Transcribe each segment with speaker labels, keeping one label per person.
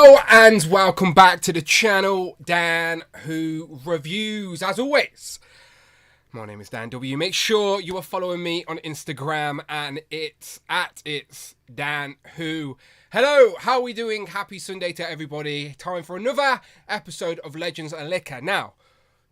Speaker 1: Hello and welcome back to the channel, Dan Who Reviews. As always, my name is Dan W. Make sure you are following me on Instagram and it's Dan Who. Hello, how are we doing? Happy Sunday to everybody. Time for another episode of Legends and Liquor. Now,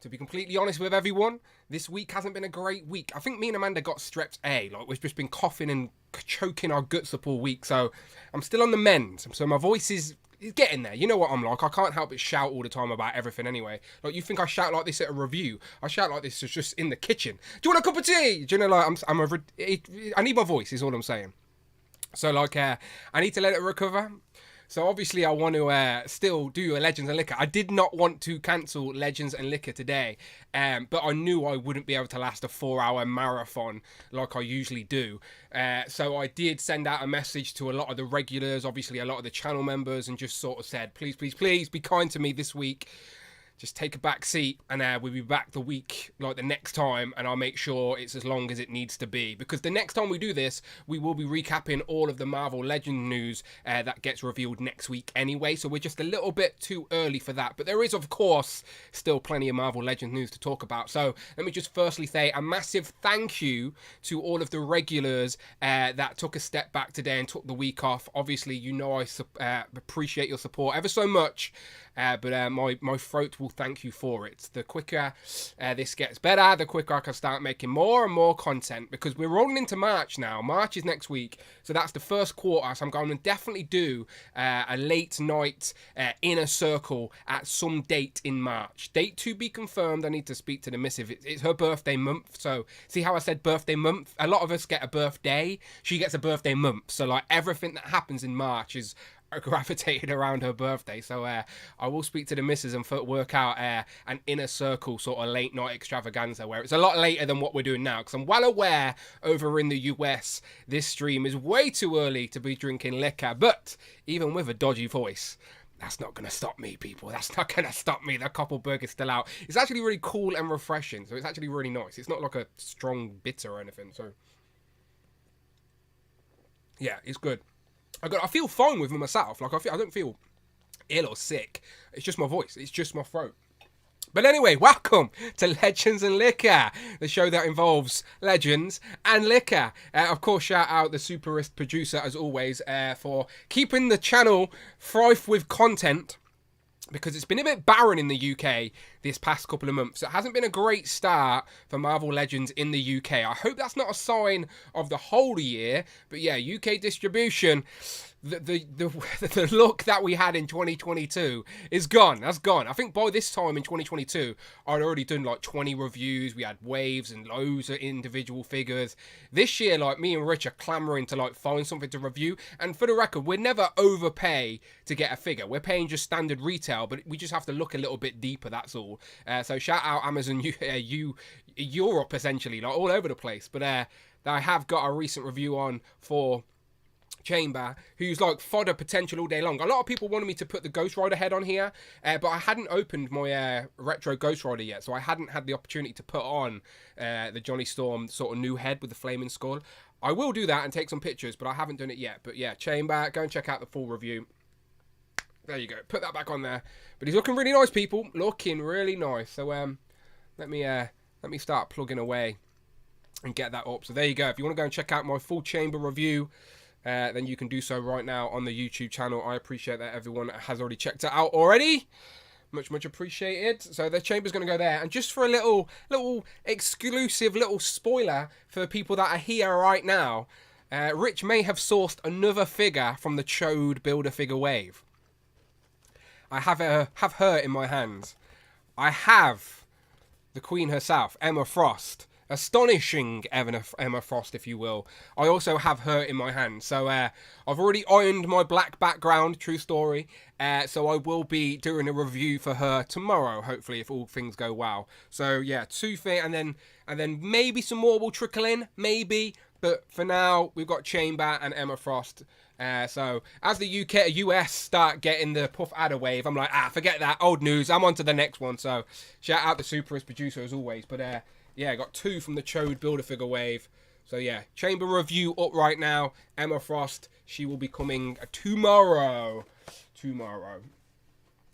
Speaker 1: to be completely honest with everyone, this week hasn't been a great week. I think me and Amanda got strep A. Like, we've just been coughing and choking our guts up all week. So I'm still on the mend. So my voice is getting there. You know what I'm like. I can't help but shout all the time about everything anyway. Like, you think I shout like this at a review? I shout like this just in the kitchen. Do you want a cup of tea? Do you know, like, I need my voice is all I'm saying. So, like, I need to let it recover. So, obviously, I want to still do a Legends and Liquor. I did not want to cancel Legends and Liquor today, but I knew I wouldn't be able to last a 4-hour marathon like I usually do. So, I did send out a message to a lot of the regulars, obviously a lot of the channel members, and just sort of said, please, please, please be kind to me this week. Just take a back seat and we'll be back the week, like the next time, and I'll make sure it's as long as it needs to be. Because the next time we do this, we will be recapping all of the Marvel Legends news that gets revealed next week anyway. So we're just a little bit too early for that. But there is, of course, still plenty of Marvel Legends news to talk about. So let me just firstly say a massive thank you to all of the regulars that took a step back today and took the week off. Obviously, you know I appreciate your support ever so much. But my throat will thank you for it. The quicker this gets better, the quicker I can start making more and more content, because we're rolling into March now. March is next week, so that's the first quarter. So I'm going to definitely do a late night inner circle at some date in March. Date to be confirmed. I need to speak to the missive. It's her birthday month, so see how I said birthday month? A lot of us get a birthday. She gets a birthday month. So, like, everything that happens in March is gravitated around her birthday. So I will speak to the missus and work out an inner circle sort of late night extravaganza where it's a lot later than what we're doing now, because I'm well aware over in the US this stream is way too early to be drinking liquor, but even with a dodgy voice, that's not going to stop me, people. That's not going to stop me. The Koppelberg is still out. It's actually really cool and refreshing, so it's actually really nice. It's not like a strong bitter or anything, so yeah, it's good. I feel fine with myself. Like, I don't feel ill or sick. It's just my voice. It's just my throat. But anyway, welcome to Legends and Liquor, the show that involves legends and liquor. Of course, shout out the superist producer, as always, for keeping the channel thrive with content, because it's been a bit barren in the UK this past couple of months. It hasn't been a great start for Marvel Legends in the UK. I hope that's not a sign of the whole year, but yeah, UK distribution, the look that we had in 2022 is gone. That's gone. I think by this time in 2022, I'd already done like 20 reviews. We had waves and loads of individual figures. This year, like, me and Rich are clamoring to like find something to review. And for the record, we'd never overpay to get a figure. We're paying just standard retail, but we just have to look a little bit deeper. That's all. So shout out Amazon, Europe, essentially, like all over the place. But I have got a recent review on for Chamber, who's like fodder potential all day long. A lot of people wanted me to put the Ghost Rider head on here, but I hadn't opened my retro Ghost Rider yet, so I hadn't had the opportunity to put on the Johnny Storm sort of new head with the flaming skull. I will do that and take some pictures, but I haven't done it yet. But yeah, Chamber, go and check out the full review. There you go, put that back on there. But he's looking really nice, people, looking really nice. So let me start plugging away and get that up. So there you go. If you want to go and check out my full Chamber review, then you can do so right now on the YouTube channel. I appreciate that everyone has already checked it out already. Much, much appreciated. So the Chamber's going to go there. And just for a little exclusive little spoiler for people that are here right now, Rich may have sourced another figure from the Chode Build-A-Figure wave. I have her in my hands. I have the Queen herself, Emma Frost. Astonishing Emma Frost, if you will. I also have her in my hand. So I've already ironed my black background, true story. So I will be doing a review for her tomorrow, hopefully, if all things go well. So yeah, two things, and then maybe some more will trickle in, maybe. But for now, we've got Chamber and Emma Frost. So as the US start getting the Puff Adder wave, I'm like, forget that, old news. I'm on to the next one. So shout out the superist producer as always. But yeah, I got two from the Chode Build-A-Figure wave. So yeah, Chamber review up right now. Emma Frost, she will be coming tomorrow. tomorrow.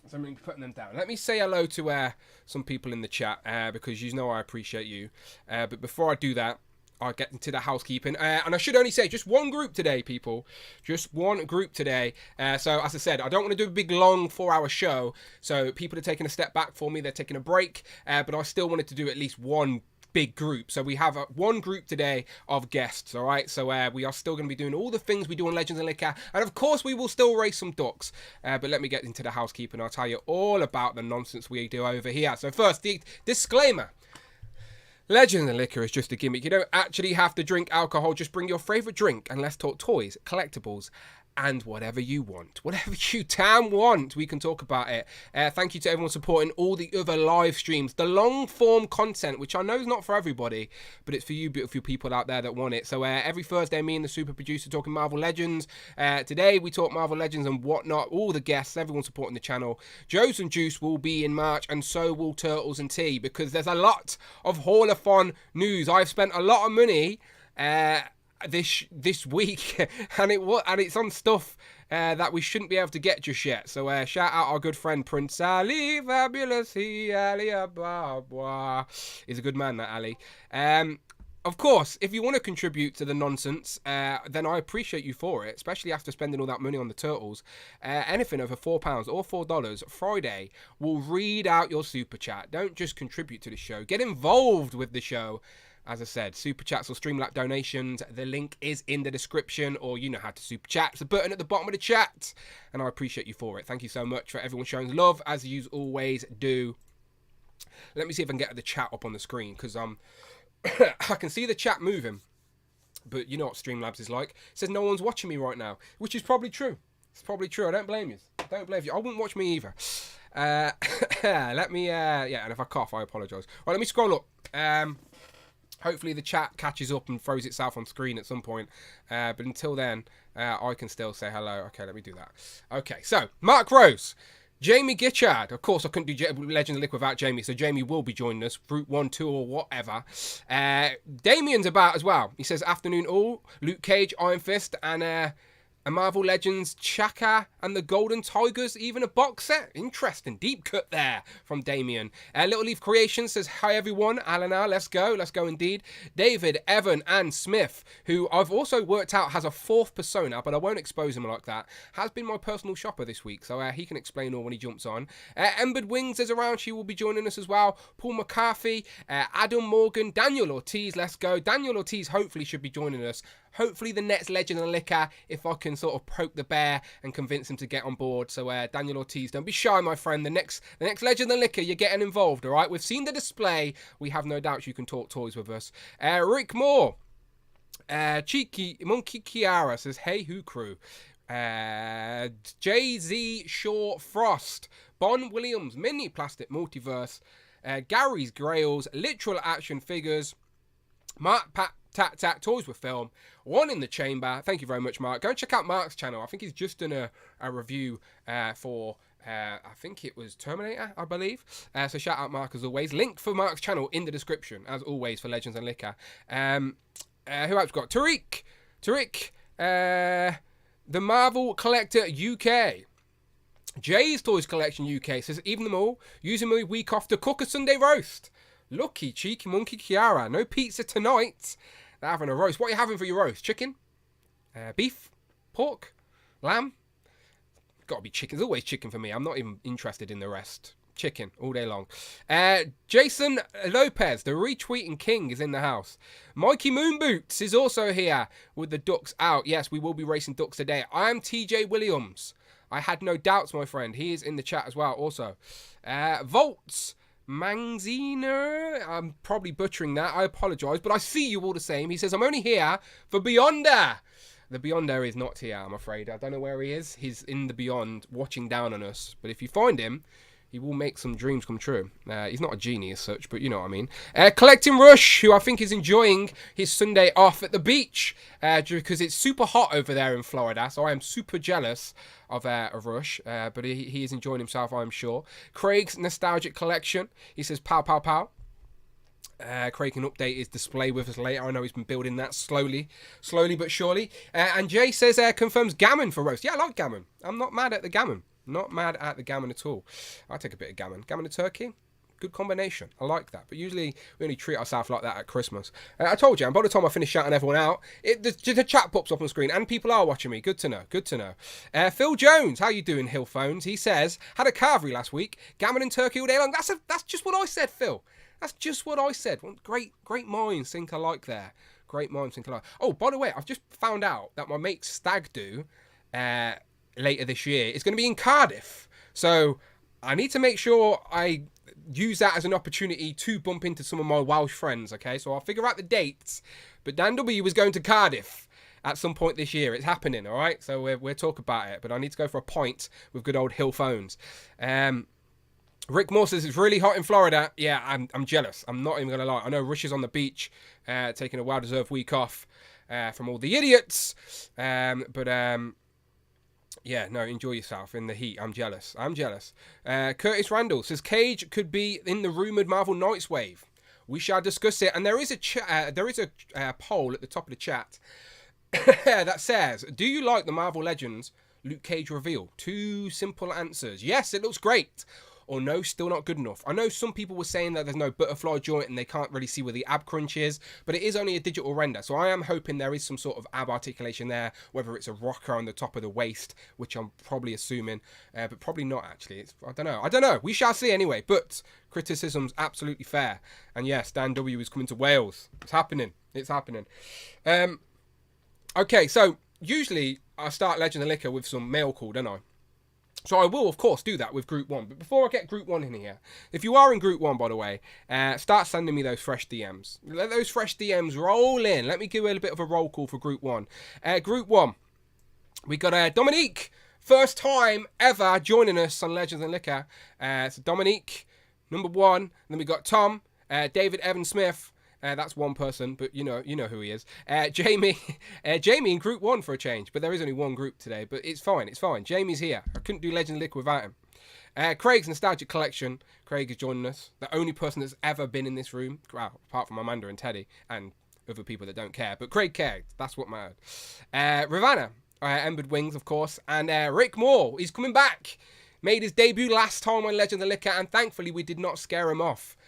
Speaker 1: So I'm putting them down. Let me say hello to some people in the chat because you know I appreciate you. But before I do that, I'll get into the housekeeping. And I should only say just one group today, people. Just one group today. So as I said, I don't want to do a big, long 4-hour show. So people are taking a step back for me. They're taking a break. But I still wanted to do at least one big group. So we have one group today of guests, all right? So we are still going to be doing all the things we do on Legends and Liquor. And of course, we will still race some ducks. But let me get into the housekeeping. I'll tell you all about the nonsense we do over here. So first, the disclaimer. Legends and Liquor is just a gimmick. You don't actually have to drink alcohol. Just bring your favourite drink and let's talk toys, collectibles, and whatever you want. Whatever you damn want, we can talk about it. Thank you to everyone supporting all the other live streams. The long-form content, which I know is not for everybody, but it's for you beautiful people out there that want it. So every Thursday, me and the super producer talking Marvel Legends. Today, we talk Marvel Legends and whatnot. All the guests, everyone supporting the channel. Joes and Juice will be in March, and so will Turtles and Tea, because there's a lot of Hall of Fun news. I've spent a lot of money this week and it's on stuff that we shouldn't be able to get just yet. So shout out our good friend Prince Ali, fabulous Ali Ababa. He's a good man, that Ali. Of course, if you want to contribute to the nonsense, then I appreciate you for it, especially after spending all that money on the Turtles. Anything over £4 or $4 Friday will read out your super chat. Don't just contribute to the show, get involved with the show. As I said, super chats or Streamlab donations, the link is in the description, or you know how to super chat. It's the button at the bottom of the chat, and I appreciate you for it. Thank you so much for everyone showing love, as you always do. Let me see if I can get the chat up on the screen, because I can see the chat moving, but you know what Streamlabs is like. It says no one's watching me right now, which is probably true. It's probably true. I don't blame you. Don't blame you. I wouldn't watch me either. Let me, yeah, and if I cough, I apologise. Right, let me scroll up. Hopefully the chat catches up and throws itself on screen at some point. But until then, I can still say hello. Okay, let me do that. Okay, so Mark Rose, Jamie Gitchard. Of course, I couldn't do Legends of Liquor without Jamie, so Jamie will be joining us. Fruit 1, 2, or whatever. Damien's about as well. He says, afternoon all. Luke Cage, Iron Fist, and a Marvel Legends, Chaka and the Golden Tigers, even a box set. Interesting. Deep cut there from Damien. Little Leaf Creations says, hi everyone. Alana, let's go. Let's go indeed. David, Evan and Smith, who I've also worked out has a fourth persona, but I won't expose him like that, has been my personal shopper this week, so he can explain all when he jumps on. Embered Wings is around. She will be joining us as well. Paul McCarthy, Adam Morgan, Daniel Ortiz, let's go. Daniel Ortiz hopefully should be joining us. Hopefully the next Legend and Liquor, if I can sort of poke the bear and convince him to get on board. So Daniel Ortiz, don't be shy, my friend. The next Legend and Liquor, you're getting involved, all right? We've seen the display. We have no doubt you can talk toys with us. Rick Moore, Cheeky Monkey Kiara says, hey, who crew? Jay-Z Shaw Frost, Bon Williams, Mini Plastic Multiverse, Gary's Grails, Literal Action Figures, Mark Pat Tat Tat Toys with Film, One in the Chamber. Thank you very much, Mark. Go and check out Mark's channel. I think he's just done a review for I think it was Terminator, I believe. So shout out Mark as always. Link for Mark's channel in the description as always for Legends and Liquor. Who else got? Tariq, the Marvel Collector UK. Jay's Toys Collection UK says, even them all, using my week off to cook a Sunday roast. Lucky Cheeky Monkey Kiara. No pizza tonight. They're having a roast. What are you having for your roast? Chicken? Beef? Pork? Lamb? Got to be chicken. There's always chicken for me. I'm not even interested in the rest. Chicken all day long. Jason Lopez, the retweeting king, is in the house. Mikey Moonboots is also here with the ducks out. Yes, we will be racing ducks today. I am TJ Williams. I had no doubts, my friend. He is in the chat as well also. Volts Mangzina, I'm probably butchering that, I apologise, but I see you all the same. He says, I'm only here for Beyonder. The Beyonder is not here, I'm afraid. I don't know where he is. He's in the Beyond, watching down on us. But if you find him, he will make some dreams come true. He's not a genie as such, but you know what I mean. Collecting Rush, who I think is enjoying his Sunday off at the beach, because it's super hot over there in Florida, so I am super jealous of Rush, but he is enjoying himself, I'm sure. Craig's Nostalgic Collection, he says, pow, pow, pow. Craig can update his display with us later. I know he's been building that slowly but surely. And Jay says, confirms gammon for roast. Yeah, I like gammon. I'm not mad at the gammon. Not mad at the gammon at all. I'll take a bit of gammon. Gammon and turkey. Good combination. I like that. But usually we only treat ourselves like that at Christmas. I told you, and by the time I finish shouting everyone out, the chat pops up on screen and people are watching me. Good to know. Good to know. Phil Jones, how you doing, Hill Phones? He says, had a carvery last week. Gammon and turkey all day long. That's just what I said, Phil. That's just what I said. Great minds think alike there. Great minds think alike. Oh, by the way, I've just found out that my mate's stag do later this year is going to be in Cardiff. So I need to make sure I use that as an opportunity to bump into some of my Welsh friends, okay? So I'll figure out the dates. But Dan W was going to Cardiff at some point this year. It's happening, all right? So we'll talk about it. But I need to go for a pint with good old Hill Phones. Rick Moore says it's really hot in Florida. Yeah, I'm jealous. I'm not even going to lie. I know Rush is on the beach taking a well-deserved week off from all the idiots. Yeah, no, enjoy yourself in the heat. I'm jealous. Curtis Randall says Cage could be in the rumoured Marvel Knights wave. We shall discuss it. And there is a poll at the top of the chat that says, do you like the Marvel Legends Luke Cage reveal? 2 simple answers. Yes, it looks great. Or no, still not good enough. I know some people were saying that there's no butterfly joint and they can't really see where the ab crunch is, but it is only a digital render. So I am hoping there is some sort of ab articulation there, whether it's a rocker on the top of the waist, which I'm probably assuming, but probably not actually. I don't know. We shall see anyway, but criticism's absolutely fair. And yes, Dan W is coming to Wales. It's happening. Okay, so usually I start Legend of Liquor with some mail call, don't I? So I will, of course, do that with Group 1. But before I get Group 1 in here, if you are in Group 1, by the way, start sending me those fresh DMs. Let those fresh DMs roll in. Let me give you a bit of a roll call for Group 1. Group 1, we got Dominique. First time ever joining us on Legends and Liquor. So Dominique, number 1. Then we got Tom, David Evan Smith. That's one person, but you know who he is. Jamie in Group 1 for a change, but there is only one group today, but it's fine. Jamie's here. I couldn't do Legend Liquor without him. Craig's Nostalgic Collection. Craig is joining us. The only person that's ever been in this room, well, apart from Amanda and Teddy, and other people that don't care, but Craig cared. That's what mattered. Ravana, Embered Wings, of course, and Rick Moore. He's coming back. Made his debut last time on Legend of Liquor, and thankfully we did not scare him off.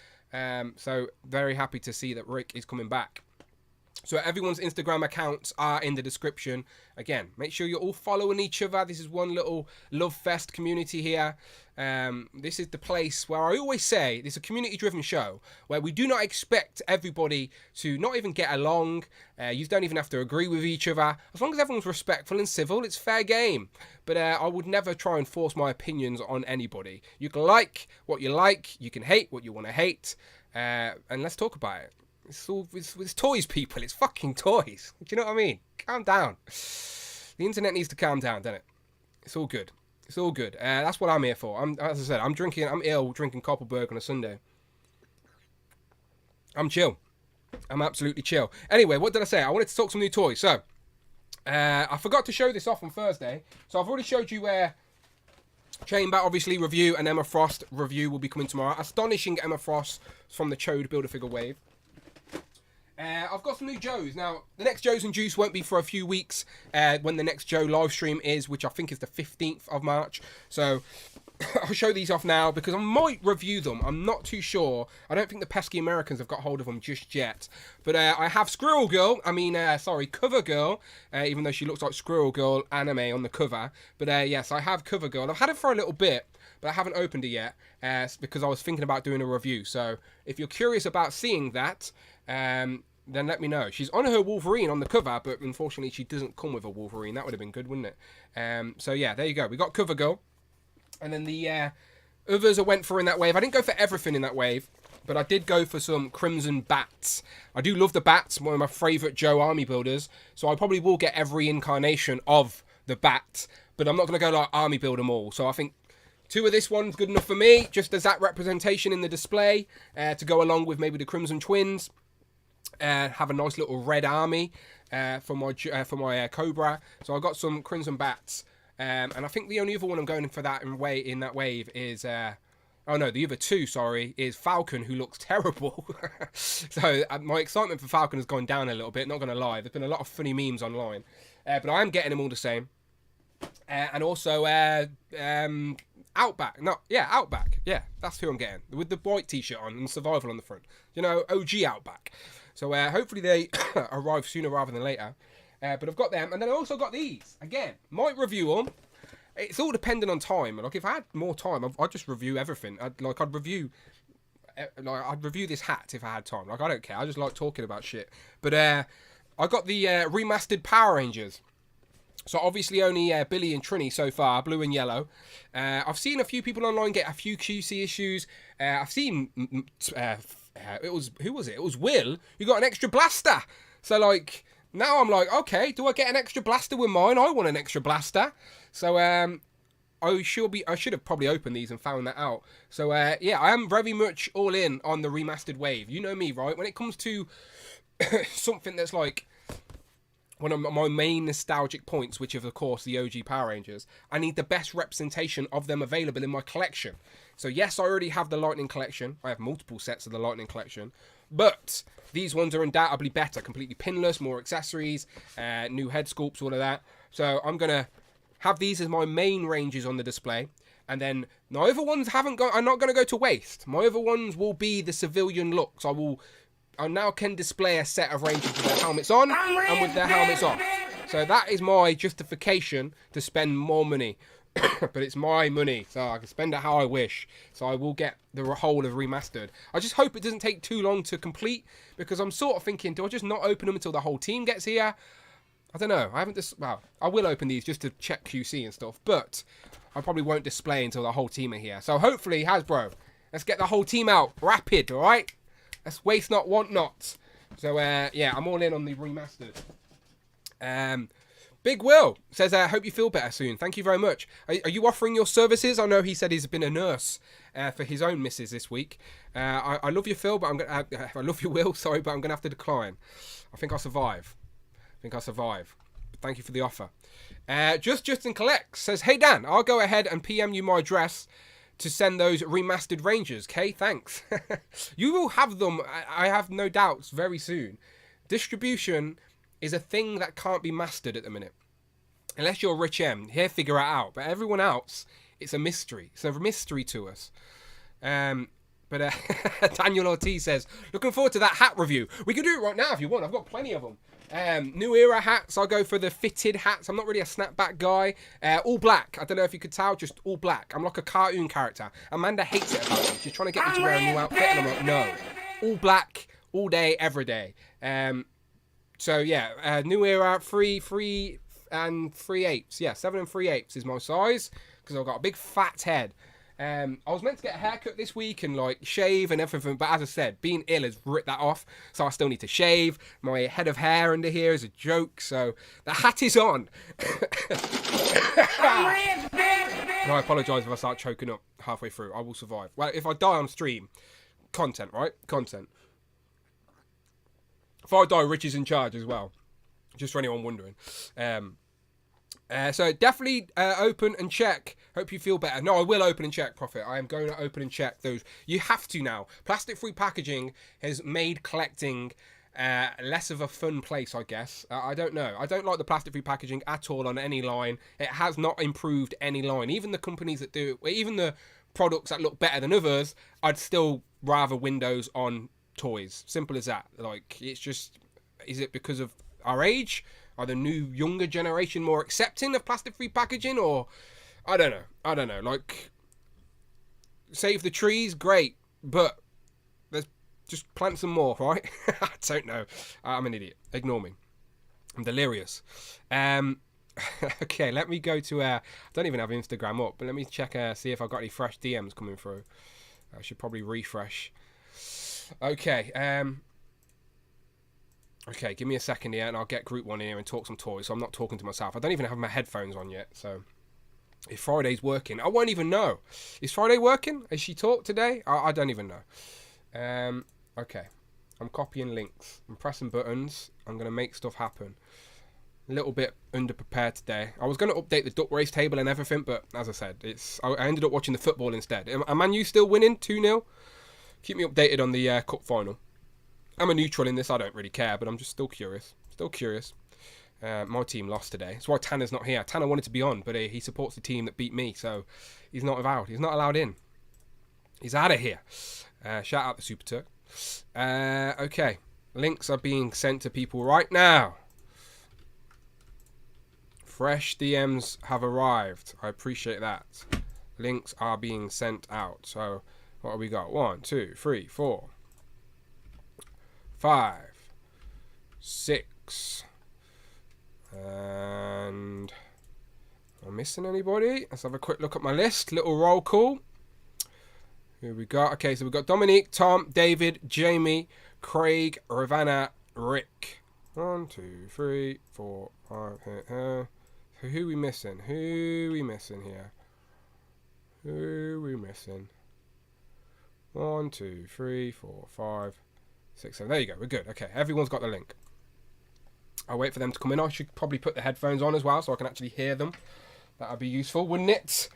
Speaker 1: So very happy to see that Rick is coming back. So everyone's Instagram accounts are in the description. Again, make sure you're all following each other. This is one little love fest community here. This is the place where I always say this is a community-driven show where we do not expect everybody to not even get along. You don't even have to agree with each other. As long as everyone's respectful and civil, it's fair game. But I would never try and force my opinions on anybody. You can like what you like. You can hate what you want to hate. And let's talk about it. It's toys, people. It's fucking toys. Do you know what I mean? Calm down. The internet needs to calm down, doesn't it? It's all good. That's what I'm here for. As I said, I'm ill drinking Koppelberg on a Sunday. I'm chill. I'm absolutely chill. Anyway, what did I say? I wanted to talk some new toys. So, I forgot to show this off on Thursday. So I've already showed you where Chainbat obviously review and Emma Frost review will be coming tomorrow. Astonishing Emma Frost from the Chode Build-A-Figure wave. I've got some new Joes. Now, the next Joes and Juice won't be for a few weeks when the next Joe live stream is, which I think is the 15th of March. So, I'll show these off now because I might review them. I'm not too sure. I don't think the pesky Americans have got hold of them just yet. But I have Cover Girl, even though she looks like Squirrel Girl anime on the cover. But yes, I have Cover Girl. I've had it for a little bit, but I haven't opened it yet because I was thinking about doing a review. So, if you're curious about seeing that, then let me know. She's on her Wolverine on the cover, but unfortunately she doesn't come with a Wolverine. That would have been good, wouldn't it? So yeah, there you go. We got Cover Girl. And then the others I went for in that wave. I didn't go for everything in that wave, but I did go for some Crimson Bats. I do love the Bats, one of my favourite Joe Army builders. So I probably will get every incarnation of the Bat, but I'm not going to go like Army build them all. So I think 2 of this one's good enough for me, just as that representation in the display to go along with maybe the Crimson Twins. Have a nice little red army for my Cobra. So I got some Crimson Bats, and I think the only other one I'm going for that in that wave is Oh no, the other two, sorry, is Falcon, who looks terrible. So my excitement for Falcon has gone down a little bit, not going to lie. There's been a lot of funny memes online. But I am getting them all the same. And also Outback. No, yeah, Outback. Yeah, that's who I'm getting. With the white t-shirt on and Survival on the front. You know, OG Outback. So hopefully they arrive sooner rather than later. But I've got them. And then I also got these. Again, might review them. It's all dependent on time. Like, if I had more time, I'd just review everything. I'd review this hat if I had time. Like, I don't care. I just like talking about shit. But I got the remastered Power Rangers. So obviously only Billy and Trini so far, blue and yellow. I've seen a few people online get a few QC issues. I've seen who was it? It was Will who got an extra blaster. So like now I'm like, okay, do I get an extra blaster with mine? I want an extra blaster. So I should have probably opened these and found that out. So yeah, I am very much all in on the remastered wave. You know me, right? When it comes to something that's like one of my main nostalgic points, which is of course the OG Power Rangers, I need the best representation of them available in my collection. So yes, I already have the Lightning Collection. I have multiple sets of the Lightning Collection, but these ones are undoubtedly better, completely pinless, more accessories, new head sculpts, all of that. So I'm gonna have these as my main ranges on the display, and then my other ones are not gonna go to waste. My other ones will be the civilian looks. I now can display a set of Rangers with their helmets on and with their helmets off. So that is my justification to spend more money. But it's my money, so I can spend it how I wish. So I will get the whole of remastered. I just hope it doesn't take too long to complete, because I'm sort of thinking, do I just not open them until the whole team gets here? I don't know. I will open these just to check QC and stuff, but I probably won't display until the whole team are here. So hopefully, Hasbro, let's get the whole team out rapid, all right? Let's waste not, want not. So, yeah, I'm all in on the remastered. Big Will says, I hope you feel better soon. Thank you very much. Are you offering your services? I know he said he's been a nurse for his own missus this week. I love you, Phil, but I love you, Will, sorry, but I'm going to have to decline. I think I'll survive. Thank you for the offer. Justin Collects says, hey, Dan, I'll go ahead and PM you my address to send those remastered Rangers. Okay, thanks. You will have them, I have no doubts, very soon. Distribution is a thing that can't be mastered at the minute. Unless you're Rich M. Here, figure it out. But everyone else, it's a mystery. It's a mystery to us. But Daniel Ortiz says, looking forward to that hat review. We can do it right now if you want. I've got plenty of them. New era hats. I'll go for the fitted hats. I'm not really a snapback guy. All black. I don't know if you could tell, just all black. I'm like a cartoon character. Amanda hates it about me. She's trying to get me to wear a new outfit, and I'm like, no. All black, all day, every day. So yeah, new era, 3 and 3/8. Yeah, 7 and 3/8 is my size, because I've got a big fat head. I was meant to get a haircut this week and like shave and everything, but as I said, being ill has ripped that off, so I still need to shave. My head of hair under here is a joke, so the hat is on. And I apologise if I start choking up halfway through. I will survive. Well, if I die on stream, content, right? Content. If I die, Rich is in charge as well. Just for anyone wondering. So definitely open and check. Hope you feel better. No, I will open and check, Prophet. I am going to open and check those. You have to now. Plastic-free packaging has made collecting less of a fun place, I guess. I don't know. I don't like the plastic-free packaging at all on any line. It has not improved any line. Even the companies that do, even the products that look better than others, I'd still rather Windows on toys. Simple as that. Like, it's just, is it because of our age? Are the new younger generation more accepting of plastic-free packaging, or I don't know. Like, save the trees, great, but let's just plant some more, right? I don't know. I'm an idiot. Ignore me. I'm delirious. Okay, let me go to. I don't even have Instagram up, but let me check. See if I've got any fresh DMs coming through. I should probably refresh. Okay. Okay, give me a second here, and I'll get group one in here and talk some toys. So I'm not talking to myself. I don't even have my headphones on yet. So if Friday's working, I won't even know. Is Friday working? Has she talked today? I don't even know. Okay, I'm copying links. I'm pressing buttons. I'm gonna make stuff happen. A little bit underprepared today. I was going to update the duck race table and everything, but as I said, I ended up watching the football instead. Are Man U still winning 2-0? Keep me updated on the cup final. I'm a neutral in this. I don't really care, but I'm just still curious. My team lost today. That's why Tanner's not here. Tanner wanted to be on, but he supports the team that beat me, so he's not allowed. He's not allowed in. He's out of here. Shout out the Super Turk. Okay. Links are being sent to people right now. Fresh DMs have arrived. I appreciate that. Links are being sent out. So, what have we got? 1, 2, 3, 4, 5, 6. And am I missing anybody? Let's have a quick look at my list. Little roll call. Here we go. Okay, so we've got Dominique, Tom, David, Jamie, Craig, Ravanna, Rick. 1, 2, 3, 4, 5. So who are we missing? Who are we missing here? Who are we missing? 1, 2, 3, 4, 5, 6, 7. There you go. We're good. Okay, everyone's got the link. I'll wait for them to come in. I should probably put the headphones on as well so I can actually hear them. That would be useful, wouldn't it?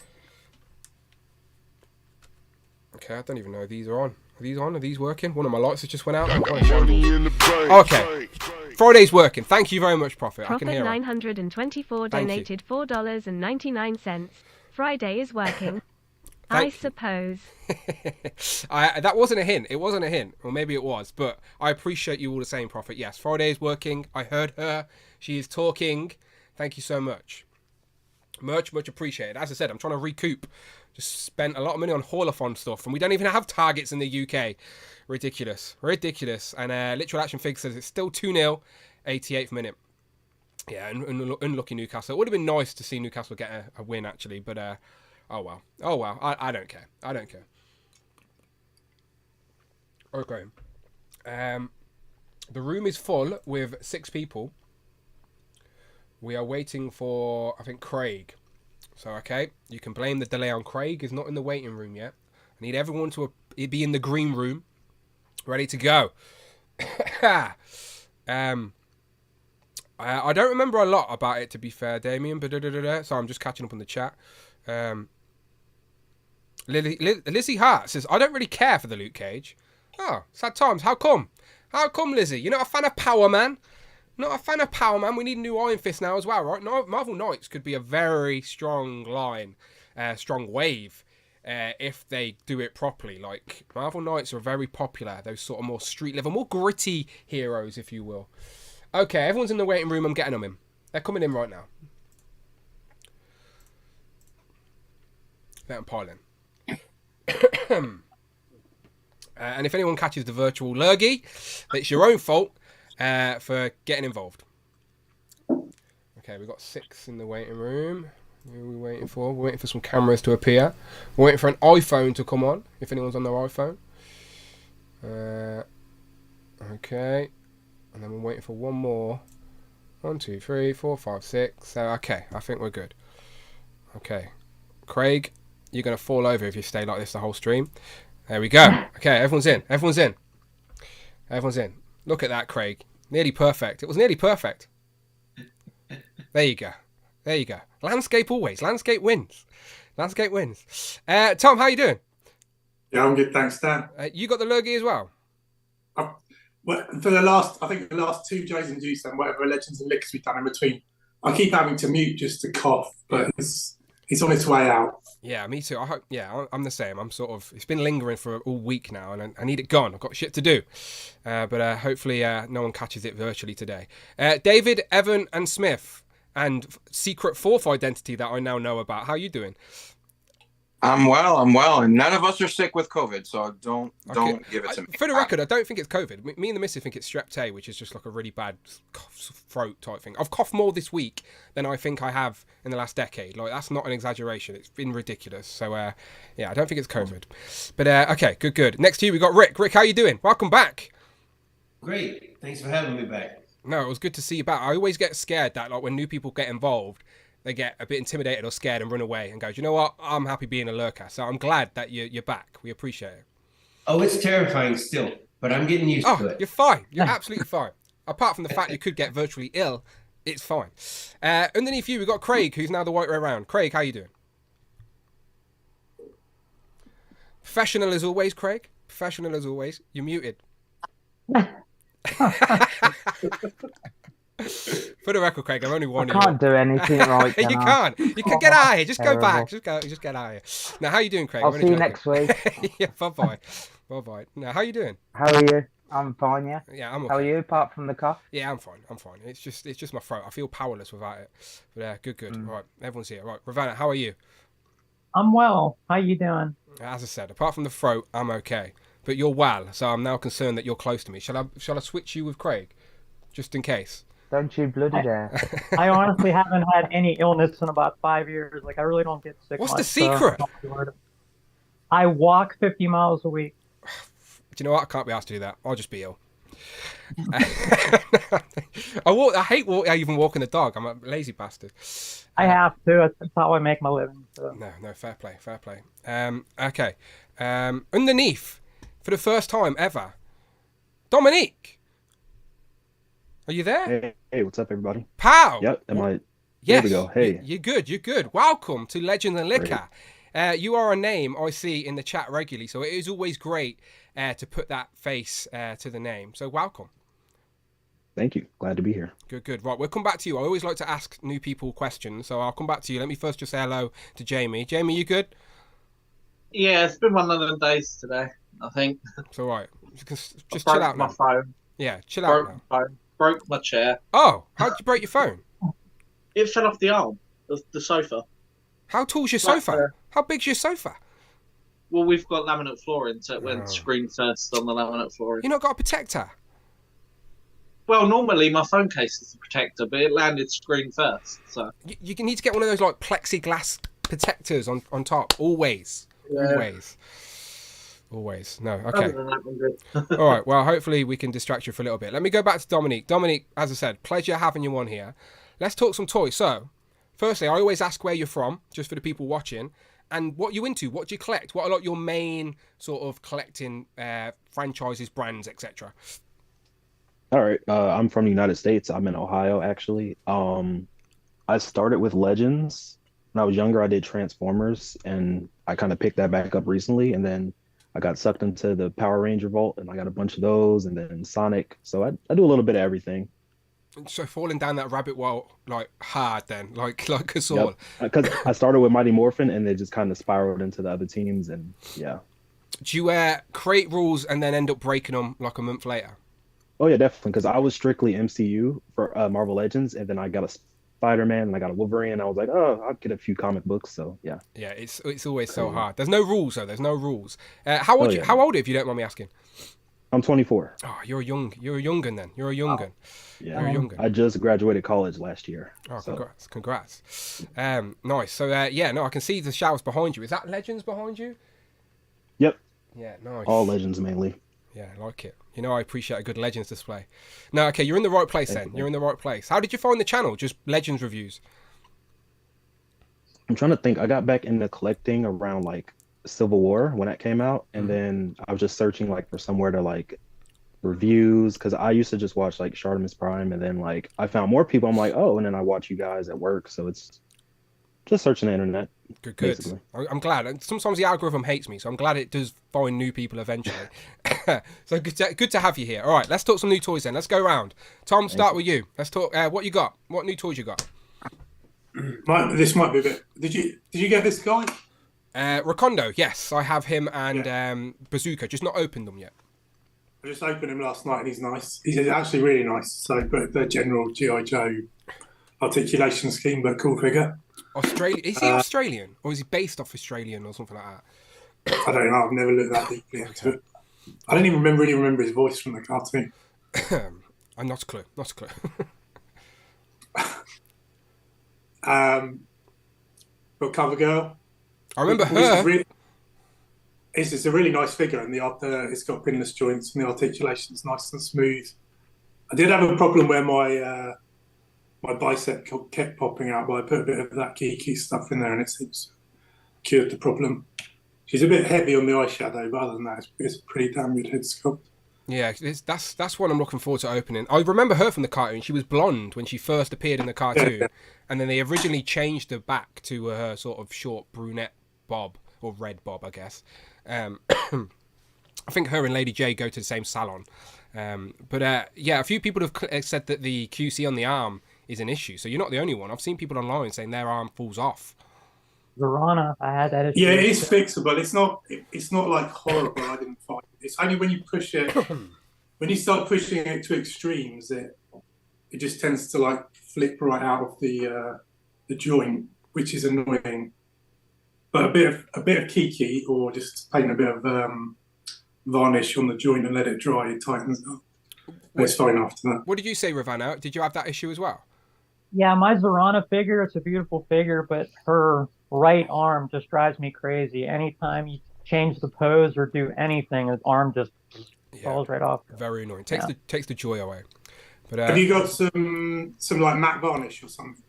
Speaker 1: Okay, I don't even know if these are on. Are these on? Are these working? One of my lights has just went out. Okay. Friday's working. Thank you very much, Prophet. I can hear it.
Speaker 2: 924 donated $4.99. Friday is working. I suppose.
Speaker 1: That wasn't a hint. It wasn't a hint. Or maybe it was. But I appreciate you all the same, Prophet. Yes, Friday is working. I heard her. She is talking. Thank you so much. Much appreciated. As I said, I'm trying to recoup. Just spent a lot of money on Haulathon stuff, and we don't even have targets in the UK. Ridiculous. And Literal Action Fig says it's still 2-0, 88th minute. Yeah, unlucky Newcastle. It would have been nice to see Newcastle get a win, actually, but oh well. I don't care. Okay. The room is full with 6 people. We are waiting for, I think, Craig. So, okay, you can blame the delay on Craig. He's not in the waiting room yet. I need everyone to be in the green room, ready to go. I don't remember a lot about it, to be fair, Damien. So I'm just catching up on the chat. Lizzie Hart says, I don't really care for the Luke Cage. Oh, sad times. How come? How come, Lizzie? You're not a fan of Power Man? Not a fan of Power Man. We need a new Iron Fist now as well, right? Marvel Knights could be a very strong line, strong wave, if they do it properly. Like, Marvel Knights are very popular. Those sort of more street level, more gritty heroes, if you will. Okay, everyone's in the waiting room. I'm getting them in. They're coming in right now. Let them pile in. And if anyone catches the virtual lurgy, it's your own fault. For getting involved. Okay, we've got 6 in the waiting room. Who are we waiting for? We're waiting for some cameras to appear. We're waiting for an iPhone to come on, if anyone's on their iPhone. Okay. And then we're waiting for one more. 1, 2, 3, 4, 5, 6. So, okay, I think we're good. Okay. Craig, you're going to fall over if you stay like this the whole stream. There we go. Okay, everyone's in. Look at that, Craig. Nearly perfect. It was nearly perfect. There you go. Landscape always. Landscape wins. Tom, how you doing?
Speaker 3: Yeah, I'm good, thanks, Dan.
Speaker 1: You got the lurgy as well?
Speaker 3: Well, for the last 2 Joes and Juice and whatever Legends and Liquors we've done in between, I keep having to mute just to cough, but it's on its way out.
Speaker 1: Yeah, me too. I hope. Yeah, I'm the same. I'm sort of. It's been lingering for all week now, and I need it gone. I've got shit to do, but hopefully no one catches it virtually today. David, Evan, and Smith, and secret 4th identity that I now know about. How are you doing?
Speaker 4: I'm well, and none of us are sick with COVID, so don't give it to me.
Speaker 1: For the record, I don't think it's COVID. Me and the missus think it's strep A, which is just like a really bad cough, throat type thing. I've coughed more this week than I think I have in the last decade. Like, that's not an exaggeration. It's been ridiculous. So, yeah, I don't think it's COVID. But, okay, good. Next to you, we got Rick. Rick, how you doing? Welcome back.
Speaker 5: Great. Thanks for having me back.
Speaker 1: No, it was good to see you back. I always get scared that, like, when new people get involved, they get a bit intimidated or scared and run away and go, you know what? I'm happy being a lurker. So I'm glad that you're back. We appreciate it.
Speaker 5: Oh, it's terrifying still, but I'm getting used to it.
Speaker 1: You're fine. You're absolutely fine. Apart from the fact you could get virtually ill It's fine. Underneath you, we've got Craig, who's now the white way around. Craig, how you doing? Professional as always, Craig. Professional as always. You're muted. For the record, Craig, I'm only warning you.
Speaker 6: I can't do anything right.
Speaker 1: You can't. You can get out of here. Just go back. Just get out of here. Now, how you doing, Craig?
Speaker 6: I'll see you next week.
Speaker 1: Yeah, bye-bye. Bye-bye. Now, how you doing?
Speaker 6: How are you? I'm fine, yeah.
Speaker 1: Yeah, I'm okay.
Speaker 6: How are you, apart from the cough?
Speaker 1: Yeah, I'm fine. It's just my throat. I feel powerless without it. But yeah, good. Right, everyone's here. Right, Ravana, how are you?
Speaker 7: I'm well. How you doing?
Speaker 1: As I said, apart from the throat, I'm okay. But you're well, so I'm now concerned that you're close to me. Shall I switch you with Craig, just in case?
Speaker 6: Don't you bloody dare!
Speaker 7: I honestly haven't had any illness in about 5 years. Like I really don't get sick.
Speaker 1: What's
Speaker 7: much,
Speaker 1: the secret?
Speaker 7: So I walk 50 miles a week.
Speaker 1: Do you know what? I can't be asked to do that. I'll just be ill. I hate even walking the dog. I'm a lazy bastard.
Speaker 7: I have to. That's how I make my living. So.
Speaker 1: No, fair play. Okay. Underneath, for the first time ever, Dominique. Are you there?
Speaker 8: Hey, what's up, everybody?
Speaker 1: Pal.
Speaker 8: Yep.
Speaker 1: Yes.
Speaker 8: There we go. Hey.
Speaker 1: You're good. Welcome to Legends and Liquor. You are a name I see in the chat regularly, so it is always great to put that face to the name. So welcome.
Speaker 8: Thank you. Glad to be here.
Speaker 1: Good. Right, we'll come back to you. I always like to ask new people questions, so I'll come back to you. Let me first just say hello to Jamie. Jamie, you good?
Speaker 9: Yeah, it's been one of them days today, I think.
Speaker 1: It's all right. Just chill out now.
Speaker 9: My phone.
Speaker 1: Yeah, chill out now.
Speaker 9: My phone. Broke my chair.
Speaker 1: Oh, how did you break your phone?
Speaker 9: It fell off the arm of the sofa.
Speaker 1: How tall's your sofa? How big's your sofa?
Speaker 9: Well, we've got laminate flooring, so it went screen first on the laminate flooring.
Speaker 1: You not got a protector?
Speaker 9: Well, normally my phone case is the protector, but it landed screen first. So
Speaker 1: you need to get one of those like plexiglass protectors on top. Always. No, okay. All right, well, hopefully we can distract you for a little bit. Let me go back to Dominique. Dominique, as I said, pleasure having you on here. Let's talk some toys. So, firstly, I always ask where you're from, just for the people watching, and what you're into, what do you collect, what are like your main sort of collecting franchises, brands, etc.
Speaker 8: All right. I'm from the United States. I'm in Ohio, actually. I started with Legends. When I was younger, I did Transformers, and I kind of picked that back up recently, and then I got sucked into the Power Ranger vault, and I got a bunch of those, and then Sonic. So I do a little bit of everything.
Speaker 1: So falling down that rabbit hole like hard then, like us all.
Speaker 8: Because I started with Mighty Morphin, and they just kind of spiraled into the other teams, and yeah.
Speaker 1: Do you create rules and then end up breaking them like a month later?
Speaker 8: Oh yeah, definitely. Because I was strictly MCU for Marvel Legends, and then I got a Spider-Man, and I got a Wolverine, and I was like, oh, I'll get a few comic books. So yeah.
Speaker 1: Yeah, it's always so hard. There's no rules though. There's no rules. How old are you, if you don't mind me asking?
Speaker 8: I'm 24.
Speaker 1: Oh, you're a young'un then. You're a young'un.
Speaker 8: Yeah,
Speaker 1: you're a young'un.
Speaker 8: I just graduated college last year.
Speaker 1: Oh,
Speaker 8: so.
Speaker 1: congrats. Nice. So I can see the shelves behind you. Is that Legends behind you?
Speaker 8: Yep.
Speaker 1: Yeah, nice.
Speaker 8: All Legends mainly.
Speaker 1: Yeah, I like it. You know, I appreciate a good Legends display. No, okay, you're in the right place then. You're in the right place. How did you find the channel? Just Legends reviews?
Speaker 8: I'm trying to think. I got back into collecting around like Civil War when that came out, and then I was just searching like for somewhere to like reviews, because I used to just watch like Shartimus Prime, and then like I found more people. I'm like, oh, and then I watch you guys at work, so it's just searching the internet.
Speaker 1: Good. Basically. I'm glad. And sometimes the algorithm hates me, so I'm glad it does find new people eventually. So good to have you here. All right, let's talk some new toys then. Let's go around. Tom, start with you. Let's talk. What you got? What new toys you got?
Speaker 3: This might be a bit. Did you get this guy?
Speaker 1: Rakondo, yes, I have him and Bazooka. Just not opened them yet.
Speaker 3: I just opened him last night, and he's nice. He's actually really nice. So, but the general GI Joe articulation scheme, but cool figure.
Speaker 1: Australia? Is he Australian, or is he based off Australian or something like that?
Speaker 3: I don't know. I've never looked that deeply into it. I don't even really remember his voice from the cartoon.
Speaker 1: I'm not a clue.
Speaker 3: But Cover Girl.
Speaker 1: I remember her.
Speaker 3: It's just a really nice figure, and it's got pinless joints, and the articulation's nice and smooth. I did have a problem where my bicep kept popping out, but I put a bit of that geeky stuff in there, and it seems cured the problem. She's a bit heavy on the eyeshadow, but other than that, it's a pretty damn good head sculpt.
Speaker 1: Yeah, that's one I'm looking forward to opening. I remember her from the cartoon. She was blonde when she first appeared in the cartoon, and then they originally changed her back to her sort of short brunette bob, or red bob, I guess. I think her and Lady J go to the same salon. Yeah, a few people have said that the QC on the arm is an issue. So you're not the only one. I've seen people online saying their arm falls off.
Speaker 7: Zorana, I had that issue.
Speaker 3: Yeah, it is fixable. It's not like horrible. I didn't find it. It's only when you push it, when you start pushing it to extremes, it just tends to like flip right out of the joint, which is annoying. But a bit of kiki, or just paint a bit of varnish on the joint and let it dry, it tightens up. It's fine after that.
Speaker 1: What did you say, Ravana? Did you have that issue as well?
Speaker 7: Yeah, my Zorana figure, it's a beautiful figure, but her right arm just drives me crazy. Anytime you change the pose or do anything, his arm just falls right off.
Speaker 1: Very annoying. Takes the joy away. But
Speaker 3: have you got some like matte varnish or something?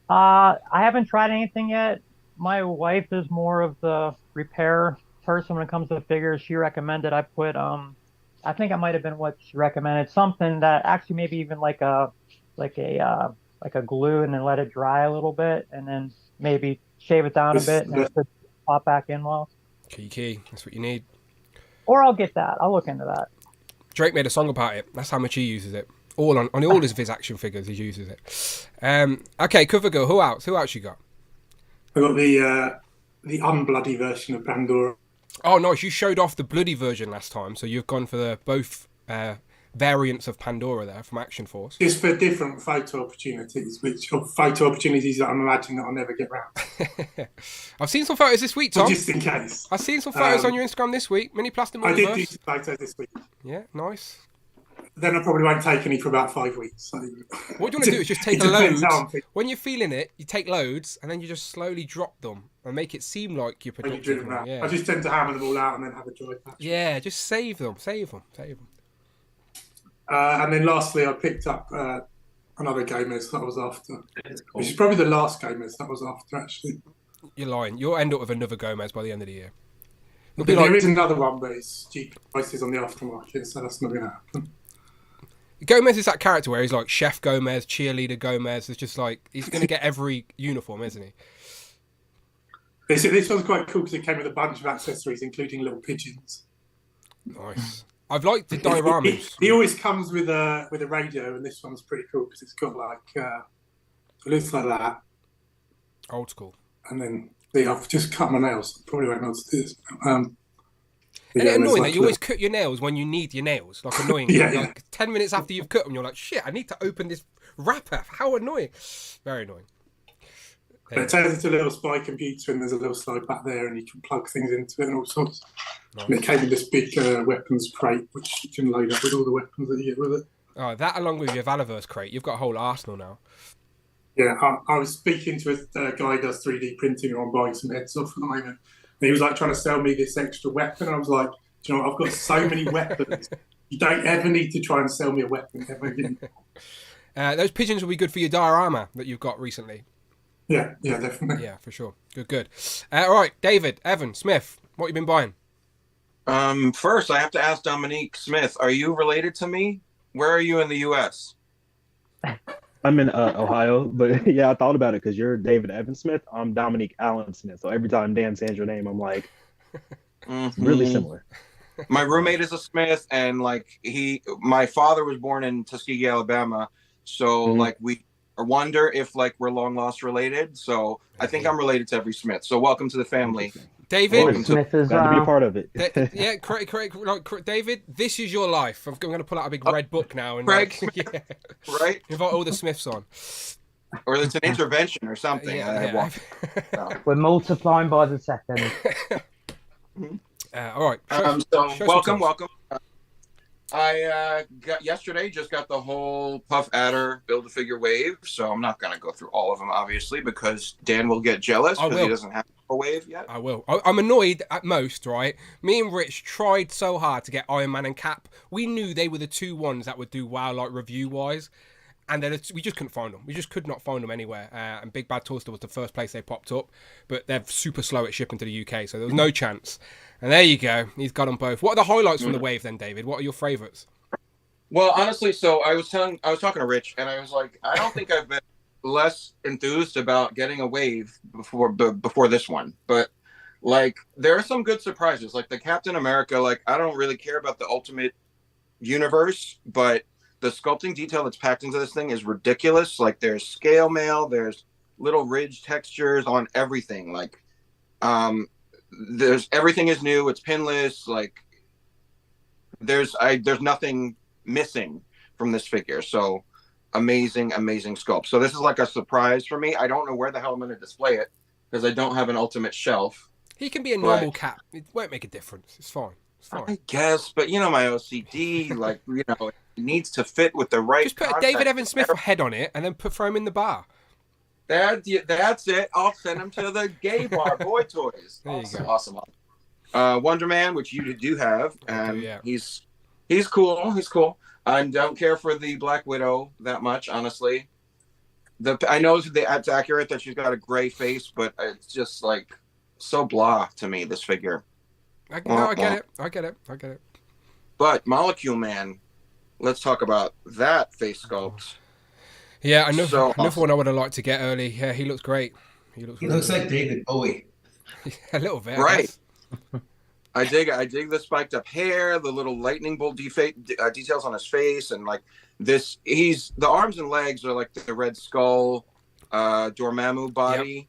Speaker 7: I haven't tried anything yet. My wife is more of the repair person when it comes to the figures. She recommended I put I think it might have been what she recommended, something that actually maybe even like a glue, and then let it dry a little bit, and then maybe shave it down a bit, and it should pop back in well.
Speaker 1: Key. That's what you need.
Speaker 7: Or I'll get that. I'll look into that.
Speaker 1: Drake made a song about it. That's how much he uses it. On all his action figures, he uses it. Okay, Cover Girl. Who else you got?
Speaker 3: I got the unbloody version of Pandora.
Speaker 1: Oh, nice. You showed off the bloody version last time, so you've gone for both variants of Pandora there from Action Force.
Speaker 3: It's for different photo opportunities, that I'm imagining that I'll never get round.
Speaker 1: I've seen some photos this week, Tom.
Speaker 3: Just in case.
Speaker 1: I've seen some photos on your Instagram this week. Mini Plastic Multiverse.
Speaker 3: I did do some photos this week.
Speaker 1: Yeah, nice.
Speaker 3: Then I probably won't take any for about 5 weeks. So.
Speaker 1: What you want to do is just take loads. When you're feeling it, you take loads, and then you just slowly drop them and make it seem like you're productive.
Speaker 3: Yeah. I just tend to hammer them all out and then have a joy patch.
Speaker 1: Yeah, just save them.
Speaker 3: And then lastly, I picked up another Gomez that I was after, which is probably the last Gomez that I was after, actually.
Speaker 1: You're lying. You'll end up with another Gomez by the end of the year.
Speaker 3: There is another one, but it's cheap prices on the aftermarket, so that's not going to happen.
Speaker 1: Gomez is that character where he's like Chef Gomez, Cheerleader Gomez. It's just like, he's going to get every uniform, isn't he?
Speaker 3: This one's quite cool because it came with a bunch of accessories, including little pigeons.
Speaker 1: Nice. I've liked the dioramas.
Speaker 3: He always comes with a radio, and this one's pretty cool because it's got like it looks like that.
Speaker 1: Old school.
Speaker 3: And then I've just cut my nails. Probably won't know to do this.
Speaker 1: Isn't it annoying that you always cut your nails when you need your nails? Like annoying.
Speaker 3: Yeah.
Speaker 1: Like 10 minutes after you've cut them, you're like, shit, I need to open this wrapper. How annoying. Very annoying.
Speaker 3: But it turns into a little spy computer, and there's a little slide back there, and you can plug things into it and all sorts. Nice. And it came in this big weapons crate, which you can load up with all the weapons that you get with it.
Speaker 1: Oh, that along with your Valaverse crate, you've got a whole arsenal now.
Speaker 3: Yeah, I was speaking to a guy who does 3D printing, and I'm buying some heads off at the moment. And he was like trying to sell me this extra weapon. I was like, do you know what? I've got so many weapons. You don't ever need to try and sell me a weapon ever again.
Speaker 1: Those pigeons will be good for your diorama that you've got recently.
Speaker 3: Yeah, definitely.
Speaker 1: Yeah, for sure. Good. All right, David, Evan, Smith, what have you been buying?
Speaker 4: First, I have to ask Dominique Smith, are you related to me? Where are you in the U.S.?
Speaker 8: I'm in Ohio, but yeah, I thought about it because you're David Evan Smith. I'm Dominique Allen Smith. So every time Dan says your name, I'm like, really similar.
Speaker 4: My roommate is a Smith, and my father was born in Tuskegee, Alabama. So we wonder if we're long lost related. So I think I'm related to every Smith. So welcome to the family.
Speaker 1: David,
Speaker 6: Smith is
Speaker 8: glad to be a part of it.
Speaker 1: Yeah, correct. David, this is your life. I'm going to pull out a big red book now and
Speaker 4: right?
Speaker 1: Invite all the Smiths on.
Speaker 4: Or it's an intervention or something.
Speaker 1: Yeah.
Speaker 6: We're multiplying by the second.
Speaker 1: All right.
Speaker 4: Welcome. I just got the whole Puff Adder Build-A-Figure wave, so I'm not going to go through all of them, obviously, because Dan will get jealous because he doesn't have a wave yet.
Speaker 1: I will. I'm annoyed at most, right? Me and Rich tried so hard to get Iron Man and Cap. We knew they were the two ones that would do well, review-wise. and then we just couldn't find them. We just could not find them anywhere. And Big Bad Toy Store was the first place they popped up, but they're super slow at shipping to the UK, so there was no chance. And there you go. He's got them both. What are the highlights from the wave then, David? What are your favourites?
Speaker 4: Well, honestly, so I was talking to Rich, and I was like, I don't think I've been less enthused about getting a wave before this one, but like there are some good surprises, like the Captain America. Like I don't really care about the Ultimate Universe, but the sculpting detail that's packed into this thing is ridiculous. Like there's scale mail, there's little ridge textures on everything. Like there's everything is new. It's pinless. Like there's nothing missing from this figure. So amazing sculpt. So this is like a surprise for me. I don't know where the hell I'm going to display it because I don't have an ultimate shelf.
Speaker 1: He can be a normal cat. It won't make a difference. It's fine.
Speaker 4: I guess, but you know my OCD, like it needs to fit with the right.
Speaker 1: Just put a David Evan Smith head on it and then throw him in the bar.
Speaker 4: That's it. I'll send him to the gay bar, Boy Toys. Awesome. Wonder Man, which you do have, and he's cool. He's cool. I don't care for the Black Widow that much, honestly. I know it's accurate that she's got a gray face, but it's just like so blah to me. This figure.
Speaker 1: I get it.
Speaker 4: But Molecule Man, let's talk about that face sculpt.
Speaker 1: Yeah, another one I would have liked to get early. Yeah, he looks great.
Speaker 5: He looks like David Bowie.
Speaker 1: A little bit,
Speaker 4: right? I dig the spiked up hair, the little lightning bolt details on his face, and like this. The arms and legs are like the Red Skull, Dormammu body,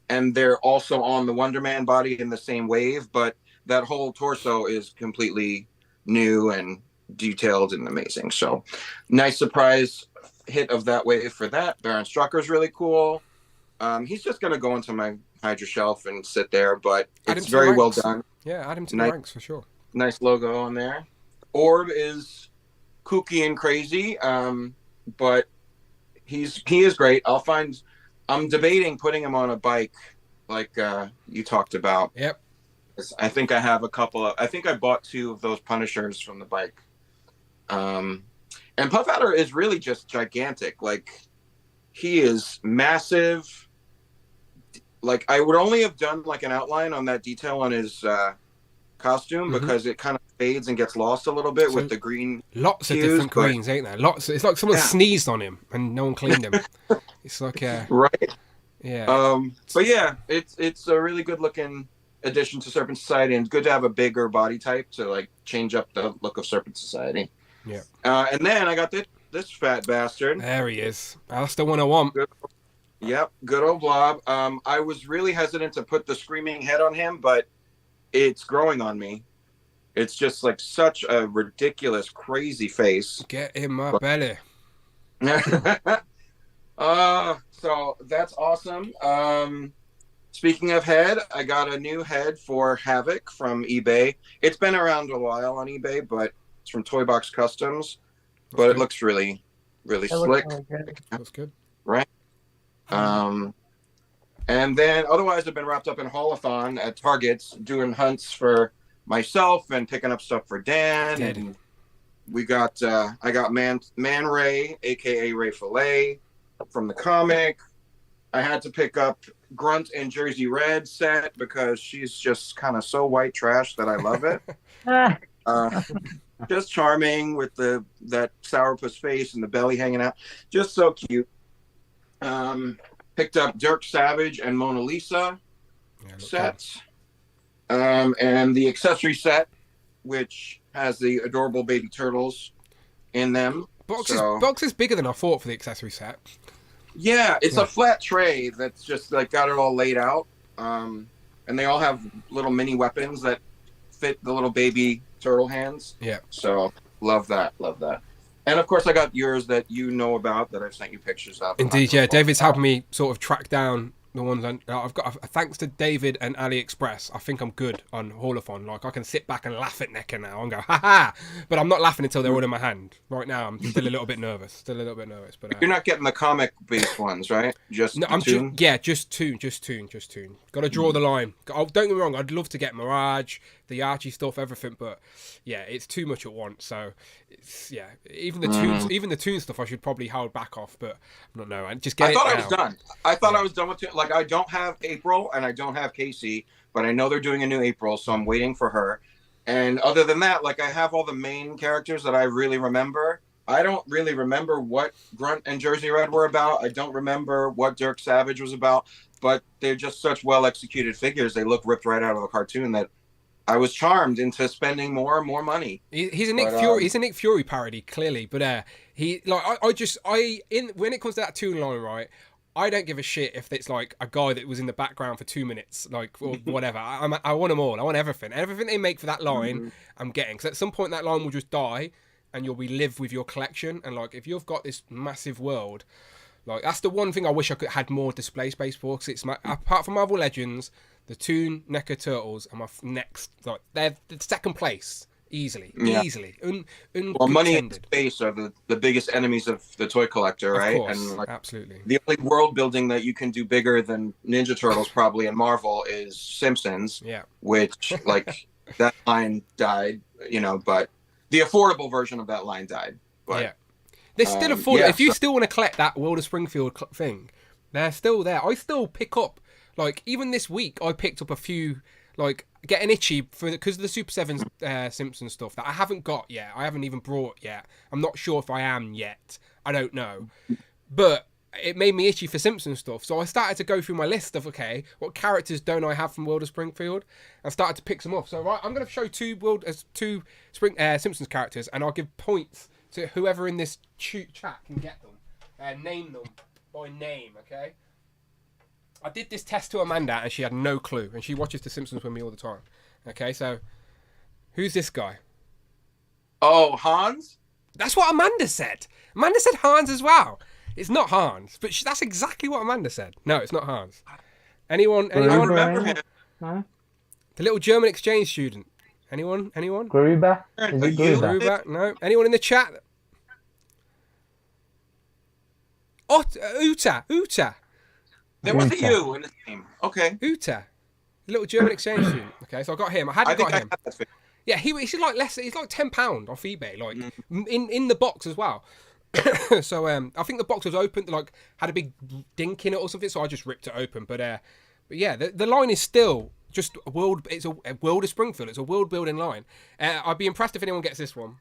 Speaker 4: and they're also on the Wonder Man body in the same wave, but that whole torso is completely new and detailed and amazing. So nice surprise hit of that wave for that. Baron Strucker's really cool. He's just going to go into my Hydra shelf and sit there, but it's very well done.
Speaker 1: Yeah, add him to the ranks for sure.
Speaker 4: Nice logo on there. Orb is kooky and crazy, but he is great. I'm debating putting him on a bike like you talked about.
Speaker 1: Yep.
Speaker 4: I think I have I think I bought 2 of those Punishers from the bike. And Puff Adder is really just gigantic. Like he is massive. Like I would only have done like an outline on that detail on his costume because it kind of fades and gets lost a little bit with the green.
Speaker 1: Lots of different greens, ain't there? Lots. It's like someone sneezed on him and no one cleaned him. It's like
Speaker 4: right.
Speaker 1: Yeah.
Speaker 4: But yeah, it's a really good looking addition to Serpent Society, and good to have a bigger body type to like change up the look of Serpent Society.
Speaker 1: Yeah.
Speaker 4: And then I got this fat bastard.
Speaker 1: There he is. That's the one I want.
Speaker 4: Good old Blob. I was really hesitant to put the screaming head on him, but it's growing on me. It's just like such a ridiculous, crazy face.
Speaker 1: Get in my belly.
Speaker 4: So that's awesome. Speaking of head, I got a new head for Havoc from eBay. It's been around a while on eBay, but it's from Toy Box Customs. But it looks really, really slick.
Speaker 1: Looks good.
Speaker 4: Right. And then otherwise I've been wrapped up in Haulathon at Targets doing hunts for myself and picking up stuff for Dan. And we got I got Man Ray, aka Ray Fillet from the comic. I had to pick up Grunt and Jersey Red set because she's just kind of so white trash that I love it. Just charming with that sourpuss face and the belly hanging out. Just so cute. Picked up Dirk Savage and Mona Lisa sets. And the accessory set, which has the adorable baby turtles in them.
Speaker 1: Box is bigger than I thought for the accessory set.
Speaker 4: Yeah, it's a flat tray that's just like got it all laid out. And they all have little mini weapons that fit the little baby turtle hands.
Speaker 1: Yeah.
Speaker 4: So love that. And of course I got yours that you know about that I've sent you pictures of.
Speaker 1: Indeed, yeah. David's helping me sort of track down The ones I've got, thanks to David and AliExpress, I think I'm good on Holophon. Like, I can sit back and laugh at NECA now and go, ha ha! But I'm not laughing until they're all in my hand. Right now, I'm still a little bit nervous. But
Speaker 4: You're not getting the comic-based ones, right? Just
Speaker 1: no,
Speaker 4: Toon?
Speaker 1: just Toon. Got to draw the line. Don't get me wrong, I'd love to get Mirage, the Archie stuff, everything, but yeah, it's too much at once. So it's even the Toon stuff I should probably hold back off, but I don't know. I
Speaker 4: was done. I thought I was done with Toon. Like, I don't have April and I don't have Casey, but I know they're doing a new April, so I'm waiting for her. And other than that, like, I have all the main characters that I really remember. I don't really remember what Grunt and Jersey Red were about. I don't remember what Dirk Savage was about, but they're just such well-executed figures. They look ripped right out of the cartoon that I was charmed into spending more and more money.
Speaker 1: He's a Nick Fury. He's a Nick Fury parody, clearly. But when it comes to that Toon line, right? I don't give a shit if it's like a guy that was in the background for 2 minutes, like, or whatever. I want them all. I want everything. Everything they make for that line, I'm getting. Because at some point that line will just die, and you'll live with your collection. And like, if you've got this massive world, like, that's the one thing I wish I could had more display space for. Because it's apart from Marvel Legends, the Toon NECA Turtles are my next. Like, they're the second place. Easily.
Speaker 4: Well, money and space are the biggest enemies of the toy collector, right?
Speaker 1: Of course,
Speaker 4: and like,
Speaker 1: absolutely.
Speaker 4: The only world building that you can do bigger than Ninja Turtles probably in Marvel is Simpsons.
Speaker 1: Yeah.
Speaker 4: Which, like, that line died, but the affordable version of that line died. But,
Speaker 1: yeah. They're still affordable. If you still want to collect that World of Springfield thing, they're still there. I still pick up, like, even this week, I picked up a few, like, getting itchy because of the Super 7 Simpsons stuff that I haven't got yet. I haven't even brought yet. I'm not sure if I am yet. I don't know. But it made me itchy for Simpsons stuff. So I started to go through my list of, okay, what characters don't I have from World of Springfield? And started to pick some off. So, right, I'm going to show two Simpsons characters, and I'll give points to whoever in this chat can get them. Name them by name, okay? I did this test to Amanda, and she had no clue, and she watches The Simpsons with me all the time. Okay, so who's this guy?
Speaker 4: Oh, Hans?
Speaker 1: That's what Amanda said. Amanda said Hans as well. It's not Hans, but that's exactly what Amanda said. No, it's not Hans. Anyone?
Speaker 4: I remember him.
Speaker 6: No?
Speaker 1: The little German exchange student. Anyone?
Speaker 6: Gruber? Is it Gruber?
Speaker 1: Gruber? No. Anyone in the chat? Oh, Uta.
Speaker 4: There was a U in his name. Okay.
Speaker 1: Uta. The little German exchange student. Okay, so I got him. I got him. Yeah, he's like he's like £10 off eBay, like in the box as well. So I think the box was open, like had a big dink in it or something, so I just ripped it open. But yeah, the line is still just a world. It's a world of Springfield. It's a world building line. I'd be impressed if anyone gets this one.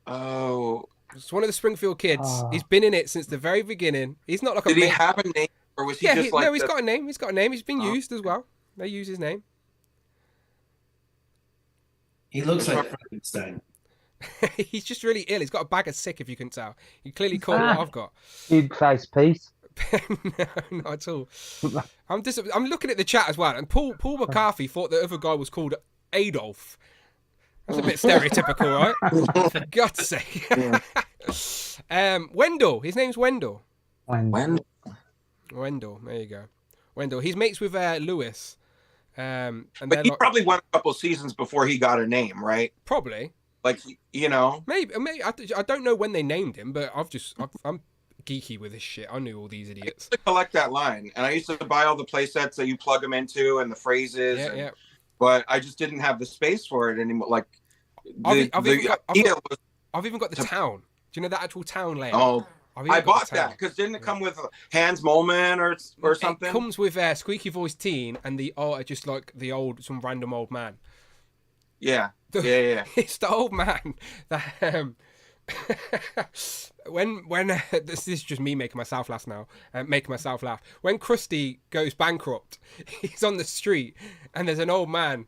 Speaker 4: Oh.
Speaker 1: It's one of the Springfield kids. He's been in it since the very beginning. He's not like
Speaker 4: Did he have a name, or was he just like?
Speaker 1: No, he's got a name. He's got a name. He's been used as well. They use his name.
Speaker 5: He looks like Frankenstein.
Speaker 1: He's just really ill. He's got a bag of sick, if you can tell. You clearly caught what I've got.
Speaker 6: Big face piece.
Speaker 1: No, not at all. I'm looking at the chat as well, and Paul McCarthy thought the other guy was called Adolf. That's a bit stereotypical, right? For God's sake. Wendell. His name's Wendell. Wendell. There you go. Wendell. He's mates with Lewis.
Speaker 4: But he probably won a couple seasons before he got a name, right?
Speaker 1: Probably.
Speaker 4: Like,
Speaker 1: Maybe. I don't know when they named him, but I'm geeky with this shit. I knew all these idiots.
Speaker 4: I used to collect that line, and I used to buy all the play sets that you plug them into and the phrases.
Speaker 1: Yeah.
Speaker 4: But I just didn't have the space for it anymore. Like,
Speaker 1: I've even got the town. Do you know that actual town layout?
Speaker 4: Oh, I bought that because didn't it come with Hans Moleman or something?
Speaker 1: It comes with Squeaky Voice Teen and just like some random old man.
Speaker 4: Yeah.
Speaker 1: It's the old man that when this is just me making myself laugh now. When Krusty goes bankrupt, he's on the street and there's an old man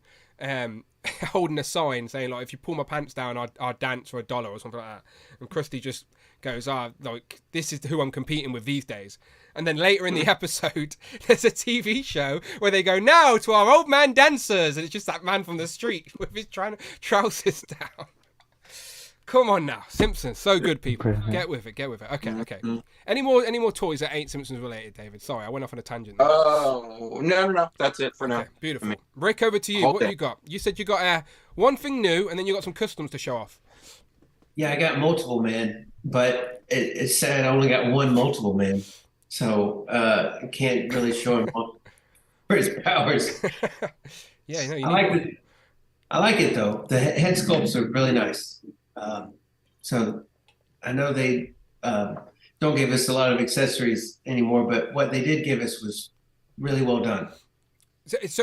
Speaker 1: holding a sign saying, like, if you pull my pants down, I'll dance for $1 or something like that. And Krusty just goes, like, this is who I'm competing with these days. And then later in the episode, there's a TV show where they go, now to our old man dancers. And it's just that man from the street with his trousers down. Come on now, Simpsons, so good, people.
Speaker 6: Brilliant.
Speaker 1: Get with it. Okay.
Speaker 4: Mhm.
Speaker 1: Any more toys that ain't Simpsons related, David? Sorry, I went off on a tangent there.
Speaker 4: Oh, no. That's it for now.
Speaker 1: Okay, beautiful.
Speaker 4: I mean,
Speaker 1: Rick, over to you.
Speaker 4: hold
Speaker 1: What
Speaker 4: it.
Speaker 1: you got? You said you got one thing new, and then you got some customs to show off.
Speaker 5: Yeah, I got multiple man, but it said I only got one multiple man, so I can't really show him all for his powers.
Speaker 1: Yeah, you know, you
Speaker 5: I
Speaker 1: need
Speaker 5: like
Speaker 1: one.
Speaker 5: it. I like it though. The head sculpts are really nice. So I know they don't give us a lot of accessories anymore, but what they did give us was really well done.
Speaker 1: So is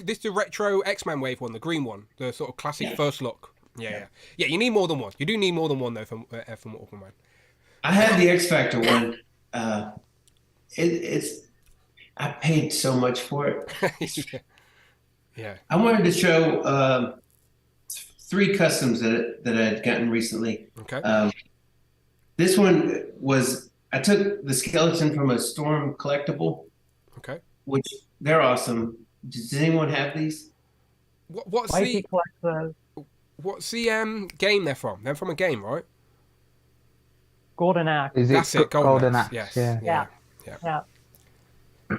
Speaker 1: this the retro X-Men wave one, the green one, the sort of classic
Speaker 5: Yeah.
Speaker 1: first look? Yeah. You need more than one. You do need more than one though from Mortal Man.
Speaker 5: I had the X Factor one. It's I paid so much for it.
Speaker 1: Yeah.
Speaker 5: I wanted to show 3 customs that I had gotten recently.
Speaker 1: Okay.
Speaker 5: This one was I took the skeleton from a Storm collectible,
Speaker 1: Okay.
Speaker 5: which they're awesome. Does anyone have these?
Speaker 1: What's
Speaker 7: Mikey
Speaker 1: the
Speaker 7: collects the
Speaker 1: game they're from? They're from a game, right?
Speaker 7: Golden Axe.
Speaker 6: Is
Speaker 1: That's
Speaker 6: it
Speaker 1: it. Golden Axe.
Speaker 6: Axe?
Speaker 1: Yes.
Speaker 6: Yeah.
Speaker 7: Yeah.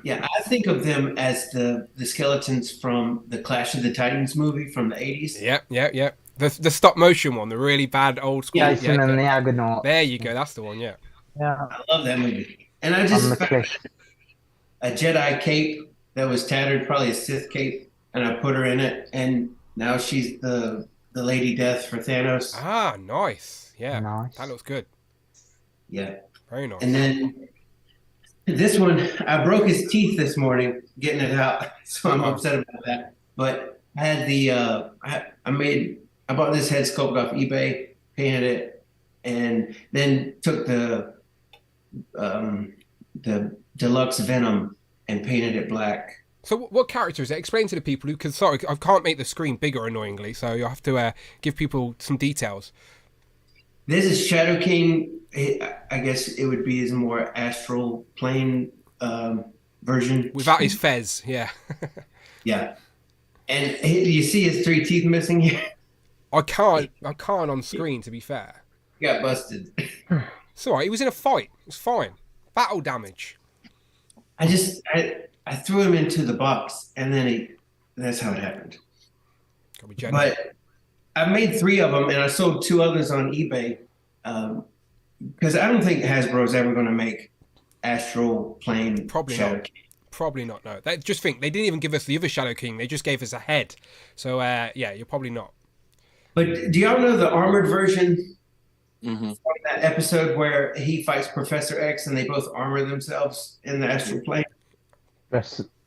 Speaker 5: Yeah, I think of them as the skeletons from the Clash of the Titans movie from the 80s.
Speaker 1: Yeah. The stop motion one, the really bad old school.
Speaker 6: Jason and the Argonaut
Speaker 1: There you go. That's the one. Yeah.
Speaker 7: Yeah.
Speaker 5: I love that movie. And I
Speaker 6: on
Speaker 5: just
Speaker 6: the
Speaker 5: found
Speaker 6: cliff.
Speaker 5: a Jedi cape that was tattered, probably a Sith cape, and I put her in it, and now she's the Lady Death for Thanos.
Speaker 1: Ah, nice. Yeah.
Speaker 6: Nice.
Speaker 1: That looks good.
Speaker 5: Yeah.
Speaker 1: Very nice.
Speaker 5: And then this one, I broke his teeth this morning getting it out, so I'm upset about that. But I had the I bought this head sculpt off eBay, painted it, and then took the deluxe Venom and painted it black.
Speaker 1: So what character is it? Explain to the people who can. Sorry, I can't make the screen bigger annoyingly, so you have to give people some details.
Speaker 5: This is Shadow King. I guess it would be his more astral plane version.
Speaker 1: Without his fez, yeah.
Speaker 5: Yeah. And you see his 3 teeth missing here?
Speaker 1: I can't on screen, to be fair.
Speaker 5: He got busted.
Speaker 1: It's alright, he was in a fight. It's fine. Battle damage.
Speaker 5: I threw him into the box, and then that's how it happened.
Speaker 1: Gotta be gentle.
Speaker 5: But I made 3 of them, and I sold 2 others on eBay. Because I don't think Hasbro's ever going to make astral plane
Speaker 1: Probably
Speaker 5: Shadow
Speaker 1: not.
Speaker 5: King.
Speaker 1: Probably not, no. They just think they didn't even give us the other Shadow King, they just gave us a head. So yeah, you're probably not.
Speaker 5: But do y'all know the armored version
Speaker 4: Mhm.
Speaker 5: from that episode where he fights Professor X and they both armor themselves in the astral plane?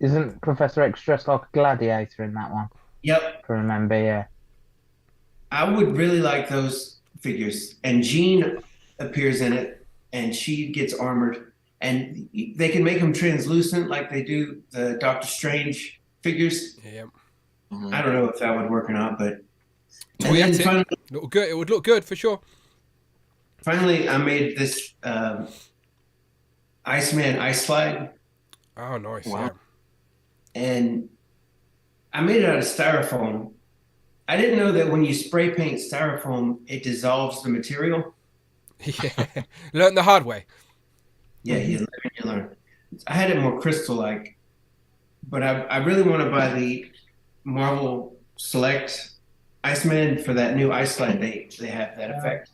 Speaker 6: Isn't Professor X dressed like a gladiator in that one?
Speaker 5: Yep.
Speaker 6: If I remember, yeah.
Speaker 5: I would really like those figures. And Jean appears in it, and she gets armored. And they can make them translucent like they do the Doctor Strange figures.
Speaker 1: Yeah.
Speaker 4: Mhm.
Speaker 5: I don't know if that would work or not, but. And
Speaker 1: Toyetic.
Speaker 5: then finally,
Speaker 1: Look good. It would look good for sure.
Speaker 5: finally, I made this Iceman ice slide,
Speaker 1: Oh, nice.
Speaker 4: Wow.
Speaker 5: and I made it out of styrofoam. I didn't know that when you spray paint styrofoam, it dissolves the material.
Speaker 1: Yeah. Yeah. Learn the hard way.
Speaker 5: Yeah, you live and you learn. I had it more crystal-like, but I really want to buy the Marvel Select Iceman for that new ice slide they have that effect.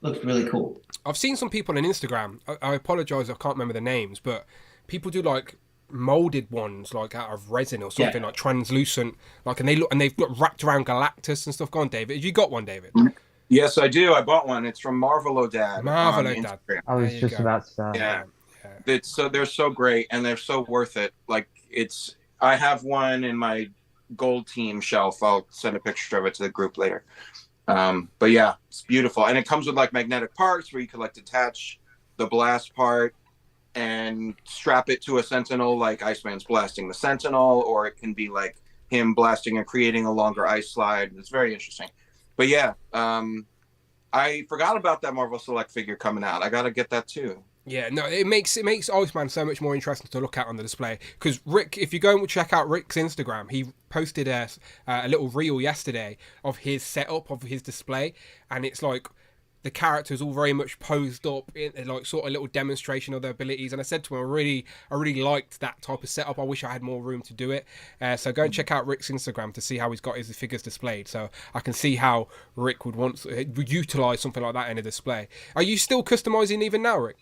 Speaker 5: Looks really cool.
Speaker 1: I've seen some people on Instagram. I apologize, I can't remember the names, but people do like molded ones, like out of resin or something, like translucent, like, and they've got wrapped around Galactus and stuff. Go on, David. Have you got one, David?
Speaker 4: Yes, I do. I bought one. It's from Marvelodad.
Speaker 1: Marvel
Speaker 4: on
Speaker 1: Dad.
Speaker 4: Instagram.
Speaker 6: I was
Speaker 1: There you
Speaker 6: just
Speaker 1: go.
Speaker 6: about to say.
Speaker 4: Yeah. They're so great, and they're so worth it. Like, I have one in my gold team shelf. I'll send a picture of it to the group later. But yeah, it's beautiful, and it comes with like magnetic parts where you can like detach the blast part and strap it to a Sentinel, like Iceman's blasting the Sentinel, or it can be like him blasting and creating a longer ice slide. It's very interesting. But yeah, I forgot about that Marvel Select figure coming out. I got to get that too.
Speaker 1: Yeah, no, it makes Iceman so much more interesting to look at on the display. Because Rick, if you go and check out Rick's Instagram, posted a little reel yesterday of his setup, of his display, and it's like the characters all very much posed up in like sort of little demonstration of their abilities. And I said to him, I really liked that type of setup. I wish I had more room to do it. So go and check out Rick's Instagram to see how he's got his figures displayed. So I can see how Rick would utilize something like that in a display. Are you still customizing even now, Rick?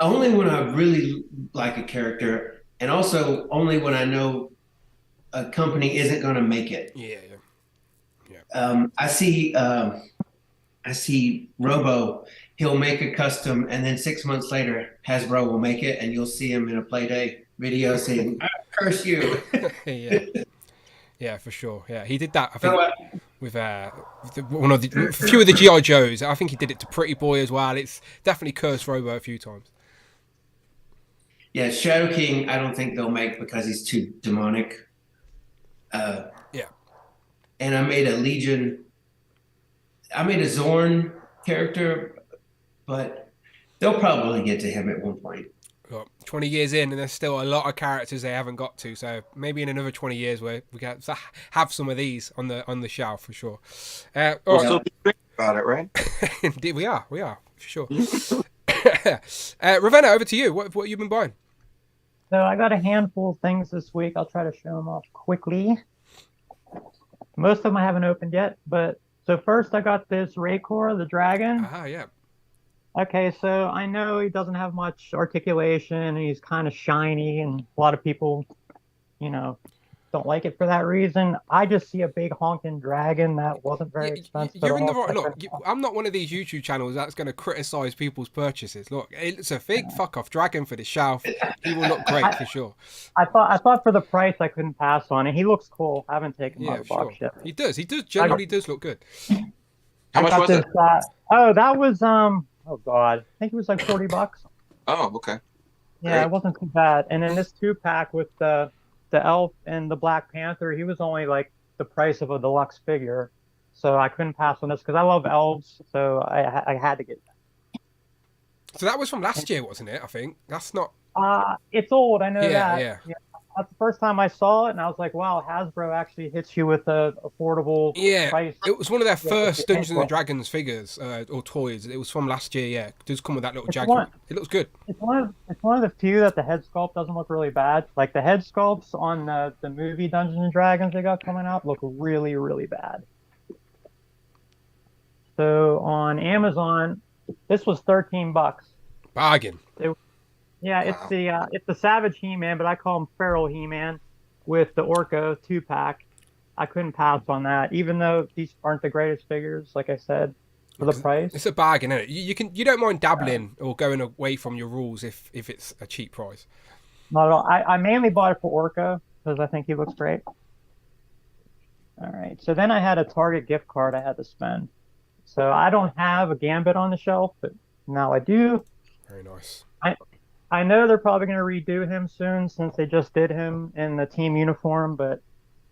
Speaker 5: Only when I really like a character, and also only when I know a company isn't going to make it.
Speaker 1: Yeah.
Speaker 5: I see Robo. He'll make a custom, and then 6 months later, Hasbro will make it, and you'll see him in a Playday video saying, "I curse you."
Speaker 1: Yeah, for sure. Yeah, he did that. I think with a few of the GI Joes. I think he did it to Pretty Boy as well. It's definitely cursed Robo a few times.
Speaker 5: Yeah, Shadow King, I don't think they'll make because he's too demonic. And I made a Legion. I made a Zorn character, but they'll probably get to him at one point.
Speaker 1: Well, 20 years in, and there's still a lot of characters they haven't got to. So maybe in another 20 years, we can have some of these on the shelf for sure.
Speaker 4: We'll still be thinking about it, right?
Speaker 1: Indeed, we are for sure. Ravenna, over to you. What have you been buying?
Speaker 7: So I got a handful of things this week. I'll try to show them off quickly. Most of them I haven't opened yet, but so first I got this Raycor, the dragon.
Speaker 1: Yeah.
Speaker 7: Okay, so I know he doesn't have much articulation, and he's kind of shiny, and a lot of people, don't like it for that reason. I just see a big honking dragon that wasn't very expensive.
Speaker 1: You're in the right. Look, I'm not one of these YouTube channels that's going to criticize people's purchases. Look, it's a big fuck off dragon for the shelf. He will look great for sure.
Speaker 7: I thought for the price I couldn't pass on it. He looks cool. I haven't taken him out of the box yet.
Speaker 1: He does. Generally does look good.
Speaker 4: How much was it?
Speaker 7: That was oh god, I think it was like $40.
Speaker 4: Oh, okay.
Speaker 7: Yeah, It wasn't too bad. And then this 2-pack with the elf and the Black Panther, he was only like the price of a deluxe figure, so I couldn't pass on this because I love elves, so I had to get that.
Speaker 1: So that was from last year, wasn't it? I think that's not.
Speaker 7: It's old. I know that.
Speaker 1: Yeah.
Speaker 7: That's the first time I saw it, and I was like, "Wow, Hasbro actually hits you with a affordable price."
Speaker 1: It was one of their first Dungeons and Dragons figures or toys. It was from last year. Yeah, it does come with that little jacket. It looks good.
Speaker 7: It's one of the few that the head sculpt doesn't look really bad. Like the head sculpts on the movie Dungeons and Dragons they got coming out look really, really bad. So on Amazon, this was $13.
Speaker 1: Bargain.
Speaker 7: Yeah, it's the Savage He-Man, but I call him Feral He-Man with the Orko 2-pack. I couldn't pass on that, even though these aren't the greatest figures, like I said, for the price.
Speaker 1: It's a bargain, isn't it? You don't mind dabbling or going away from your rules if it's a cheap price.
Speaker 7: Not at all. I mainly bought it for Orko because I think he looks great. All right, so then I had a Target gift card I had to spend. So I don't have a Gambit on the shelf, but now I do.
Speaker 1: Very nice.
Speaker 7: I know they're probably going to redo him soon since they just did him in the team uniform, but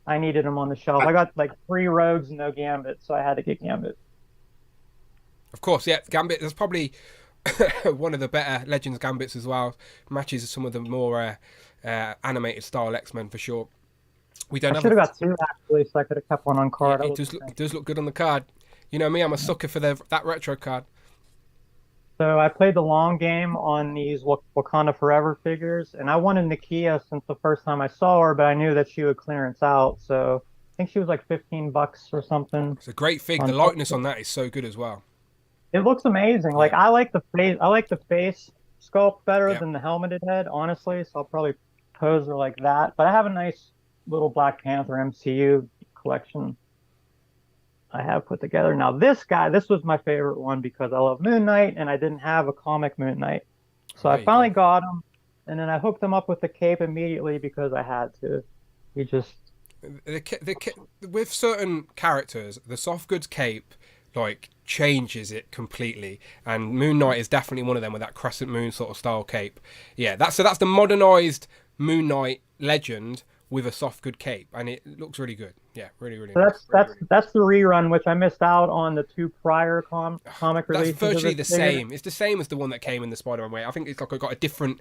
Speaker 7: I needed him on the shelf. I got like 3 Rogues and no Gambit, so I had to get Gambit.
Speaker 1: Of course, yeah, Gambit. There's probably one of the better Legends Gambits as well. Matches some of the more animated style X-Men for sure. I should have
Speaker 7: got 2 actually, so I could have kept one on card.
Speaker 1: Yeah, it does look good on the card. You know me, I'm a sucker for that retro card.
Speaker 7: So I played the long game on these Wakanda Forever figures, and I wanted Nakia since the first time I saw her, but I knew that she would clearance out. So I think she was like $15 or something.
Speaker 1: It's a great fig. The likeness on that is so good as well.
Speaker 7: It looks amazing. Like I like the face. I like the face sculpt better than the helmeted head, honestly. So I'll probably pose her like that. But I have a nice little Black Panther MCU collection I have put together. Now this was my favorite one because I love Moon Knight and I didn't have a comic Moon Knight. So I finally got him, and then I hooked him up with the cape immediately because I had to. He just...
Speaker 1: with certain characters, the soft goods cape like changes it completely, and Moon Knight is definitely one of them with that crescent moon sort of style cape. Yeah, that's the modernized Moon Knight legend with a soft good cape, and it looks really good. Yeah, really, really.
Speaker 7: So that's the rerun, which I missed out on the 2 prior comic releases.
Speaker 1: That's virtually the same. It's the same as the one that came in the Spider-Man way. I think it's like I got a different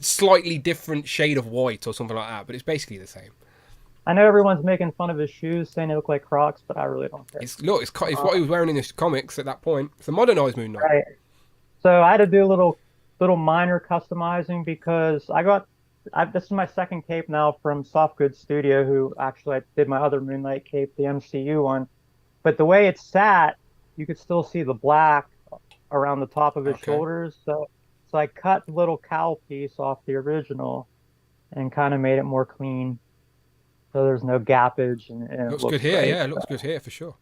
Speaker 1: slightly different shade of white or something like that, but it's basically the same.
Speaker 7: I know everyone's making fun of his shoes, saying they look like Crocs, but I really don't care.
Speaker 1: It's what he was wearing in his comics at that point. It's a modernized Moon Knight.
Speaker 7: Right. So I had to do a little minor customizing because this is my second cape now from Soft Goods Studio, who actually I did my other Moon Knight cape, the MCU one. But the way it's sat, you could still see the black around the top of his shoulders. So I cut the little cowl piece off the original and kind of made it more clean. So there's no gappage. And it
Speaker 1: looks good here,
Speaker 7: great.
Speaker 1: yeah. It looks good here for sure.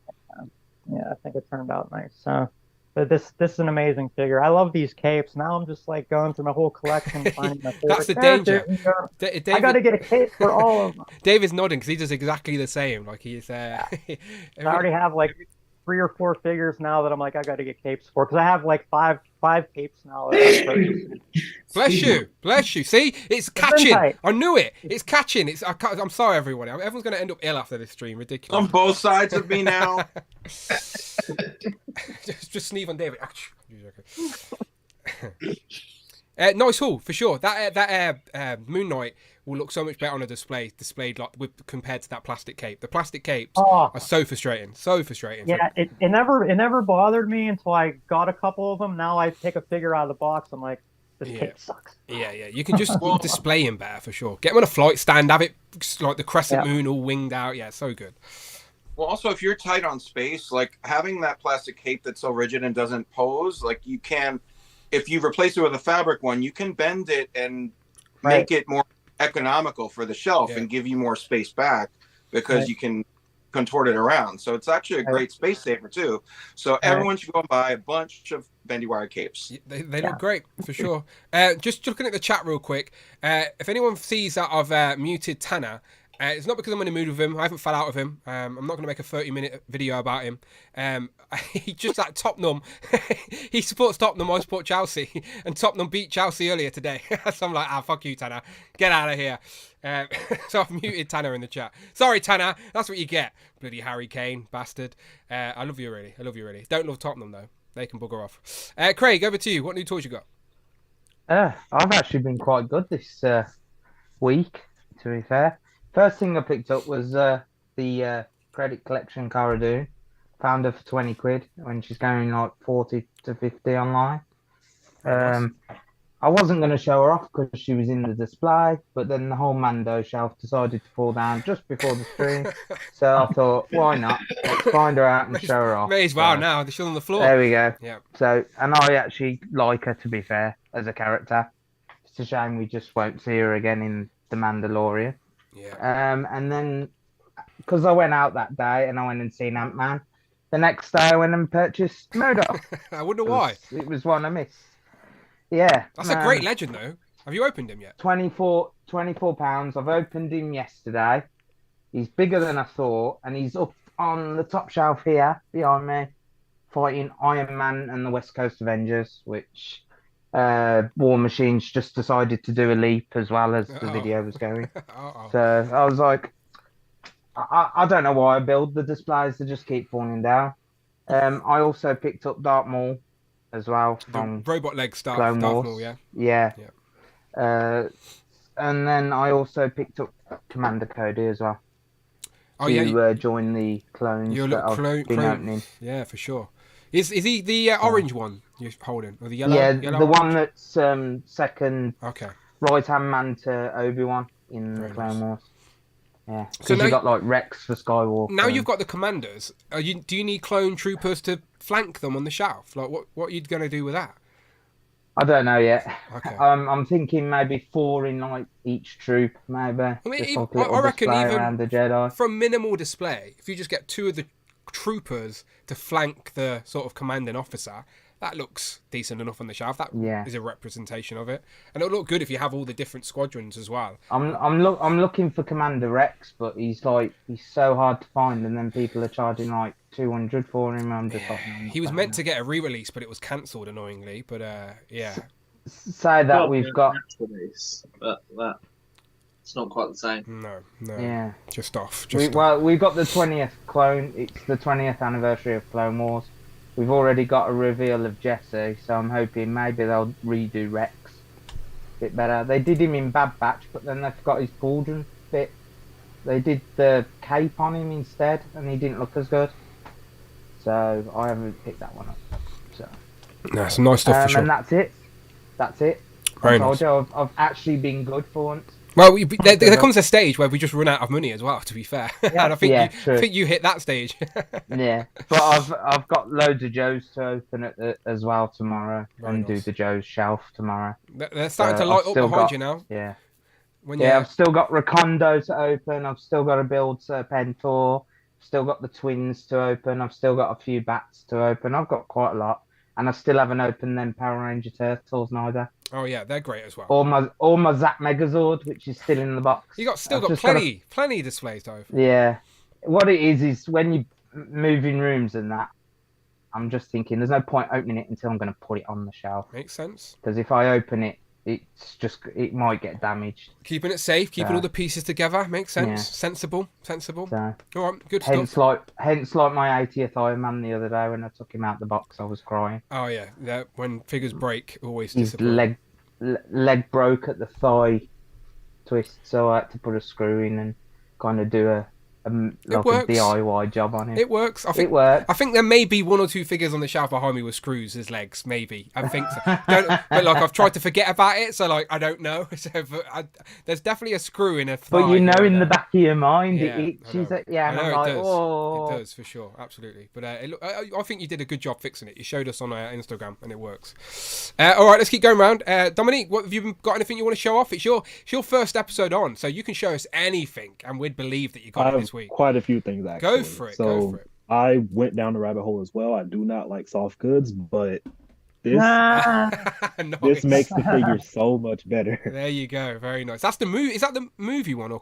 Speaker 7: Yeah, I think it turned out nice. So, but this is an amazing figure. I love these capes. Now I'm just like going through my whole collection, finding my favorite.
Speaker 1: That's the danger.
Speaker 7: David, I got to get a cape for all of them.
Speaker 1: David's nodding because he does exactly the same. Like he's.
Speaker 7: I already have like 3 or 4 figures now that I'm like I got to get capes for because I have like five capes now.
Speaker 1: Bless you. See, it's catching. I knew it. It's catching. I'm sorry, everyone. Everyone's going to end up ill after this stream. Ridiculous.
Speaker 4: On both sides of me now.
Speaker 1: just sneeze on David. Nice haul for sure. That Moon Knight will look so much better on a displayed like compared to that plastic cape. The plastic capes are so frustrating.
Speaker 7: Yeah, it never bothered me until I got a couple of them. Now I take a figure out of the box. I'm like, this cape sucks.
Speaker 1: Yeah. You can just display him better for sure. Get him on a flight stand. Have it like the crescent moon all winged out. Yeah, so good.
Speaker 4: Well, also, if you're tight on space, like having that plastic cape that's so rigid and doesn't pose, like you can, if you replace it with a fabric one, you can bend it and make it more economical for the shelf and give you more space back because you can contort it around. So it's actually a great space saver too. So everyone should go and buy a bunch of bendy wire capes.
Speaker 1: They look great for sure. Just looking at the chat real quick, if anyone sees that I've muted Tanner, it's not because I'm in the mood with him. I haven't fell out with him. I'm not going to make a 30-minute video about him. He just like Tottenham. He supports Tottenham. I support Chelsea, and Tottenham beat Chelsea earlier today. So I'm like, fuck you, Tanner. Get out of here. So I've muted Tanner in the chat. Sorry, Tanner. That's what you get. Bloody Harry Kane, bastard. I love you really. Don't love Tottenham though. They can bugger off. Craig, over to you. What new toys you got?
Speaker 6: I've actually been quite good this week, to be fair. First thing I picked up was the Credit Collection Cara Dune. Found her for 20 quid when she's going like 40 to 50 online. I wasn't going to show her off because she was in the display, but then the whole Mando shelf decided to fall down just before the stream. So I thought, why not? Let's find her out and show her off.
Speaker 1: May as well now. They're still on the floor.
Speaker 6: There we go.
Speaker 1: Yeah.
Speaker 6: So, and I actually like her, to be fair, as a character. It's a shame we just won't see her again in The Mandalorian.
Speaker 1: Yeah.
Speaker 6: And then, because I went out that day and I went and seen Ant-Man, the next day I went and purchased MODOK.
Speaker 1: I wonder why.
Speaker 6: It was one I missed. Yeah.
Speaker 1: That's a great legend, though. Have you opened him yet?
Speaker 6: £24. I've opened him yesterday. He's bigger than I thought, and he's up on the top shelf here behind me, fighting Iron Man and the West Coast Avengers, which War Machine's just decided to do a leap as well as the video was going. So I was like, I don't know why I build the displays, they just keep falling down. I also picked up Dark Maul as well from
Speaker 1: the robot leg stuff.
Speaker 6: Dark
Speaker 1: Maul,
Speaker 6: yeah. And then I also picked up Commander Cody as well. To join the clones that I've been opening.
Speaker 1: Yeah, for sure. Is he the orange one you're holding, or the yellow?
Speaker 6: Yeah,
Speaker 1: yellow
Speaker 6: the
Speaker 1: orange?
Speaker 6: one that's second right-hand man to Obi-Wan in the Clone Wars. Yeah, because you got like Rex for Skywalker.
Speaker 1: Now you've got the commanders. Do you need clone troopers to flank them on the shelf? Like what are you going to do with that?
Speaker 6: I don't know yet.
Speaker 1: Okay.
Speaker 6: I'm thinking maybe 4 in like each troop, maybe.
Speaker 1: I mean, I reckon even
Speaker 6: the Jedi.
Speaker 1: from minimal display, if you just get 2 of the troopers to flank the sort of commanding officer, that looks decent enough on the shelf. That is a representation of it, and it'll look good if you have all the different squadrons as well.
Speaker 6: I'm looking for Commander Rex, but he's so hard to find, and then people are charging like 200 for him. I'm just
Speaker 1: he was meant to get a re-release, but it was cancelled annoyingly. But
Speaker 6: say that we've got
Speaker 9: release, but that it's not quite the same.
Speaker 1: No.
Speaker 6: Yeah,
Speaker 1: just off.
Speaker 6: We've got the 20th clone. It's the 20th anniversary of Clone Wars. We've already got a reveal of Jesse, so I'm hoping maybe they'll redo Rex. bit better. They did him in Bad Batch, but then they forgot his pauldron bit. They did the cape on him instead, and he didn't look as good. So I haven't picked that one up. So
Speaker 1: That's some nice stuff for sure.
Speaker 6: And that's it. That's it.
Speaker 1: Very
Speaker 6: I told
Speaker 1: nice.
Speaker 6: you I've actually been good for once.
Speaker 1: Well, there comes a stage where we just run out of money as well. To be fair, and I think
Speaker 6: true.
Speaker 1: I think you hit that stage.
Speaker 6: Yeah, but I've got loads of Joes to open as well tomorrow,
Speaker 1: Very
Speaker 6: and
Speaker 1: nice.
Speaker 6: do the Joe's shelf tomorrow.
Speaker 1: They're starting to light up behind you now.
Speaker 6: Yeah.
Speaker 1: When
Speaker 6: I've still got Recondo to open. I've still got to build Serpentor. Still got the twins to open. I've still got a few bats to open. I've got quite a lot, and I still haven't opened them Power Ranger Turtles neither.
Speaker 1: Oh yeah, they're great as well.
Speaker 6: Or my Zap Megazord, which is still in the box.
Speaker 1: You still got plenty displays to open.
Speaker 6: Yeah, what it is when you move in rooms and that, I'm just thinking there's no point opening it until I'm going to put it on the shelf.
Speaker 1: Makes sense.
Speaker 6: Because if I open it, it might get damaged.
Speaker 1: Keeping it safe, keeping all the pieces together makes sense.
Speaker 6: Yeah.
Speaker 1: Sensible.
Speaker 6: So,
Speaker 1: all right, good
Speaker 6: hence
Speaker 1: stuff.
Speaker 6: Hence like my 80th Iron Man the other day when I took him out the box, I was crying.
Speaker 1: Oh yeah, when figures break, always
Speaker 6: His
Speaker 1: disappointing.
Speaker 6: leg broke at the thigh twist, so I had to put a screw in and kind of do a DIY job on him.
Speaker 1: It works. I think there may be one or two figures on the shelf behind me with screws as legs. Maybe I think so. But like I've tried to forget about it, so like I don't know. So, there's definitely a screw in a thigh.
Speaker 6: But you know, in the back of your mind,
Speaker 1: Yeah,
Speaker 6: it itches. And I'm
Speaker 1: it
Speaker 6: like,
Speaker 1: does.
Speaker 6: oh.
Speaker 1: It does for sure, absolutely. But I think you did a good job fixing it. You showed us on Instagram, and it works. All right, let's keep going around. Dominique, what have you got? Anything you want to show off? It's your first episode on, so you can show us anything, and we'd believe that you got it this week.
Speaker 8: Quite a few things actually.
Speaker 1: Go for it.
Speaker 8: So I went down the rabbit hole as well. I do not like soft goods, but this this makes the figure so much better.
Speaker 1: There you go. Very nice. That's the movie. Is that the movie one or?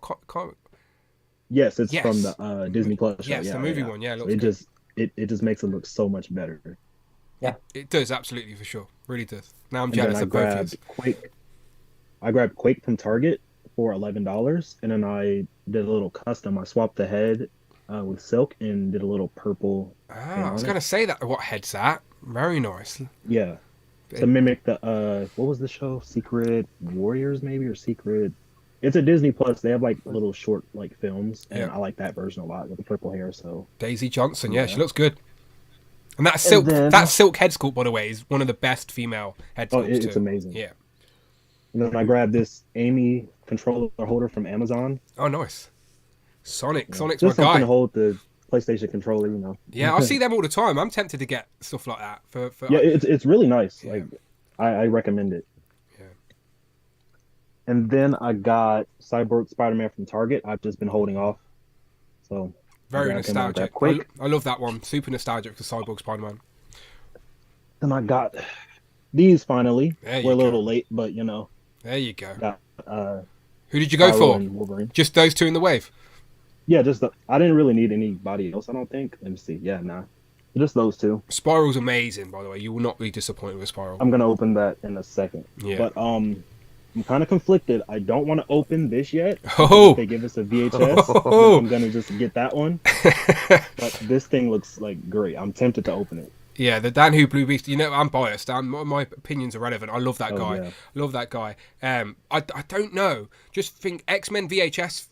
Speaker 8: Yes, it's from the Disney Plus show.
Speaker 1: Yes, the movie one. Yeah,
Speaker 8: it just makes it look so much better.
Speaker 6: Yeah,
Speaker 1: it does absolutely for sure. Really does. Now I'm jealous of both of you.
Speaker 8: I grabbed Quake from Target for $11, and then I did a little custom. I swapped the head with silk and did a little purple.
Speaker 1: I was gonna say that. What head's that? Very nice.
Speaker 8: Yeah, to mimic the what was the show? Secret Warriors, maybe, or Secret. It's a Disney Plus. They have like little short like films, and I like that version a lot with the purple hair. So
Speaker 1: Daisy Johnson, she looks good. And that silk head sculpt, by the way, is one of the best female head sculpts.
Speaker 8: It's amazing.
Speaker 1: Yeah.
Speaker 8: And then I grabbed this Amy controller holder from Amazon.
Speaker 1: Oh, nice. Sonic's
Speaker 8: just
Speaker 1: my
Speaker 8: something
Speaker 1: guy.
Speaker 8: to hold the PlayStation controller, you know.
Speaker 1: Yeah, I see them all the time. I'm tempted to get stuff like that.
Speaker 8: Yeah, it's really nice. Yeah. Like, I recommend it.
Speaker 1: Yeah.
Speaker 8: And then I got Cyborg Spider-Man from Target. I've just been holding off. So
Speaker 1: very nostalgic. I love that one. Super nostalgic for Cyborg Spider-Man.
Speaker 8: Then I got these finally.
Speaker 1: We're
Speaker 8: a little late, but you know.
Speaker 1: There you go.
Speaker 8: Got,
Speaker 1: who did you go for? Just those two in the wave?
Speaker 8: Yeah, I didn't really need anybody else, I don't think. Let me see. Yeah, nah. Just those two.
Speaker 1: Spiral's amazing, by the way. You will not be disappointed with Spiral.
Speaker 8: I'm going to open that in a second.
Speaker 1: Yeah.
Speaker 8: But I'm kind of conflicted. I don't want to open this yet.
Speaker 1: Oh.
Speaker 8: If they give us a VHS, I'm going to just get that one. But this thing looks like great. I'm tempted to open it.
Speaker 1: Yeah, the Dan Who Blue Beast. You know, I'm biased. My opinions are relevant. I love that guy.
Speaker 8: Yeah.
Speaker 1: Love that guy. I don't know. Just think X-Men VHS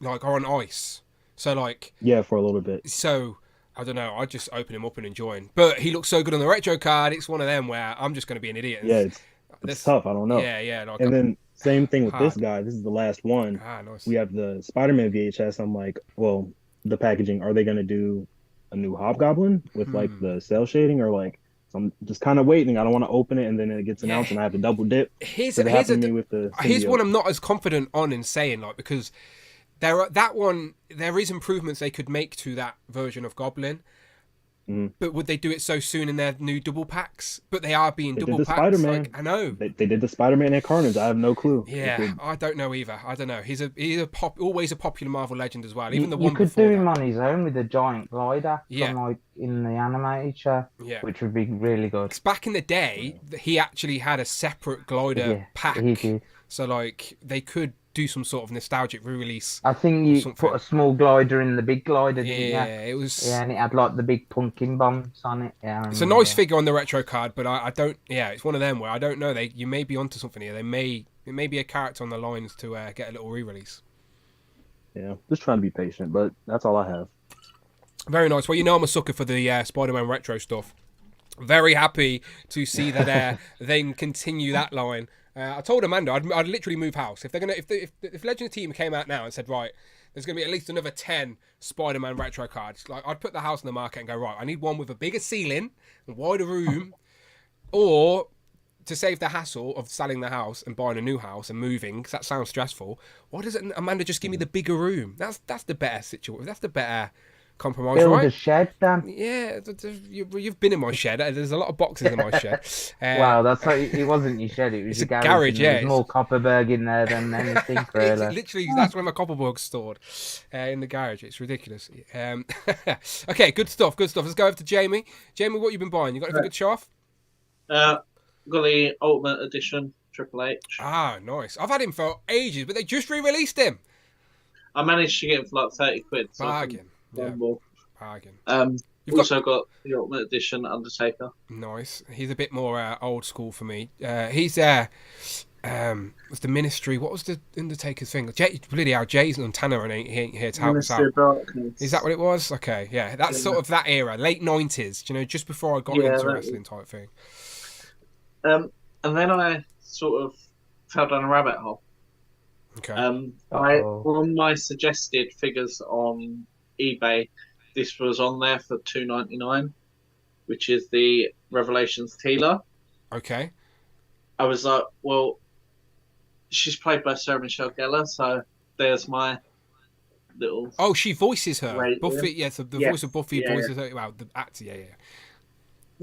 Speaker 1: like are on ice. So like.
Speaker 8: Yeah, for a little bit.
Speaker 1: So I don't know. I just open him up and enjoy him. But he looks so good on the retro card. It's one of them where I'm just going to be an idiot.
Speaker 8: Yeah, it's tough. I don't know.
Speaker 1: Yeah. Like,
Speaker 8: and then same thing with this guy. This is the last one.
Speaker 1: Nice.
Speaker 8: We have the Spider-Man VHS. I'm like, well, the packaging. Are they going to do a new Hobgoblin with like the cell shading, or like? So I'm just kind of waiting. I don't want to open it and then it gets announced and I have to double dip.
Speaker 1: Here's
Speaker 8: one
Speaker 1: I'm not as confident on in saying, like, because there is improvements they could make to that version of Goblin. But would they do it so soon in their new double packs? But they are being double packs.
Speaker 8: Spider-Man.
Speaker 1: Like, I know
Speaker 8: they did the Spider-Man and Carnage. I have no clue.
Speaker 1: Yeah, I don't know either. I don't know. He's always a popular Marvel legend as well. Even the
Speaker 6: you
Speaker 1: one
Speaker 6: could do him on his own with a giant glider.
Speaker 1: Yeah.
Speaker 6: From, like, in the animated show. Yeah. Which would be really good.
Speaker 1: Because back in the day, he actually had a separate glider pack.
Speaker 6: He did.
Speaker 1: So like they could do some sort of nostalgic re-release.
Speaker 6: I think you put a small glider in the big glider, didn't you?
Speaker 1: Yeah, it was.
Speaker 6: Yeah, and it had like the big pumpkin bombs on it. Yeah,
Speaker 1: it's a nice figure on the retro card, but I don't. Yeah, it's one of them where I don't know. You may be onto something here. They may It may be a character on the lines to get a little re-release.
Speaker 8: Yeah, just trying to be patient, but that's all I have.
Speaker 1: Very nice. Well, you know I'm a sucker for the Spider-Man retro stuff. Very happy to see that they can continue that line. I told Amanda I'd literally move house if they're gonna if Legends team came out now and said, right, there's gonna be at least another 10 Spider-Man retro cards. Like, I'd put the house in the market and go, right, I need one with a bigger ceiling, a wider room, or to save the hassle of selling the house and buying a new house and moving, because that sounds stressful. Why doesn't Amanda just give me the bigger room? That's the better situation. That's the better compromise,
Speaker 6: Build
Speaker 1: right?
Speaker 6: a shed, Dan.
Speaker 1: Yeah, you've been in my shed. There's a lot of boxes in my shed.
Speaker 6: Wow, that's not, it wasn't your shed, it was
Speaker 1: It's
Speaker 6: your
Speaker 1: a
Speaker 6: garage.
Speaker 1: garage, yeah.
Speaker 6: There's more Copperberg in there than anything, really.
Speaker 1: Literally, that's where my Copperberg's stored, in the garage. It's ridiculous. Okay, good stuff. Let's go over to Jamie. Jamie, what you been buying? You got anything good to show off?
Speaker 9: Got the Ultimate Edition Triple H.
Speaker 1: Ah, nice. I've had him for ages, but they just re-released him.
Speaker 9: I managed to get him for like 30 quid. So
Speaker 1: Bargain. Yeah.
Speaker 9: More.
Speaker 1: Bargain.
Speaker 9: You've also got the Ultimate Edition Undertaker.
Speaker 1: Nice. He's a bit more old school for me. He's was the Ministry. What was the Undertaker's thing? Bloody hell, Jason and Tanner and he ain't here to help us out. Is that what it was? Okay, yeah. That's sort of that era, late 90s. You know, just before I got into wrestling type thing.
Speaker 9: And then I sort of fell down a rabbit hole.
Speaker 1: Okay.
Speaker 9: On my suggested figures on eBay, this was on there for $2.99, which is the Revelations Teela.
Speaker 1: Okay.
Speaker 9: I was like, well, she's played by Sarah Michelle Gellar, so there's my little.
Speaker 1: Oh, she voices her.
Speaker 9: Right,
Speaker 1: Buffy, yes, the voice of Buffy voices her. Well, the actor, yeah.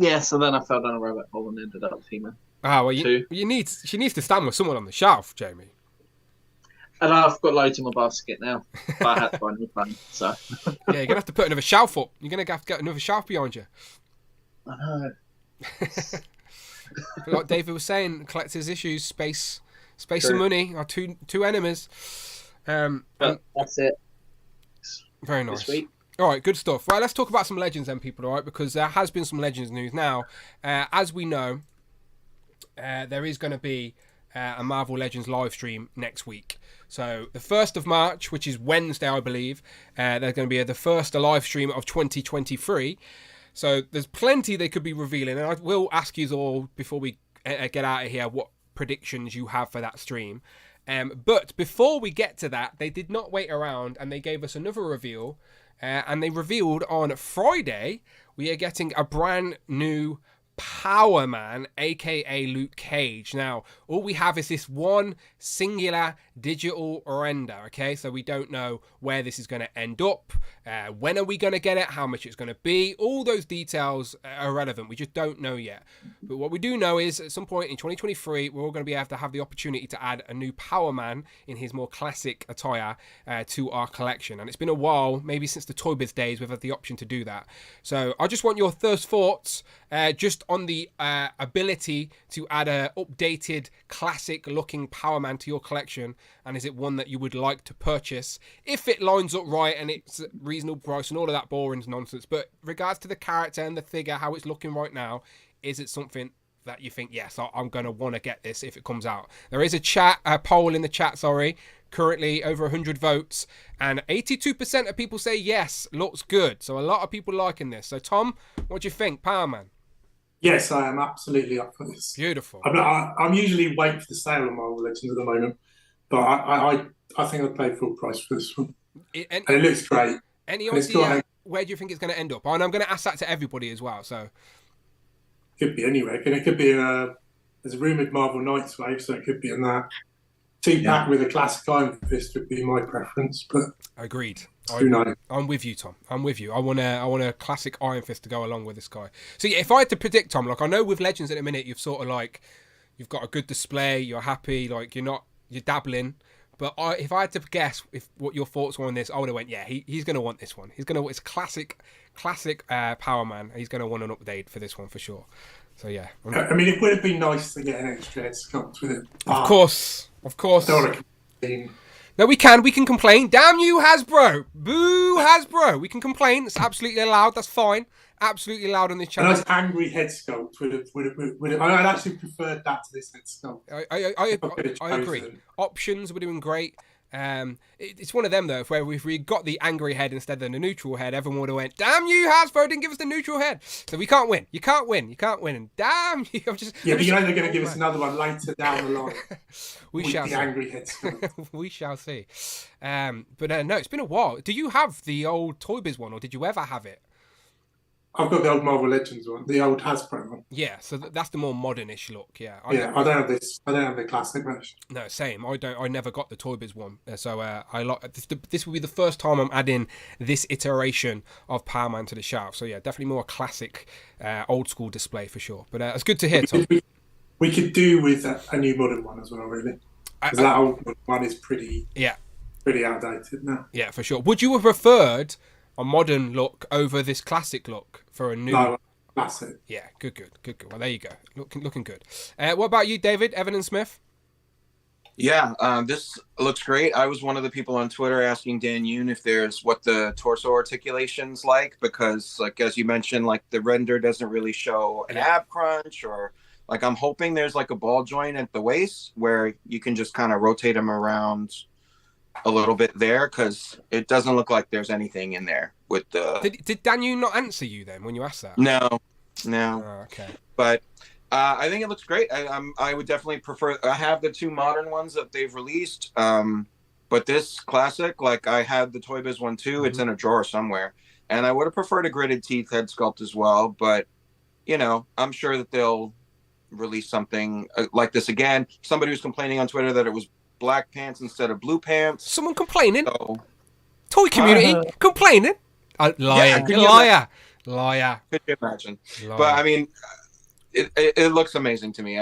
Speaker 9: Yeah, so then I fell down a rabbit hole and ended up Teema.
Speaker 1: Ah, well, she needs to stand with someone on the shelf, Jamie.
Speaker 9: And I've got loads in my basket now, but I had to buy a new phone, so.
Speaker 1: Yeah, you're going to have to put another shelf up. You're going to have to get another shelf behind you.
Speaker 9: I know.
Speaker 1: Like David was saying, collector's issues, space and money are two enemies.
Speaker 9: But that's it.
Speaker 1: Very nice.
Speaker 9: This week.
Speaker 1: All right, good stuff. Right, let's talk about some Legends then, people, all right? Because there has been some Legends news. Now, as we know, there is going to be a Marvel Legends live stream next week. So the 1st of March, which is Wednesday, I believe, there's going to be the first live stream of 2023. So there's plenty they could be revealing. And I will ask you all, before we get out of here, what predictions you have for that stream. But before we get to that, they did not wait around and they gave us another reveal. And they revealed on Friday, we are getting a brand new Power Man, aka Luke Cage. Now, all we have is this one singular digital render, okay? So we don't know where this is going to end up, when are we going to get it, how much it's going to be. All those details are irrelevant. We just don't know yet. But what we do know is at some point in 2023, we're all going to be able to have the opportunity to add a new Power Man in his more classic attire to our collection. And it's been a while, maybe since the Toy Biz days, we've had the option to do that. So I just want your first thoughts just on the ability to add a updated, classic-looking Power Man to your collection, and is it one that you would like to purchase if it lines up right and it's at reasonable price and all of that boring nonsense. But regards to the character and the figure, how it's looking right now, is it something that you think, yes, I'm going to want to get this if it comes out? There is a poll in the chat, currently over 100 votes, and 82% of people say yes, looks good. So a lot of people liking this. So Tom, what do you think, Power Man?
Speaker 3: Yes, I am absolutely up for this.
Speaker 1: Beautiful.
Speaker 3: I'm usually waiting for the sale on Marvel Legends at the moment, but I think I'd pay full price for this one. And it looks great.
Speaker 1: Any idea where do you think it's going to end up? And I'm going to ask that to everybody as well. So
Speaker 3: could be anywhere. It could be there's a rumoured Marvel Knights wave, so it could be in that. 2-pack with a classic Iron Fist would be my preference, but
Speaker 1: agreed.
Speaker 3: Who knows?
Speaker 1: I'm with you, Tom. I'm with you. I want a classic Iron Fist to go along with this guy. So yeah, if I had to predict, Tom, like I know with Legends at the minute, you've sort of like you've got a good display, you're happy, like you're dabbling. But if I had to guess what your thoughts were on this, I would have went, yeah, he's going to want this one. It's classic Power Man. He's going to want an update for this one for sure. So yeah.
Speaker 3: I mean, it would have been nice to get an extra head sculpt with it.
Speaker 1: Of course.
Speaker 3: I don't want to
Speaker 1: No, we can complain. Damn you, Hasbro! Boo, Hasbro! We can complain. It's absolutely allowed. That's fine. Absolutely allowed on this
Speaker 3: A
Speaker 1: channel.
Speaker 3: nice angry head sculpt I'd actually preferred that to this head sculpt.
Speaker 1: I agree. Options were doing great. It's one of them though, where if we got the angry head instead of the neutral head, everyone would have went, "Damn you, Hasbro didn't give us the neutral head." So we can't win. You can't win. And damn you,
Speaker 3: but you know they're going to give us another one later down the line.
Speaker 1: We
Speaker 3: with
Speaker 1: shall
Speaker 3: the
Speaker 1: see.
Speaker 3: angry head sculpt.
Speaker 1: We shall see. But no, it's been a while. Do you have the old Toy Biz one, or did you ever have it?
Speaker 3: I've got the old Marvel Legends one, the old Hasbro one.
Speaker 1: Yeah, so that's the more modernish look. Yeah,
Speaker 3: I don't have this. I don't have the classic version.
Speaker 1: No, same. I never got the Toy Biz one, so this will be the first time I'm adding this iteration of Power Man to the shelf. So yeah, definitely more classic, old school display for sure. But it's good to hear, Tom.
Speaker 3: We could do with a new modern one as well, really, because that old one is pretty outdated now.
Speaker 1: Yeah, for sure. Would you have preferred a modern look over this classic look for a new?
Speaker 3: No, classic.
Speaker 1: Yeah, good. Well, there you go. Looking good. What about you, David, Evan, and Smith?
Speaker 4: Yeah, this looks great. I was one of the people on Twitter asking Dan Yoon if there's what the torso articulation's like, because like as you mentioned, like the render doesn't really show an ab crunch, or like I'm hoping there's like a ball joint at the waist where you can just kind of rotate them around a little bit there, because it doesn't look like there's anything in there with the.
Speaker 1: Did Dan Yoon not answer you then when you asked that?
Speaker 4: No.
Speaker 1: Oh, okay.
Speaker 4: But I think it looks great. I would definitely prefer. I have the two modern ones that they've released, but this classic, like I had the Toy Biz one too. It's in a drawer somewhere, and I would have preferred a gridded teeth head sculpt as well. But I'm sure that they'll release something like this again. Somebody was complaining on Twitter that it was black pants instead of blue pants.
Speaker 1: Someone complaining.
Speaker 4: So,
Speaker 1: Toy community complaining. Liar.
Speaker 4: Could you imagine? Liar. But I mean, it looks amazing to me.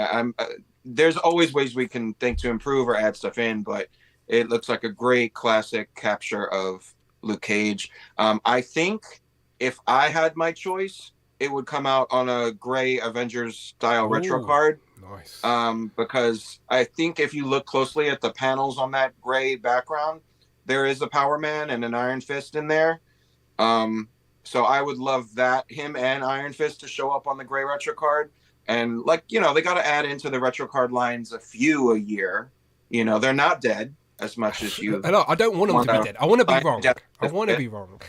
Speaker 4: There's always ways we can think to improve or add stuff in, but it looks like a great classic capture of Luke Cage. I think if I had my choice, it would come out on a gray Avengers style retro card.
Speaker 1: Nice.
Speaker 4: Because I think if you look closely at the panels on that gray background, there is a Power Man and an Iron Fist in there. So I would love that, him and Iron Fist, to show up on the gray retro card. And they got to add into the retro card lines a few a year. They're not dead as much as you.
Speaker 1: I don't want them to be dead. I want to be wrong. I want to be wrong.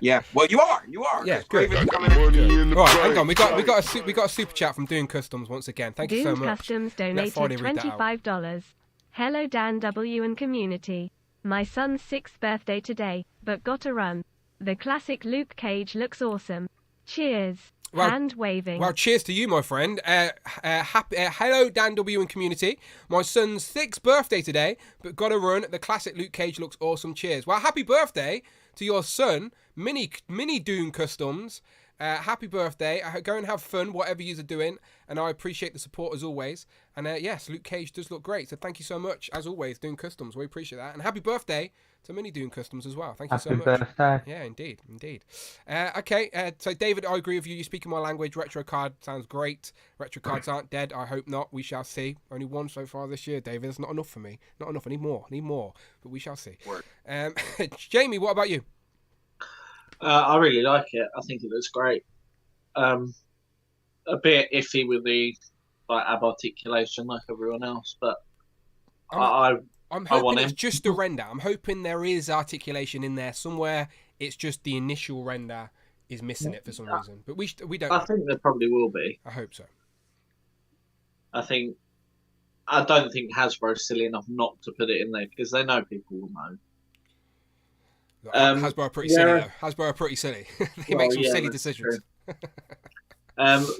Speaker 4: Yeah. Well, you are. You are.
Speaker 1: Yeah. Good. Right. Hang on. We got a super chat from Doom Customs once again. Thank you so much.
Speaker 2: Customs donated $25. Hello Dan W and community. My son's 6th birthday today, but gotta run. The classic Luke Cage looks awesome. Cheers. Hand waving.
Speaker 1: Well, cheers to you, my friend. Hello, Dan W and community. My son's 6th birthday today, but gotta run. The classic Luke Cage looks awesome. Cheers. Well, happy birthday to your son, Mini Doom Customs. Happy birthday. Go and have fun, whatever you're doing. And I appreciate the support as always. And yes, Luke Cage does look great. So thank you so much, as always, Doom Customs. We appreciate that. And happy birthday to Mini Doom Customs as well. Thank you so much.
Speaker 6: Happy birthday.
Speaker 1: Yeah, indeed. Okay, so David, I agree with you. You're speaking my language. Retro card sounds great. Retro cards aren't dead. I hope not. We shall see. Only one so far this year, David. That's not enough for me. Not enough. I need more. But we shall see. Jamie, what about you?
Speaker 9: I really like it. I think it looks great. A bit iffy with the ab articulation like everyone else, but I'm
Speaker 1: hoping it's just a render. I'm hoping there is articulation in there somewhere. It's just the initial render is missing it for some reason. But we don't.
Speaker 9: I think there probably will be.
Speaker 1: I hope so.
Speaker 9: I don't think Hasbro's silly enough not to put it in there, because they know people will know.
Speaker 1: Hasbro are pretty silly, though. Hasbro are pretty silly. They make some silly decisions.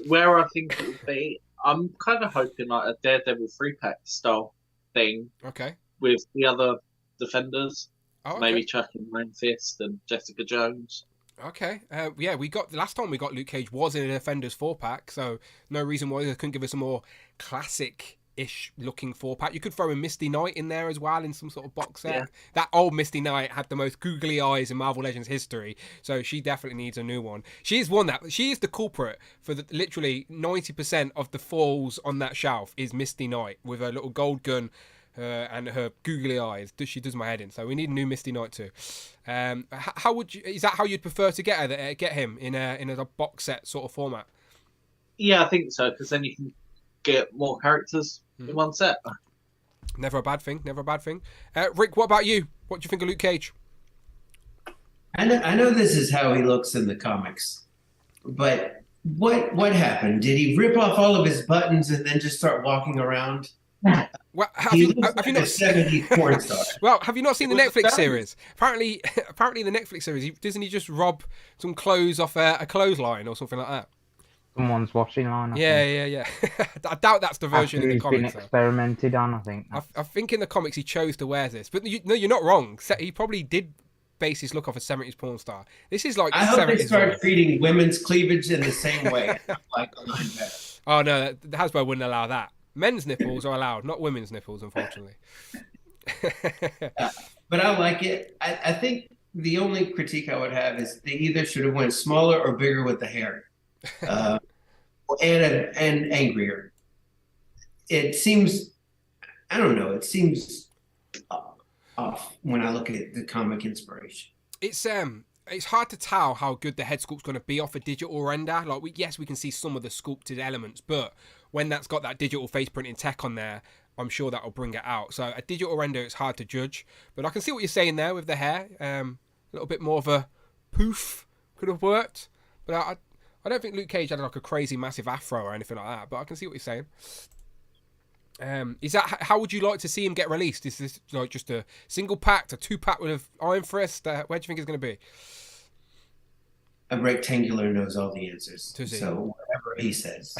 Speaker 9: Where I think it would be, I'm kind of hoping like a Daredevil 3-pack style thing.
Speaker 1: Okay.
Speaker 9: With the other Defenders.
Speaker 1: Oh, okay.
Speaker 9: Maybe Chuck and Iron Fist and Jessica Jones.
Speaker 1: Okay. Yeah, last time we got Luke Cage was in a Defenders 4-pack, so no reason why they couldn't give us a more classic-ish looking 4-pack. You could throw a Misty Knight in there as well in some sort of box set. Yeah. That old Misty Knight had the most googly eyes in Marvel Legends history, so she definitely needs a new one. She is the culprit for literally 90% of the falls on that shelf is Misty Knight with a little gold gun and her googly eyes. She does my head in. So we need a new Misty Knight too. How would you? Is that how you'd prefer to get him in a box set sort of format?
Speaker 9: Yeah, I think so, because then you can get more characters in one set.
Speaker 1: Never a bad thing. Rick, what about you? What do you think of Luke Cage?
Speaker 5: I know this is how he looks in the comics, but what happened? Did he rip off all of his buttons and then just start walking around?
Speaker 1: Well, have
Speaker 5: He
Speaker 1: you
Speaker 5: looks like
Speaker 1: not
Speaker 5: a 70s porn star.
Speaker 1: Well, have you not seen the Netflix series? Apparently, the Netflix series, doesn't he just rob some clothes off a clothesline or something like that?
Speaker 6: Someone's washing line.
Speaker 1: Yeah. I doubt that's the version in the comics.
Speaker 6: Been experimented on, I think.
Speaker 1: I think in the comics he chose to wear this, but you're not wrong. He probably did base his look off a 70s porn star. This is like
Speaker 5: I hope they
Speaker 1: 70s
Speaker 5: start treating women's cleavage in the same way. Like the line better.
Speaker 1: Oh no, Hasbro wouldn't allow that. Men's nipples are allowed, not women's nipples, unfortunately.
Speaker 5: But I like it. I think the only critique I would have is they either should have went smaller or bigger with the hair, and angrier. It seems, I don't know. It seems off when I look at the comic inspiration.
Speaker 1: It's hard to tell how good the head sculpt's going to be off a digital render. Like, we can see some of the sculpted elements, but when that's got that digital face printing tech on there, I'm sure that'll bring it out. So a digital render, it's hard to judge, but I can see what you're saying there with the hair. A little bit more of a poof could have worked, but I don't think Luke Cage had like a crazy massive afro or anything like that. But I can see what you're saying. Is that how would you like to see him get released? Is this like just a single pack, a 2-pack with Iron Fist? Where do you think it's going to be?
Speaker 5: A rectangular knows all the answers.
Speaker 1: Does he?
Speaker 5: So whatever he says.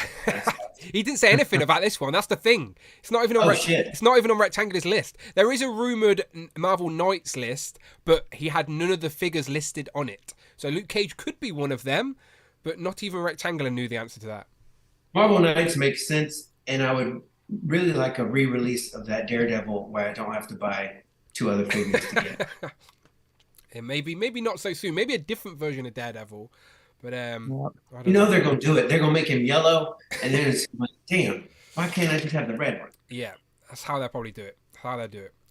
Speaker 1: He didn't say anything about this one. That's the thing. It's not even on. It's not even on Rectangular's list. There is a rumored Marvel Knights list, but he had none of the figures listed on it. So Luke Cage could be one of them, but not even Rectangular knew the answer to that.
Speaker 5: Marvel Knights makes sense, and I would really like a re-release of that Daredevil where I don't have to buy 2 other figures to get.
Speaker 1: And maybe not so soon. Maybe a different version of Daredevil. But
Speaker 5: they're going to do it. They're going to make him yellow, and then it's like, damn, why can't I just have the red one?
Speaker 1: Yeah, that's how they'll probably do it.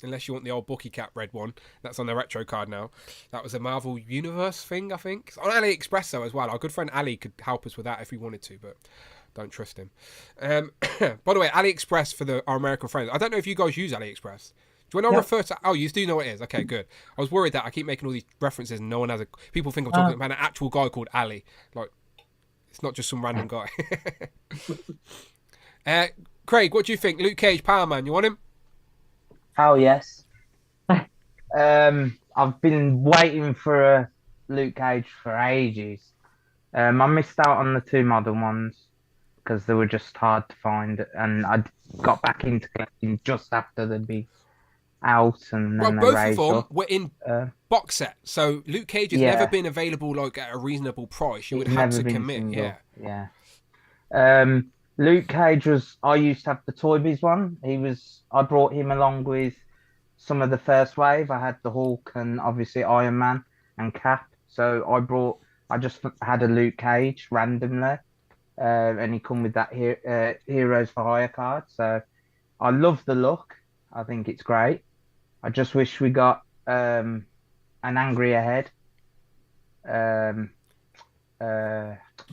Speaker 1: Unless you want the old Bucky Cap red one. That's on the retro card now. That was a Marvel Universe thing, I think. It's on AliExpress, though, as well. Our good friend Ali could help us with that if we wanted to, but don't trust him. By the way, AliExpress for our American friends. I don't know if you guys use AliExpress. Do you want to refer to... Oh, you do know what it is. Okay, good. I was worried that I keep making all these references and no one has a... People think I'm talking about an actual guy called Ali. Like, it's not just some random guy. Craig, what do you think? Luke Cage, Power Man, you want him?
Speaker 6: Oh, yes. I've been waiting for a Luke Cage for ages. I missed out on the 2 modern ones because they were just hard to find, and I got back into collecting just after they'd be out, and then
Speaker 1: both of them were in box set. So Luke Cage has never been available like at a reasonable price. You would have to commit.
Speaker 6: Single. Yeah. Luke Cage I used to have the Toy Biz one. I brought him along with some of the first wave. I had the Hulk and obviously Iron Man and Cap. So I just had a Luke Cage randomly, and he come with that Heroes for Hire card. So I love the look. I think it's great. I just wish we got an angrier head,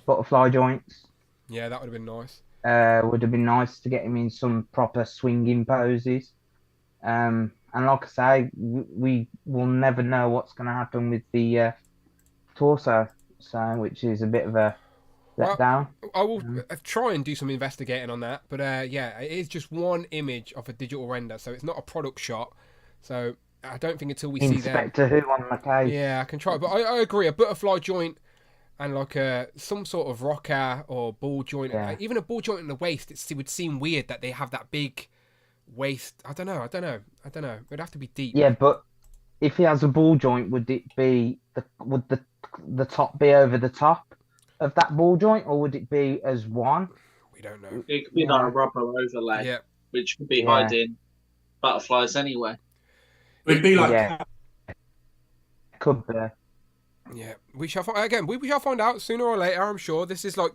Speaker 6: butterfly joints.
Speaker 1: Yeah, that would have been nice.
Speaker 6: Would have been nice to get him in some proper swinging poses. And like I say, we will never know what's going to happen with the torso, which is a bit of a letdown.
Speaker 1: I will try and do some investigating on that, but it is just one image of a digital render, so it's not a product shot. So I don't think until we see that.
Speaker 6: Inspector Who on the case.
Speaker 1: Yeah, I can try, but I agree. A butterfly joint and like some sort of rocker or ball joint, even a ball joint in the waist. It would seem weird that they have that big waist. I don't know. It'd have to be deep.
Speaker 6: Yeah, but if he has a ball joint, would the top be over the top of that ball joint, or would it be as one?
Speaker 1: We don't know.
Speaker 9: It could be like a rubber overlay, which could be hiding butterflies anyway.
Speaker 3: It'd be like
Speaker 6: could be.
Speaker 1: Yeah, we shall find again. We shall find out sooner or later. I'm sure. This is like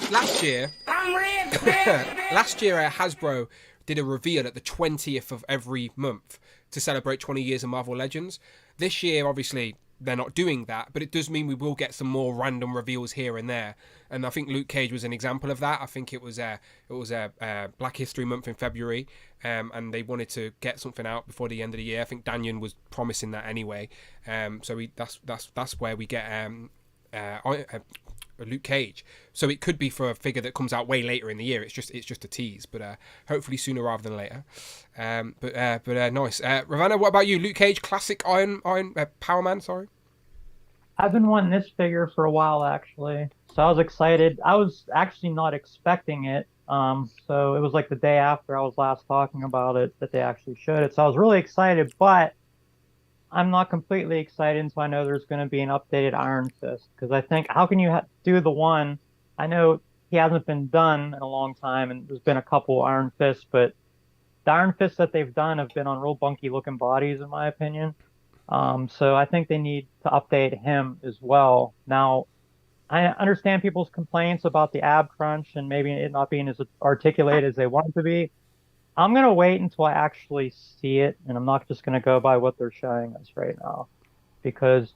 Speaker 1: last year. Last year, Hasbro did a reveal at the 20th of every month to celebrate 20 years of Marvel Legends. This year, obviously, they're not doing that, but it does mean we will get some more random reveals here and there. And I think Luke Cage was an example of that. I think it was Black History Month in February, and they wanted to get something out before the end of the year. I think Daniel was promising that anyway. So that's where we get Luke Cage. So it could be for a figure that comes out way later in the year. It's just a tease, but hopefully sooner rather than later. But nice. Ravanna, what about you? Luke Cage, classic Iron Power Man. Sorry.
Speaker 7: I've been wanting this figure for a while, actually. So I was excited. I was actually not expecting it. So it was like the day after I was last talking about it that they actually showed it. So I was really excited, but I'm not completely excited until I know there's going to be an updated Iron Fist. Because I think, how can you do the one? I know he hasn't been done in a long time, and there's been a couple Iron Fists, but the Iron Fists that they've done have been on real bunky looking bodies, in my opinion. So I think they need to update him as well. Now, I understand people's complaints about the ab crunch and maybe it not being as articulated as they want it to be. I'm going to wait until I actually see it, and I'm not just going to go by what they're showing us right now, because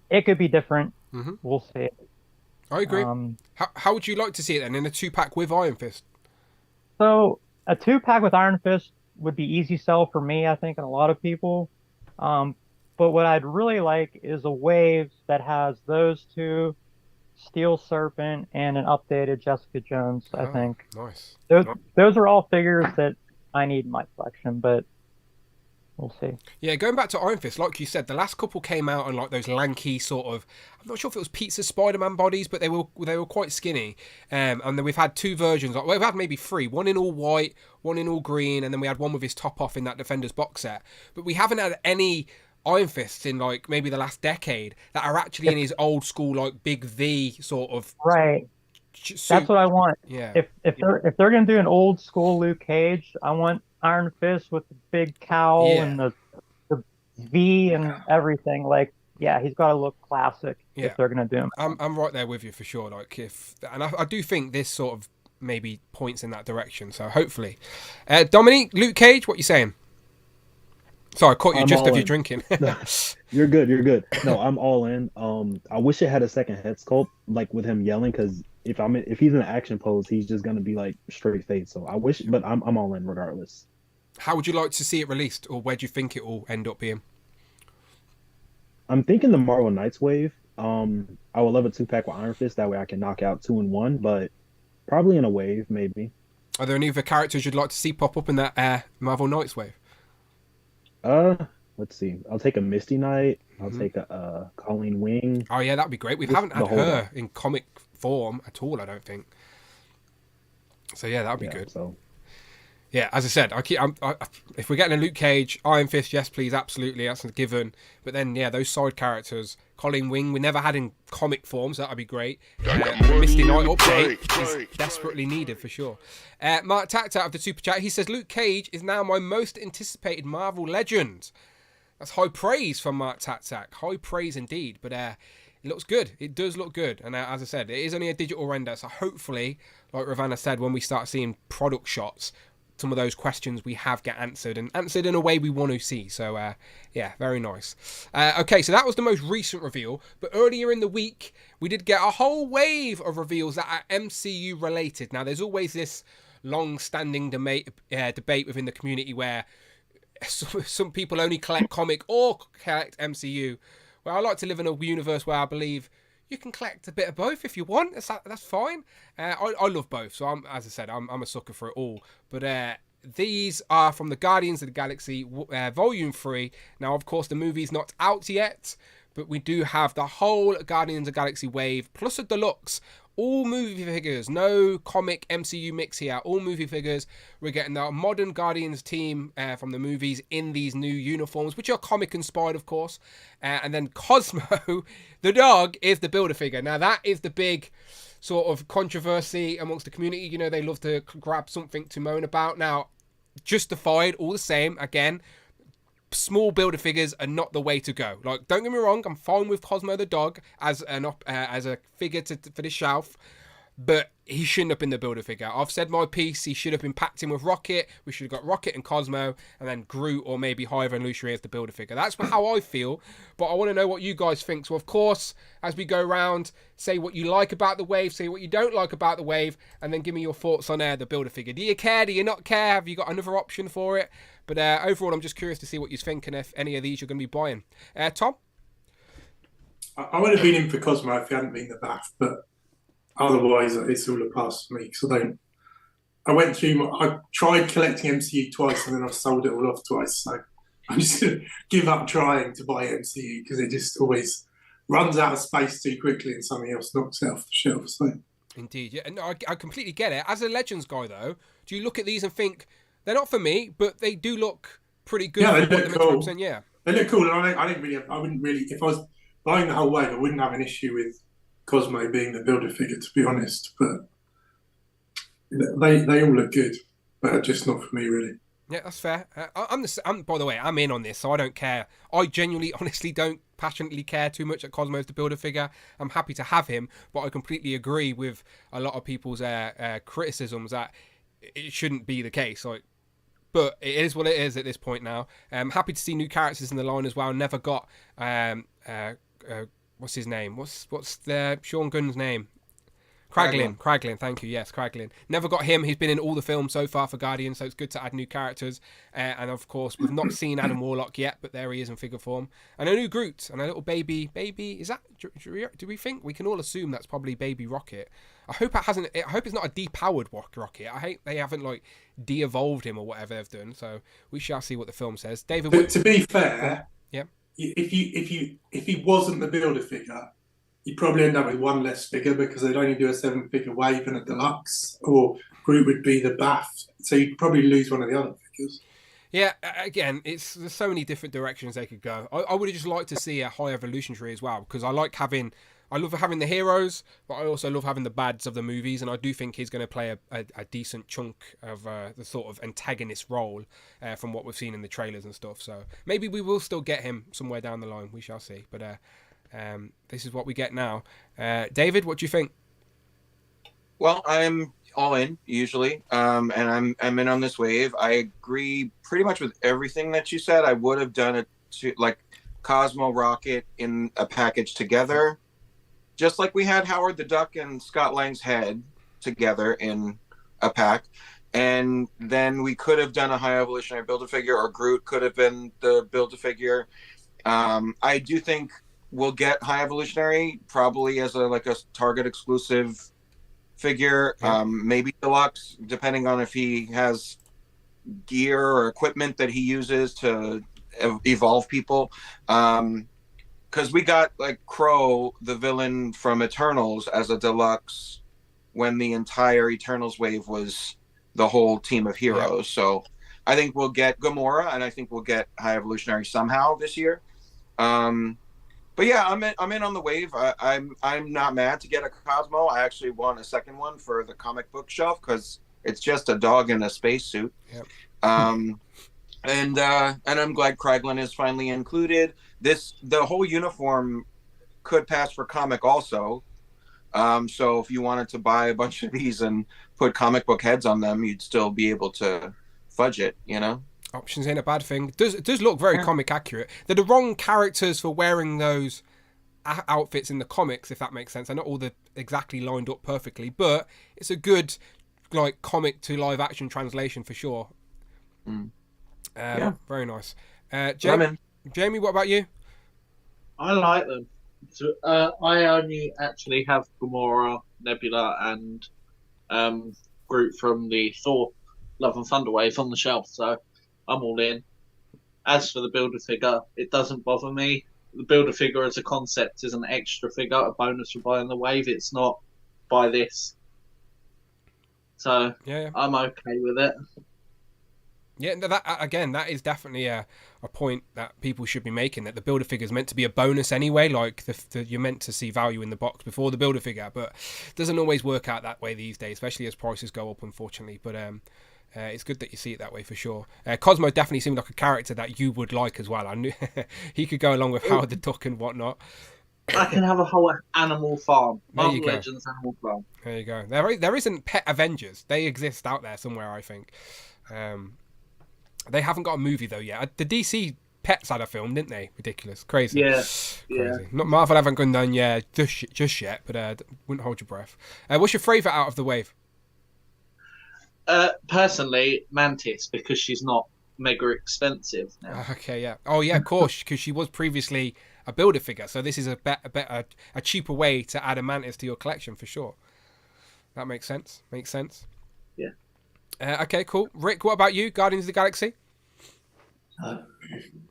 Speaker 7: it could be different.
Speaker 1: Mm-hmm.
Speaker 7: We'll see.
Speaker 1: I agree. How would you like to see it then in a 2-pack with Iron Fist?
Speaker 7: So a 2-pack with Iron Fist would be easy sell for me, I think, and a lot of people. But what I'd really like is a wave that has those two, Steel Serpent, and an updated Jessica Jones, I think.
Speaker 1: Nice.
Speaker 7: Those are all figures that I need in my collection, but we'll see.
Speaker 1: Yeah, going back to Iron Fist, like you said, the last couple came out on like those lanky sort of, I'm not sure if it was pizza Spider-Man bodies, but they were quite skinny. And then we've had 2 versions. Well, we've had maybe 3. One in all white, one in all green, and then we had one with his top off in that Defenders box set. But we haven't had any Iron Fists in like maybe the last decade that are actually in his old school like big V sort of
Speaker 7: right.
Speaker 1: Suit.
Speaker 7: That's what I want.
Speaker 1: Yeah.
Speaker 7: If they're gonna do an old school Luke Cage, I want Iron Fist with the big cowl and the V and everything. Like, yeah, he's got to look classic if they're gonna do him.
Speaker 1: I'm right there with you for sure. Like I do think this sort of maybe points in that direction. So hopefully, Dominique, Luke Cage, what you saying? Sorry, I caught you just of you drinking.
Speaker 8: You're good. No, I'm all in. I wish it had a second head sculpt, like with him yelling, because if he's in an action pose, he's just gonna be like straight face. So I wish, but I'm all in regardless.
Speaker 1: How would you like to see it released, or where do you think it will end up being?
Speaker 8: I'm thinking the Marvel Knights wave. I would love a 2-pack with Iron Fist. That way I can knock out 2 in 1, but probably in a wave, maybe.
Speaker 1: Are there any other characters you'd like to see pop up in that Marvel Knights wave?
Speaker 8: Let's see. I'll take a Misty Knight. I'll take a Colleen Wing.
Speaker 1: Oh yeah, that'd be great. We haven't had her in comic form at all, I don't think. So yeah, that'd be good. So yeah, as I said, if we're getting a Luke Cage, Iron Fist, yes please, absolutely, that's a given. But then yeah, those side characters, Colleen Wing, we never had in comic form, so that'd be great. Misty Knight update is desperately needed for sure. Mark Tact out of the super chat, he says Luke Cage is now my most anticipated Marvel Legend. That's high praise from Mark Tact. High praise indeed. But it looks good. It does look good. And as I said, it is only a digital render, so hopefully, like Ravanna said, when we start seeing product shots, some of those questions we have get answered, and answered in a way we want to see. So yeah, very nice. Okay, so that was the most recent reveal, but earlier in the week we did get a whole wave of reveals that are MCU related. Now there's always this long-standing debate within the community where some people only collect comic or collect MCU. Well, I like to live in a universe where I believe you can collect a bit of both if you want. That's fine. I love both, so as I said, I'm a sucker for it all. But these are from the Guardians of the Galaxy Volume 3. Now, of course, the movie's not out yet, but we do have the whole Guardians of the Galaxy wave, plus a deluxe. All movie figures, no comic MCU mix here, all movie figures. We're getting the modern Guardians team from the movies in these new uniforms, which are comic inspired, of course. And then Cosmo, the dog, is the Build-A-Figure. Now, that is the big sort of controversy amongst the community. You know, they love to grab something to moan about. Now, justified all the same, again. Small Build-A-Figures are not the way to go. Like, don't get me wrong, I'm fine with Cosmo the dog as a figure for the shelf, but he shouldn't have been the Build-A-Figure. I've said my piece. He should have been packed in with Rocket. We should have got Rocket and Cosmo, and then Groot or maybe High Evolutionary as the Build-A-Figure. That's how I feel, but I want to know what you guys think. So, of course, as we go around, say what you like about the wave, say what you don't like about the wave, and then give me your thoughts on the Build-A-Figure. Do you care? Do you not care? Have you got another option for it? But overall, I'm just curious to see what you think and if any of these you're going to be buying. Tom?
Speaker 3: I would have been in for Cosmo if he hadn't been the Bath, but otherwise it's all a pass for me because I tried collecting MCU twice and then I've sold it all off twice. So I'm just going to give up trying to buy MCU because it just always runs out of space too quickly and something else knocks it off the shelf. So.
Speaker 1: Indeed. Yeah, no, I completely get it. As a Legends guy, though, do you look at these and think, they're not for me, but they do look pretty good?
Speaker 3: Yeah, they look cool.
Speaker 1: Yeah.
Speaker 3: They look cool, and I wouldn't really, if I was buying the whole wave, I wouldn't have an issue with Cosmo being the Build-A-Figure, to be honest. But they all look good, but just not for me, really.
Speaker 1: Yeah, that's fair. I'm by the way, I'm in on this, so I don't care. I genuinely, honestly don't passionately care too much that Cosmo's the Build-A-Figure. I'm happy to have him, but I completely agree with a lot of people's criticisms that it shouldn't be the case. Like, but it is what it is at this point now. I'm happy to see new characters in the line as well. Never got what's his name? What's the Sean Gunn's name? Kraglin, thank you. Yes, Kraglin. Never got him. He's been in all the films so far for Guardians, so it's good to add new characters. And of course, we've not seen Adam Warlock yet, but there he is in figure form. And a new Groot and a little baby. Is that? Do we think we can all assume that's probably Baby Rocket? I hope it hasn't. I hope it's not a depowered Rocket. I hope they haven't like de-evolved him or whatever they've done. So we shall see what the film says. David,
Speaker 3: but to be fair,
Speaker 1: yeah,
Speaker 3: if he wasn't the Build-A-Figure, you'd probably end up with one less figure because they'd only do a 7-figure wave and a deluxe, or Groot would be the Bath. So you'd probably lose one of the other figures.
Speaker 1: Yeah, again, there's so many different directions they could go. I would have just liked to see a High Evolutionary as well, because I love having the heroes, but I also love having the bads of the movies, and I do think he's going to play a decent chunk of the sort of antagonist role from what we've seen in the trailers and stuff. So maybe we will still get him somewhere down the line. We shall see. But this is what we get now. David, what do you think?
Speaker 4: Well, I'm all in usually, and I'm in on this wave. I agree pretty much with everything that you said. I would have done it to like Cosmo Rocket in a package together, just like we had Howard the Duck and Scott Lang's head together in a pack. And then we could have done a High Evolutionary Build-A-Figure, or Groot could have been the Build-A-Figure. I do think we'll get High Evolutionary probably as a Target exclusive figure, maybe deluxe, depending on if he has gear or equipment that he uses to evolve people. Because we got like Crow, the villain from Eternals, as a deluxe when the entire Eternals wave was the whole team of heroes. Yeah. So I think we'll get Gamora, and I think we'll get High Evolutionary somehow this year. But yeah, I'm in on the wave. I'm not mad to get a Cosmo. I actually want a second one for the comic book shelf because it's just a dog in a spacesuit. Yep. And I'm glad Kraglin is finally included. The whole uniform could pass for comic also. So if you wanted to buy a bunch of these and put comic book heads on them, you'd still be able to fudge it, you know?
Speaker 1: Options ain't a bad thing. It does look very comic accurate. They're the wrong characters for wearing those outfits in the comics, if that makes sense. They're not all exactly lined up perfectly, but it's a good like comic to live action translation for sure. Very nice. Jamie, what about you?
Speaker 9: I like them. So, I only actually have Gamora, Nebula, and Groot from the Thor Love and Thunder wave on the shelf, so I'm all in. As for the Build-A-Figure, it doesn't bother me. The Build-A-Figure as a concept is an extra figure, a bonus for buying the wave. It's not buy this. So I'm okay with it.
Speaker 1: Yeah, that is definitely a point that people should be making, that the Build-A-Figure is meant to be a bonus anyway. Like you're meant to see value in the box before the Build-A-Figure, but it doesn't always work out that way these days, especially as prices go up, unfortunately. But it's good that you see it that way for sure. Cosmo definitely seemed like a character that you would like as well. I knew he could go along with Howard the Duck and whatnot.
Speaker 9: I can have a whole animal farm.
Speaker 1: There you
Speaker 9: Marvel
Speaker 1: go.
Speaker 9: Legends animal farm.
Speaker 1: There you go. There isn't Pet Avengers. They exist out there somewhere, I think. They haven't got a movie though yet. The DC Pets had a film, didn't they? Ridiculous, crazy.
Speaker 9: Yeah,
Speaker 1: crazy. Not Marvel haven't gone done just yet, but wouldn't hold your breath. What's your favourite out of the wave?
Speaker 9: Personally, Mantis, because she's not mega expensive now.
Speaker 1: Okay, yeah. Oh, yeah, of course, because she was previously a builder figure, so this is a cheaper way to add a Mantis to your collection for sure. That makes sense.
Speaker 9: Yeah.
Speaker 1: Okay, cool. Rick, what about you? Guardians of the Galaxy?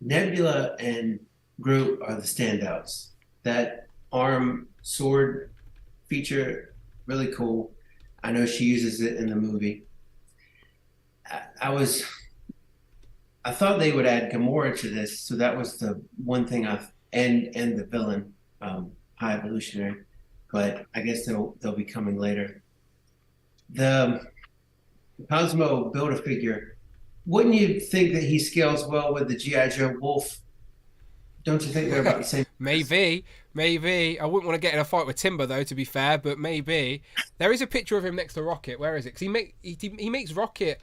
Speaker 5: Nebula and Groot are the standouts. That arm sword feature, really cool. I know she uses it in the movie. I thought they would add Gamora to this, so that was the one thing and the villain, High Evolutionary, but I guess they'll be coming later. The Cosmo Build-A-Figure, wouldn't you think that he scales well with the G.I. Joe Wolf? Don't you think they're about the same?
Speaker 1: Maybe. I wouldn't want to get in a fight with Timber though, to be fair, but maybe. There is a picture of him next to Rocket. Where is it? Because he makes Rocket,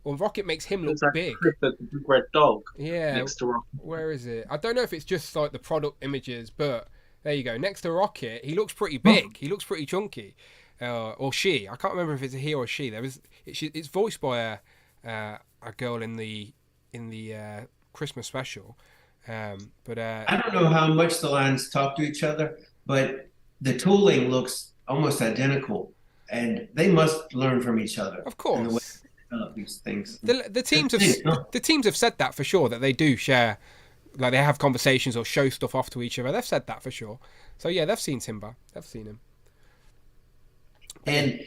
Speaker 1: or Rocket makes him look big.
Speaker 9: The red dog.
Speaker 1: Yeah.
Speaker 9: Next to Rocket.
Speaker 1: Where is it? I don't know if it's just like the product images, but there you go. Next to Rocket, he looks pretty big. He looks pretty chunky. Or she. I can't remember if it's a he or a she. It's voiced by a girl in the Christmas special. But
Speaker 5: I don't know how much the lines talk to each other, but the tooling looks almost identical, and they must learn from each other.
Speaker 1: Of course,
Speaker 5: in the way they develop these things.
Speaker 1: The teams have said that for sure, that they do share, like they have conversations or show stuff off to each other. They've said that for sure. So yeah, they've seen Timber. They've seen him.
Speaker 5: And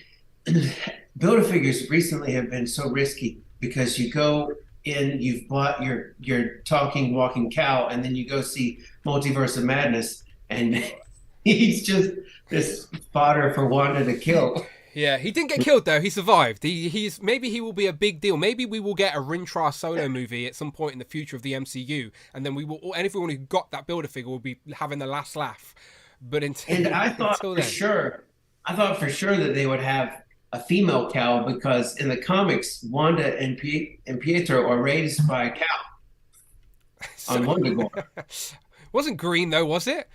Speaker 5: Build-A-Figures recently have been so risky because you go in, you've bought your talking, walking cow, and then you go see Multiverse of Madness, and he's just this fodder for Wanda to kill.
Speaker 1: Yeah, he didn't get killed though. He survived. Maybe he will be a big deal. Maybe we will get a Rintrah solo movie at some point in the future of the MCU, and then everyone who got that Build-A-Figure will be having the last laugh. But
Speaker 5: I thought for sure that they would have a female cow, because in the comics, Wanda and Pietro are raised by a cow on Wondagore.
Speaker 1: Wasn't green though, was it?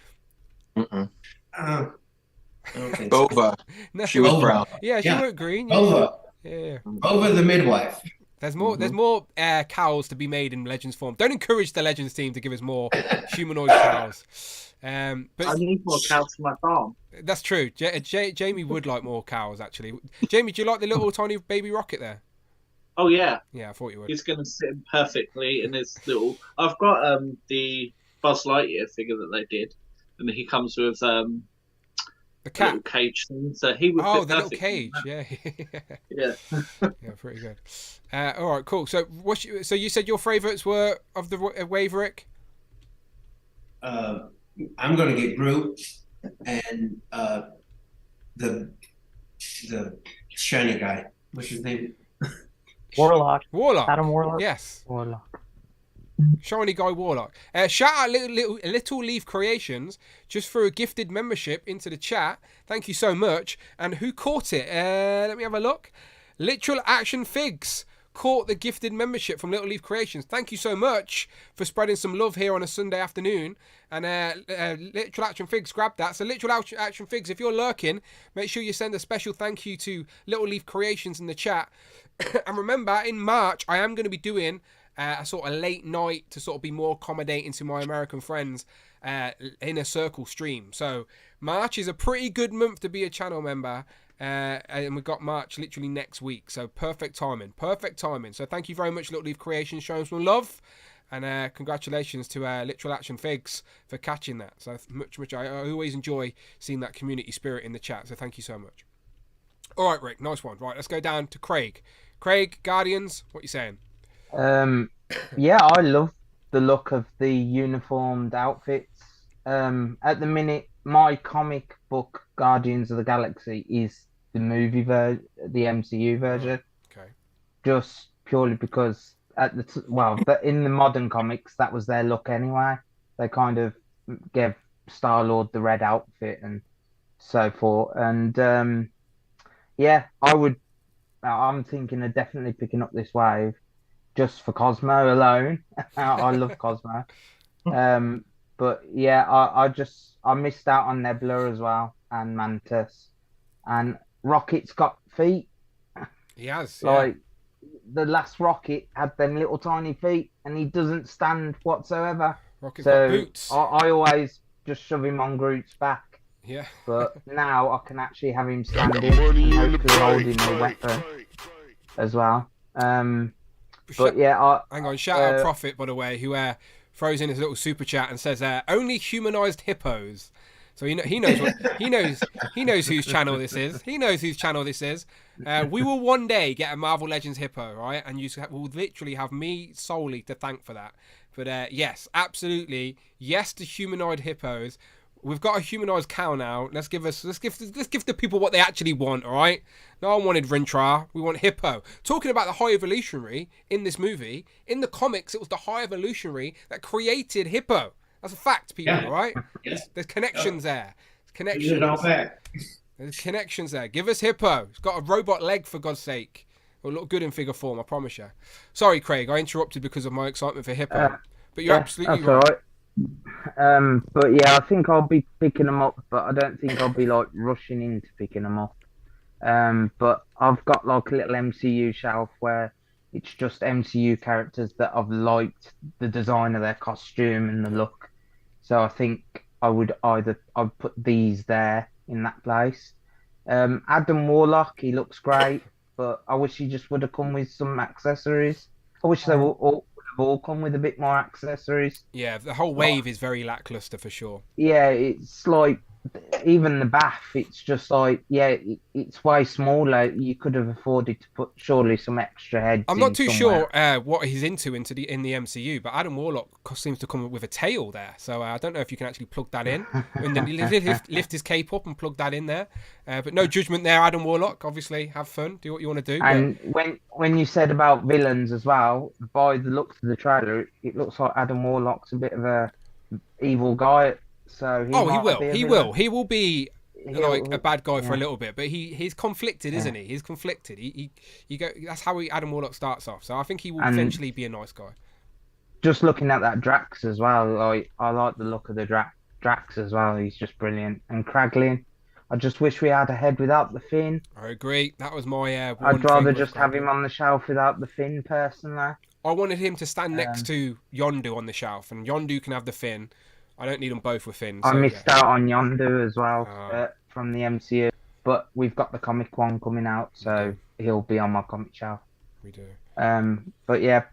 Speaker 4: Bova.
Speaker 1: No.
Speaker 4: She was brown.
Speaker 1: Yeah, she weren't green.
Speaker 5: Bova.
Speaker 1: Yeah.
Speaker 5: Bova the midwife.
Speaker 1: There's more cows to be made in Legends form. Don't encourage the Legends team to give us more humanoid cows. But
Speaker 9: I need more cows for my farm.
Speaker 1: That's true. Jamie would like more cows, actually. Jamie, do you like the little tiny baby Rocket there?
Speaker 9: Oh yeah.
Speaker 1: Yeah, I thought you would.
Speaker 9: He's going to sit him perfectly in his little. I've got the Buzz Lightyear figure that they did, and he comes with
Speaker 1: the cat
Speaker 9: little cage thing. So he would.
Speaker 1: Oh, the little cage. Yeah.
Speaker 9: Yeah.
Speaker 1: Yeah, pretty good. All right, cool. So so you said your favourites were of the wave, Rick?
Speaker 5: I'm going to get Groot and the shiny guy. What's his name?
Speaker 7: Warlock.
Speaker 1: Adam
Speaker 7: Warlock.
Speaker 1: Yes.
Speaker 7: Warlock.
Speaker 1: Shiny guy Warlock. Shout out Little Leaf Creations just for a gifted membership into the chat. Thank you so much. And who caught it? Let me have a look. Literal Action Figs caught the gifted membership from Little Leaf Creations. Thank you so much for spreading some love here on a Sunday afternoon. And Literal Action Figs grabbed that. So Literal Action Figs, if you're lurking, make sure you send a special thank you to Little Leaf Creations in the chat. And remember, in March, I am going to be doing a sort of late night to sort of be more accommodating to my American friends Inner Circle stream. So March is a pretty good month to be a channel member. And we've got March literally next week. So perfect timing. So thank you very much, Little Leaf Creations, showing some love. And congratulations to Literal Action Figs for catching that. So much. I always enjoy seeing that community spirit in the chat. So thank you so much. All right, Rick, nice one. Right, let's go down to Craig. Craig, Guardians, what are you saying?
Speaker 6: Yeah, I love the look of the uniformed outfits. At the minute, my comic book Guardians of the Galaxy is the movie the MCU version.
Speaker 1: Okay.
Speaker 6: Just purely because in the modern comics that was their look anyway. They kind of gave Star-Lord the red outfit and so forth. And yeah, I'm thinking of definitely picking up this wave just for Cosmo alone. I love Cosmo. But yeah, I missed out on Nebula as well and Mantis, and Rocket's got feet.
Speaker 1: He has,
Speaker 6: like the last Rocket had them little tiny feet, and he doesn't stand whatsoever.
Speaker 1: Rocket's got boots.
Speaker 6: I always just shove him on Groot's back.
Speaker 1: Yeah.
Speaker 6: But now I can actually have him standing and hopefully holding a weapon as well. But yeah,
Speaker 1: hang on. Shout out Prophet, by the way, who throws in his little super chat and says, "Only humanized hippos." So he knows whose channel this is. He knows whose channel this is. We will one day get a Marvel Legends hippo, right? And you will literally have me solely to thank for that. But yes, absolutely, yes to humanoid hippos. We've got a humanized cow now. Let's give the people what they actually want, all right? No one wanted Rintrah. We want Hippo. Talking about the High Evolutionary in this movie, in the comics, it was the High Evolutionary that created Hippo. That's a fact, people, all right? Yeah. There's connections there. There's connections there. Give us Hippo. It's got a robot leg, for God's sake. It'll look good in figure form, I promise you. Sorry, Craig, I interrupted because of my excitement for Hippo. But you're absolutely right.
Speaker 6: All right. But yeah, I think I'll be picking them up, but I don't think I'll be like rushing into picking them up. But I've got like a little MCU shelf where it's just MCU characters that I've liked the design of their costume and the look. So I think I'd put these there in that place. Adam Warlock, he looks great, but I wish he just would have come with some accessories. I wish they would all come with a bit more accessories.
Speaker 1: Yeah, the whole wave is very lackluster for sure.
Speaker 6: Yeah, it's like even the bath, it's just like, yeah, it's way smaller. You could have afforded to put surely some extra heads.
Speaker 1: I'm not too sure what he's into in the MCU, but Adam Warlock seems to come with a tail there. So I don't know if you can actually plug that in and then lift his cape up and plug that in there. But no judgment there, Adam Warlock. Obviously, have fun, do what you want to do.
Speaker 6: And when you said about villains as well, by the looks of the trailer, it looks like Adam Warlock's a bit of a evil guy. So
Speaker 1: he will be like a bad guy for a little bit, but he's conflicted, isn't he? He's conflicted. He that's how Adam Warlock starts off. So I think he will eventually be a nice guy.
Speaker 6: Just looking at that Drax as well, like I like the look of the Drax as well. He's just brilliant. And Kraglin, I just wish we had a head without the fin.
Speaker 1: I agree. That was my.
Speaker 6: I'd rather just have him on the shelf without the fin, personally.
Speaker 1: I wanted him to stand next to Yondu on the shelf, and Yondu can have the fin. I don't need them both with fins.
Speaker 6: I missed out on Yondu as well from the MCU, but we've got the comic one coming out, so he'll be on my comic shelf.
Speaker 1: We do.
Speaker 6: But yeah,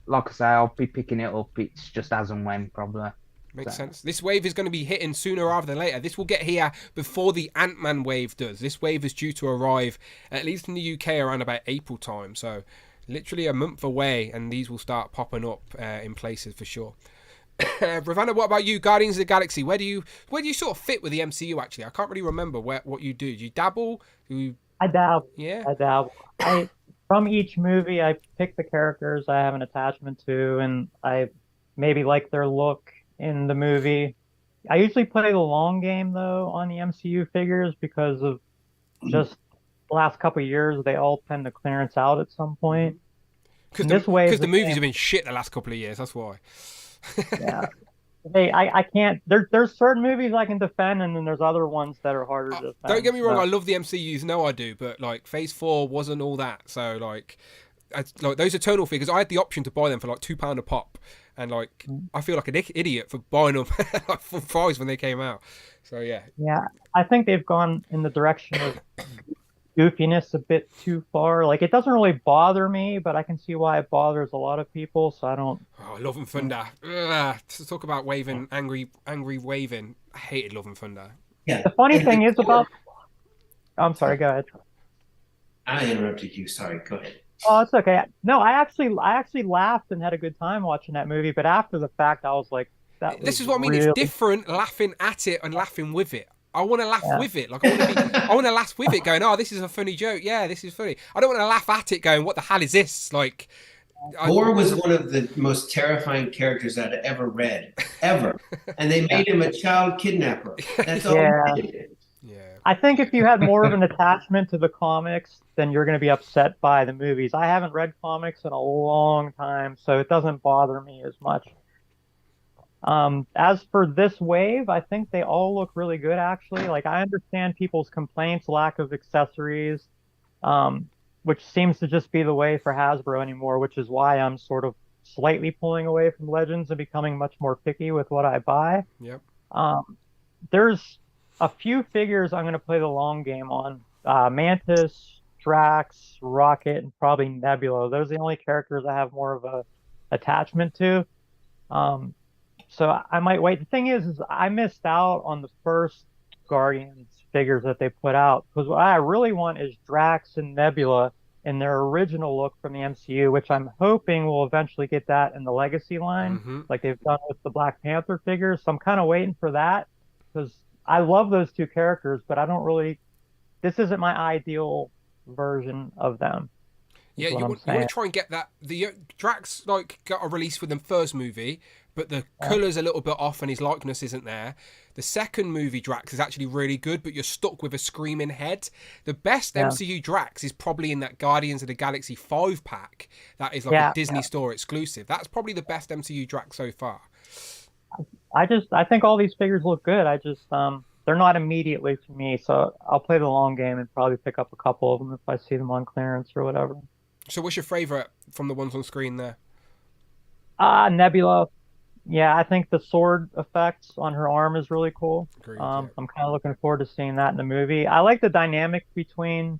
Speaker 6: like I say, I'll be picking it up. It's just as and when, probably.
Speaker 1: Makes sense. This wave is going to be hitting sooner rather than later. This will get here before the Ant-Man wave does. This wave is due to arrive, at least in the UK, around about April time. So literally a month away, and these will start popping up in places for sure. Ravanna, what about you? Guardians of the Galaxy. Where do you sort of fit with the MCU? Actually, I can't really remember what you do. Do you dabble?
Speaker 7: I dabble.
Speaker 1: Yeah,
Speaker 7: I dabble. From each movie, I pick the characters I have an attachment to, and I maybe like their look in the movie. I usually play the long game though on the MCU figures because of just the last couple of years. They all tend to clearance out at some point.
Speaker 1: Because the movies have been shit the last couple of years. That's why.
Speaker 7: Yeah. Hey, I can't. There's certain movies I can defend, and then there's other ones that are harder to defend.
Speaker 1: Don't get me wrong. I love the MCUs. No, I do. But like Phase 4 wasn't all that. So like those Eternal figures, I had the option to buy them for like £2 a pop, and like I feel like an idiot for buying them like full price when they came out. So yeah.
Speaker 7: Yeah, I think they've gone in the direction of goofiness a bit too far. Like, it doesn't really bother me, but I can see why it bothers a lot of people, so I don't.
Speaker 1: Oh, Love and Thunder. To talk about waving, angry waving. I hated Love and Thunder.
Speaker 7: Yeah. The funny thing is about. I'm sorry. Go ahead.
Speaker 5: I interrupted you. Sorry. Go ahead.
Speaker 7: Oh, it's okay. No, I actually laughed and had a good time watching that movie, but after the fact, I was like,
Speaker 1: this is what I mean. It's different laughing at it and laughing with it. I want to laugh with it. Like I want to laugh with it, going, "Oh, this is a funny joke. Yeah, this is funny." I don't want to laugh at it, going, "What the hell is this?" Like,
Speaker 5: Thor was one of the most terrifying characters I'd ever read, ever. And they made him a child kidnapper. That's all
Speaker 7: Yeah.
Speaker 5: he did.
Speaker 1: Yeah.
Speaker 7: I think if you had more of an attachment to the comics, then you're going to be upset by the movies. I haven't read comics in a long time, so it doesn't bother me as much. As for this wave, I think they all look really good, actually. Like, I understand people's complaints, lack of accessories, which seems to just be the way for Hasbro anymore, which is why I'm sort of slightly pulling away from Legends and becoming much more picky with what I buy.
Speaker 1: Yep.
Speaker 7: There's a few figures I'm going to play the long game on. Mantis, Drax, Rocket, and probably Nebula. Those are the only characters I have more of a attachment to. So I might wait. The thing is I missed out on the first Guardians figures that they put out, because what I really want is Drax and Nebula in their original look from the MCU, which I'm hoping will eventually get that in the Legacy line, like they've done with the Black Panther figures. So I'm kind of waiting for that, because I love those two characters, but I don't really. This isn't my ideal version of them.
Speaker 1: Yeah, you want to try and get that. The Drax got a release with the first movie, but the colour's a little bit off and his likeness isn't there. The second movie Drax is actually really good, but you're stuck with a screaming head. The best MCU Drax is probably in that Guardians of the Galaxy 5 pack. That is like a Disney Store exclusive. That's probably the best MCU Drax so far.
Speaker 7: I think all these figures look good. They're not immediately for me, so I'll play the long game and probably pick up a couple of them if I see them on clearance or whatever.
Speaker 1: So what's your favourite from the ones on screen there?
Speaker 7: Nebula. Yeah, I think the sword effects on her arm is really cool.
Speaker 1: Agreed,
Speaker 7: I'm kind of looking forward to seeing that in the movie. I like the dynamic between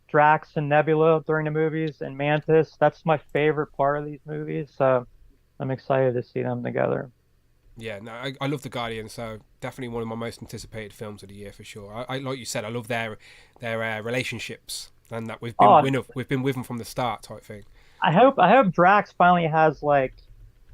Speaker 7: Drax and Nebula during the movies and Mantis. That's my favorite part of these movies, so I'm excited to see them together.
Speaker 1: Yeah, no, I love the Guardians, so definitely one of my most anticipated films of the year for sure. I like you said, I love their relationships, and that we've been with them from the start type thing.
Speaker 7: I hope Drax finally has like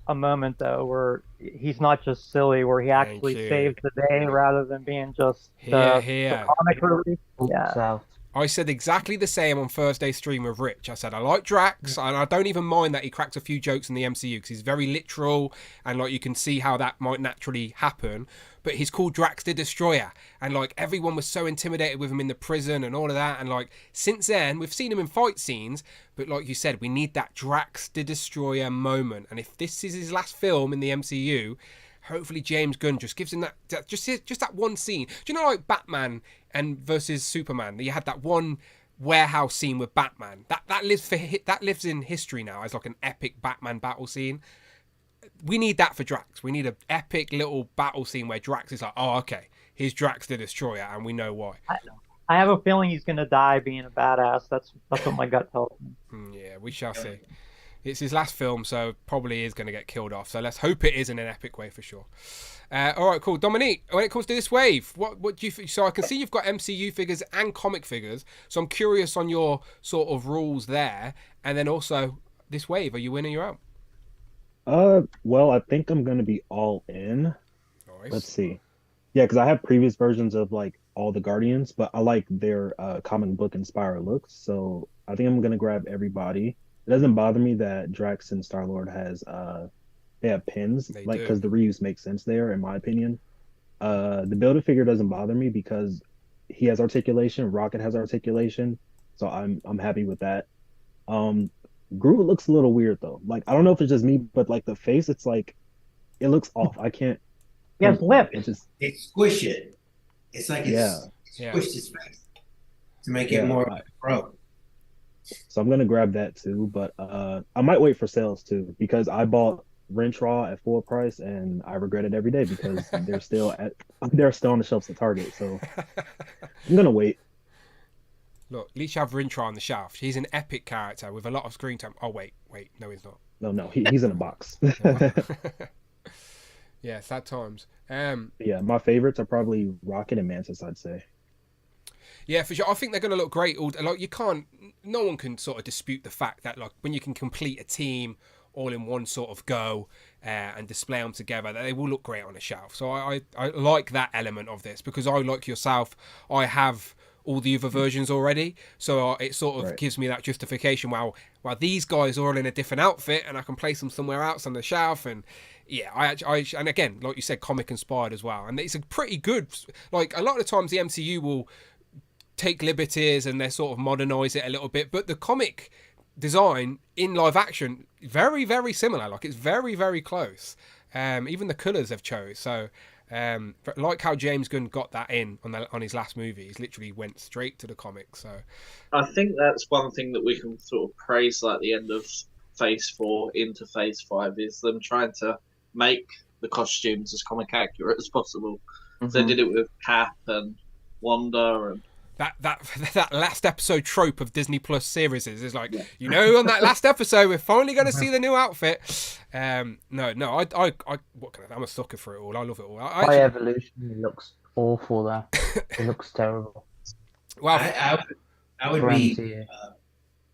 Speaker 7: a moment though where he's not just silly, where he actually saves the day rather than being just the comic relief. Yeah.
Speaker 6: So
Speaker 1: I said exactly the same on Thursday stream with Rich. I said I like Drax, and I don't even mind that he cracks a few jokes in the MCU because he's very literal, and like you can see how that might naturally happen. But he's called Drax the Destroyer, and like everyone was so intimidated with him in the prison and all of that. And like since then, we've seen him in fight scenes, but like you said, we need that Drax the Destroyer moment. And if this is his last film in the MCU, hopefully James Gunn just gives him that just that one scene. Do you know, like Batman and versus Superman, you had that one warehouse scene with Batman that lives in history now as like an epic Batman battle scene. We need that for Drax. We need an epic little battle scene where Drax is like, oh, okay, here's Drax the Destroyer, and we know why.
Speaker 7: I have a feeling he's gonna die being a badass. That's what my gut tells me.
Speaker 1: Yeah, we shall see. It's his last film, so probably is going to get killed off. So let's hope it is in an epic way for sure. All right, cool. Dominique, when it comes to this wave, what do you think? So I can see you've got MCU figures and comic figures. So I'm curious on your sort of rules there. And then also, this wave, are you in or you out?
Speaker 8: Well, I think I'm going to be all in.
Speaker 1: Nice.
Speaker 8: Let's see. Yeah, because I have previous versions of like all the Guardians, but I like their comic book inspired looks. So I think I'm going to grab everybody. It doesn't bother me that Drax and Star-Lord has they have pins, because the reuse makes sense there, in my opinion. The Build-A-Figure doesn't bother me because he has articulation, Rocket has articulation, so I'm happy with that. Groot looks a little weird though. Like I don't know if it's just me, but like the face, it's like it looks off. I can't.
Speaker 7: Yeah, lip.
Speaker 5: They squish it. It's like squished his face to make it more like pro.
Speaker 8: So I'm gonna grab that too, but I might wait for sales too because I bought Rentraw at full price and I regret it every day because they're still on the shelves at Target. So I'm gonna wait.
Speaker 1: Look, at least you have Rentraw on the shelf. He's an epic character with a lot of screen time. Oh wait, no, he's not.
Speaker 8: No, he's in a box.
Speaker 1: Yeah, sad times.
Speaker 8: Yeah, my favorites are probably Rocket and Mantis, I'd say.
Speaker 1: Yeah, for sure. I think they're going to look great. Like no one can sort of dispute the fact that like when you can complete a team all in one sort of go and display them together, that they will look great on a shelf. So I like that element of this because I, like yourself, I have all the other versions already. So it sort of
Speaker 8: Right.
Speaker 1: gives me that justification. Well, these guys are all in a different outfit, and I can place them somewhere else on the shelf. And yeah, and again, like you said, comic inspired as well. And it's a pretty good. Like a lot of the times, the MCU will take liberties and they sort of modernize it a little bit, but the comic design in live action very, very similar. Like it's very, very close. Even the colors they've chose. So like how James Gunn got that on his last movie, he's literally went straight to the comic. So
Speaker 9: I think that's one thing that we can sort of praise, like the end of Phase 4 into Phase 5, is them trying to make the costumes as comic accurate as possible.
Speaker 4: Mhm.
Speaker 9: They did it with Cap and Wanda and
Speaker 1: that last episode trope of Disney Plus series is like, on that last episode we're finally going to see the new outfit. I what can I'm a sucker for it all. I love it all.
Speaker 6: By evolution, it looks awful though. It looks terrible.
Speaker 1: Well,
Speaker 5: I would be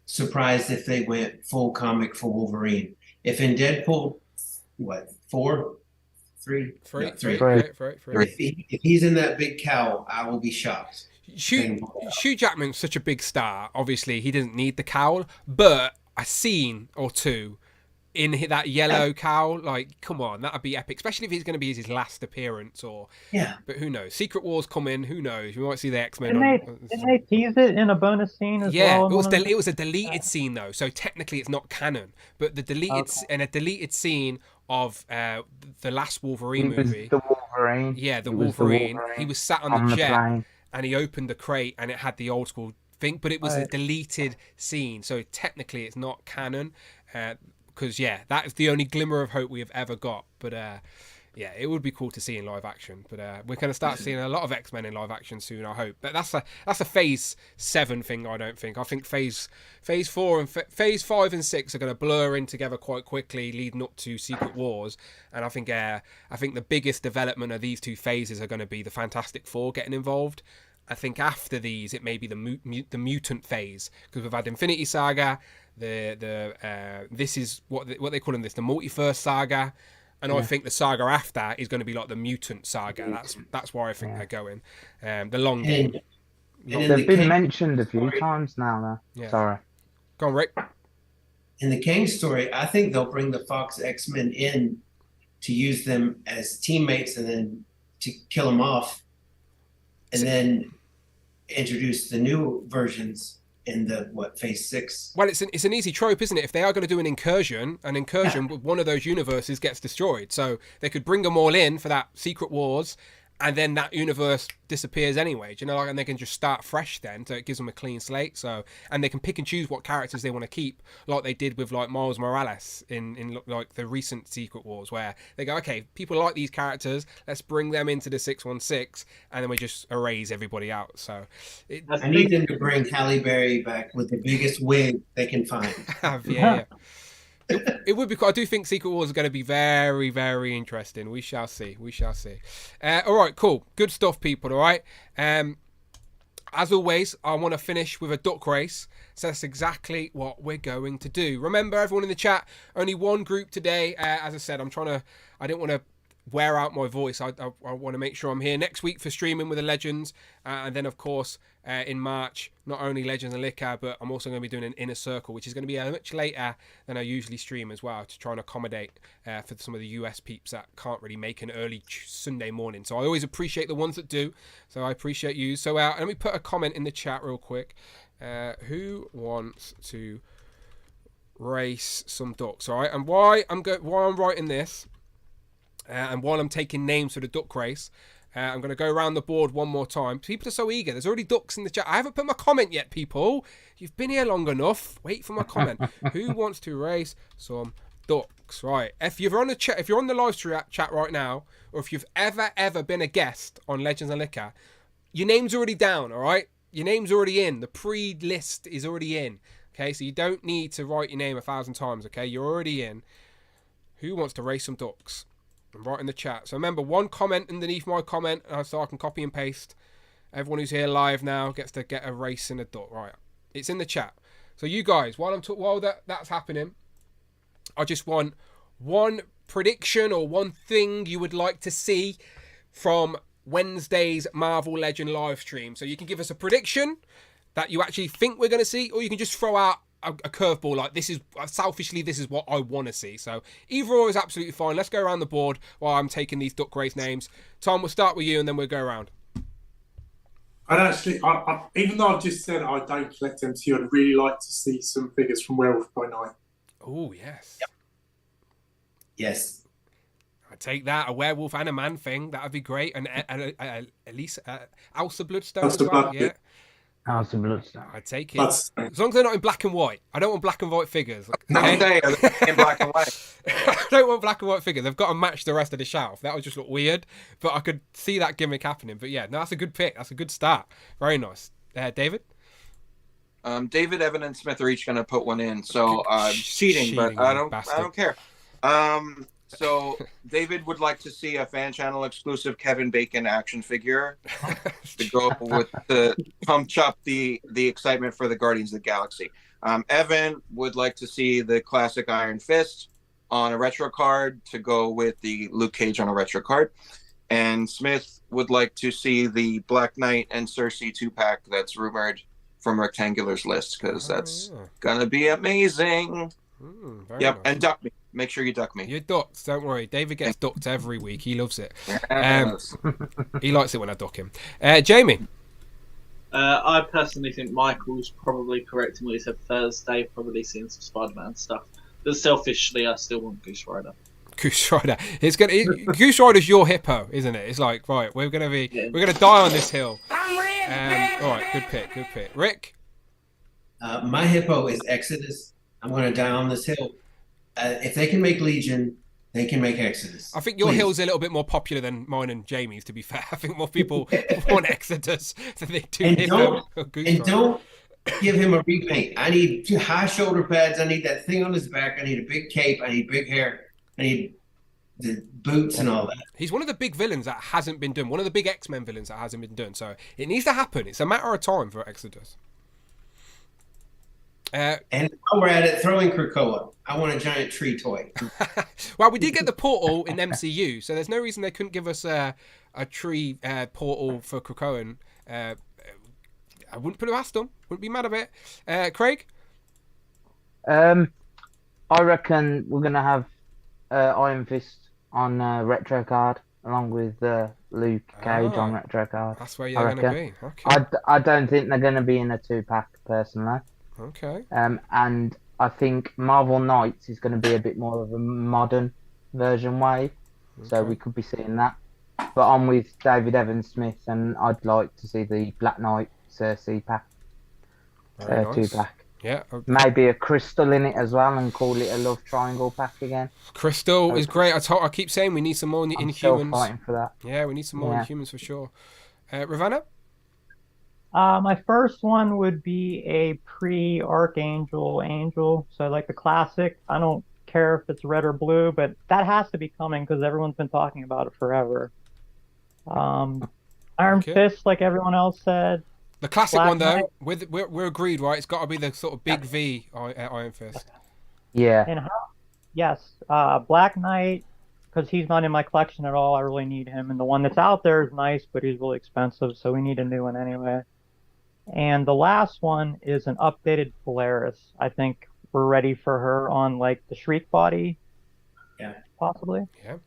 Speaker 5: surprised if they went full comic for Wolverine. If in Deadpool, three. If he's in that big cowl, I will be shocked.
Speaker 1: Hugh Jackman's such a big star. Obviously, he doesn't need the cowl, but a scene or two in that yellow cowl, like, come on, that'd be epic. Especially if he's going to be his last appearance, But who knows? Secret Wars coming. Who knows? We might see the X-Men.
Speaker 7: Didn't they tease it in a bonus scene as well?
Speaker 1: Yeah, it was a deleted scene though, so technically it's not canon. But the deleted scene of the last Wolverine movie.
Speaker 6: The Wolverine.
Speaker 1: Yeah, the Wolverine. He was sat on the jet. Plane. And he opened the crate and it had the old school thing, but it was a deleted scene. So technically it's not canon. Because, that is the only glimmer of hope we have ever got. But, it would be cool to see in live action. But we're going to start seeing a lot of X-Men in live action soon, I hope. But that's a Phase 7 thing, I don't think. I think Phase 4 and Phase 5 and 6 are going to blur in together quite quickly, leading up to Secret Wars. And I think the biggest development of these two phases are going to be the Fantastic Four getting involved. I think after these, it may be the mutant phase, because we've had Infinity Saga, this is what they call this, the multiverse saga, and I think the saga after is going to be like the mutant saga. That's where I think they're going. The long game.
Speaker 6: They've been mentioned a few times now.
Speaker 1: Yeah.
Speaker 6: Sorry.
Speaker 1: Go on, Rick.
Speaker 5: In the Kang story, I think they'll bring the Fox X-Men in to use them as teammates and then to kill them off. And then introduce the new versions in the Phase 6.
Speaker 1: Well, it's an easy trope, isn't it? If they are going to do an incursion, one of those universes gets destroyed. So they could bring them all in for that Secret Wars, and then that universe disappears anyway. Do you know, and they can just start fresh then, so it gives them a clean slate. So, and they can pick and choose what characters they want to keep, like they did with like Miles Morales in like the recent Secret Wars, where they go, okay, people like these characters, let's bring them into the 616, and then we just erase everybody out. So,
Speaker 5: I need them to bring Halle Berry back with the biggest wig they can find.
Speaker 1: yeah. It would be cool. I do think Secret Wars is going to be very, very interesting. We shall see. All right, cool. Good stuff, people. All right. As always, I want to finish with a duck race. So that's exactly what we're going to do. Remember, everyone in the chat, only one group today. As I said, I didn't want to wear out my voice. I want to make sure I'm here next week for streaming with the Legends. And then, of course, in March, not only Legends and Liquor, but I'm also going to be doing an Inner Circle, which is going to be much later than I usually stream as well, to try and accommodate for some of the US peeps that can't really make an early Sunday morning. So I always appreciate the ones that do. So I appreciate you. So let me put a comment in the chat real quick. Who wants to race some ducks? All right, and why I'm writing this, and while I'm taking names for the duck race, I'm going to go around the board one more time. People are so eager. There's already ducks in the chat. I haven't put my comment yet, people. You've been here long enough. Wait for my comment. Who wants to race some ducks? Right. If you're on the chat, if you're on the live chat right now, or if you've ever been a guest on Legends and Liquor, your name's already down. All right. Your name's already in. The pre-list is already in. Okay. So you don't need to write your name 1,000 times. Okay. You're already in. Who wants to race some ducks? Right in the chat. So remember, one comment underneath my comment, so I can copy and paste. Everyone who's here live now gets to get a race in a duck. Right, it's in the chat. So you guys, while that's happening, I just want one prediction or one thing you would like to see from Wednesday's Marvel Legend live stream. So you can give us a prediction that you actually think we're going to see, or you can just throw out a curveball like, this is selfishly, this is what I want to see. So either or is absolutely fine. Let's go around the board while I'm taking these duck race names. Tom, we'll start with you and then we'll go around.
Speaker 3: I'd actually, even though I've just said I don't collect MCU, I'd really like to see some figures from Werewolf by Night.
Speaker 1: Oh, yes.
Speaker 5: Yep. Yes.
Speaker 1: I'd take that, a werewolf and a man thing. That would be great. And at least Elsa Bloodstone as well. Yeah.
Speaker 6: House of Bloodstone.
Speaker 1: I'd take it. As long as they're not in black and white. I don't want black and white figures.
Speaker 4: Okay? In black and white.
Speaker 1: I don't want black and white figures. They've got to match the rest of the shelf. That would just look weird. But I could see that gimmick happening. But yeah, no, that's a good pick. That's a good start. Very nice. David?
Speaker 4: David, Evan, and Smith are each going to put one in. So cheating, but I don't care. So David would like to see a fan channel exclusive Kevin Bacon action figure to go with the pump up the excitement for the Guardians of the Galaxy. Evan would like to see the classic Iron Fist on a retro card to go with the Luke Cage on a retro card. And Smith would like to see the Black Knight and Cersei 2-pack that's rumored from Rectangular's list, because that's gonna be amazing. Yep, nice. And duck me. Make sure you duck me.
Speaker 1: You're ducked, don't worry. David gets ducked every week. He loves it.
Speaker 4: Yes.
Speaker 1: He likes it when I duck him. Jamie?
Speaker 9: I personally think Michael's probably correct in what he said Thursday, probably seeing some Spider-Man stuff. But selfishly, I still want Goose Rider.
Speaker 1: Goose Rider. Goose Rider's your hippo, isn't it? It's like, right, we're gonna die on this hill. All right, good pick. Rick?
Speaker 5: My hippo is Exodus. I'm going to die on this hill. If they can make Legion, they can make Exodus.
Speaker 1: I think your hill's a little bit more popular than mine and Jamie's, to be fair. I think more people want Exodus than they do hippo.
Speaker 5: Don't give him a repaint. I need high shoulder pads. I need that thing on his back. I need a big cape. I need big hair. I need the boots and all that.
Speaker 1: He's one of the big villains that hasn't been done. One of the big X-Men villains that hasn't been done. So it needs to happen. It's a matter of time for Exodus.
Speaker 5: And while we're at it, throw in Krakoa. I want a giant tree toy.
Speaker 1: Well, we did get the portal in MCU, so there's no reason they couldn't give us a tree portal for Krakoa. I wouldn't put it past them. Wouldn't be mad at it. Craig?
Speaker 6: I reckon we're going to have Iron Fist on retro card, along with Luke Cage on retro card.
Speaker 1: That's where you're going to be. Okay.
Speaker 6: I don't think they're going to be in a 2-pack, personally.
Speaker 1: Okay.
Speaker 6: And I think Marvel Knights is going to be a bit more of a modern version wave, so we could be seeing that. But I'm with David Evans Smith, and I'd like to see the Black Knight Cersei pack, 2-pack.
Speaker 1: Yeah. Okay.
Speaker 6: Maybe a crystal in it as well, and call it a love triangle pack again.
Speaker 1: Crystal is great. I keep saying we need some more Inhumans.
Speaker 6: Still fighting for that.
Speaker 1: Yeah, we need some more Inhumans for sure. Ravanna?
Speaker 7: My first one would be a pre-Archangel Angel. So like the classic, I don't care if it's red or blue, but that has to be coming because everyone's been talking about it forever. Iron Fist, like everyone else said.
Speaker 1: The classic Black one, though, we're agreed, right? It's got to be the sort of big V Iron Fist.
Speaker 6: Yeah.
Speaker 7: And yes, Black Knight, because he's not in my collection at all. I really need him. And the one that's out there is nice, but he's really expensive, so we need a new one anyway. And the last one is an updated Polaris. I think we're ready for her on like the Shriek body.
Speaker 5: Yeah.
Speaker 7: Possibly.
Speaker 1: Yeah.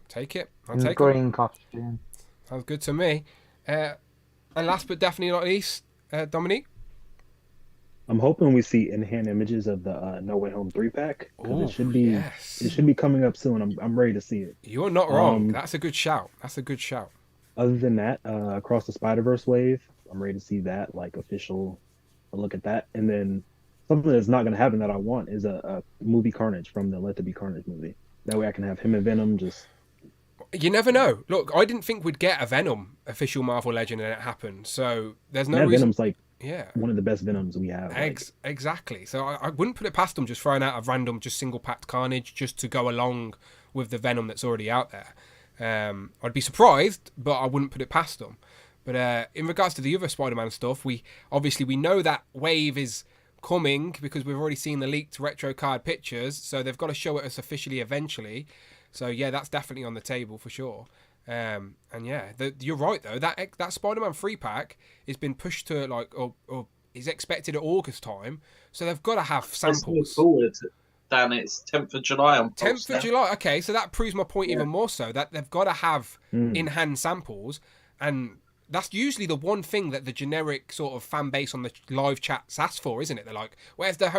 Speaker 1: Take it. I'll take it.
Speaker 6: Green costume.
Speaker 1: Sounds good to me. And last but definitely not least, Dominique?
Speaker 8: I'm hoping we see in-hand images of the No Way Home 3-pack. It should be coming up soon. I'm ready to see it.
Speaker 1: You're not wrong. That's a good shout.
Speaker 8: Other than that, Across the Spider-Verse wave, I'm ready to see that, like official look at that. And then something that's not going to happen that I want is a movie Carnage from the Let There Be Carnage movie. That way I can have him and Venom just...
Speaker 1: You never know. Look, I didn't think we'd get a Venom official Marvel Legend and it happened. So there's no reason...
Speaker 8: Venom's like one of the best Venoms we have.
Speaker 1: Exactly. So I wouldn't put it past them just throwing out a random, just single-packed Carnage just to go along with the Venom that's already out there. I'd be surprised, but I wouldn't put it past them. But in regards to the other Spider-Man stuff, we know that wave is coming because we've already seen the leaked retro card pictures, so they've got to show it us officially eventually. So yeah, that's definitely on the table for sure. And yeah, you're right though. That Spider-Man 3-pack has been pushed to like or is expected at August time, so they've got to have samples.
Speaker 9: Let's move forward. Dan, it's 10th of July on
Speaker 1: 10th of July. Okay, so that proves my point even more so that they've got to have in-hand samples, and that's usually the one thing that the generic sort of fan base on the live chats asks for, isn't it? They're like, "Where's the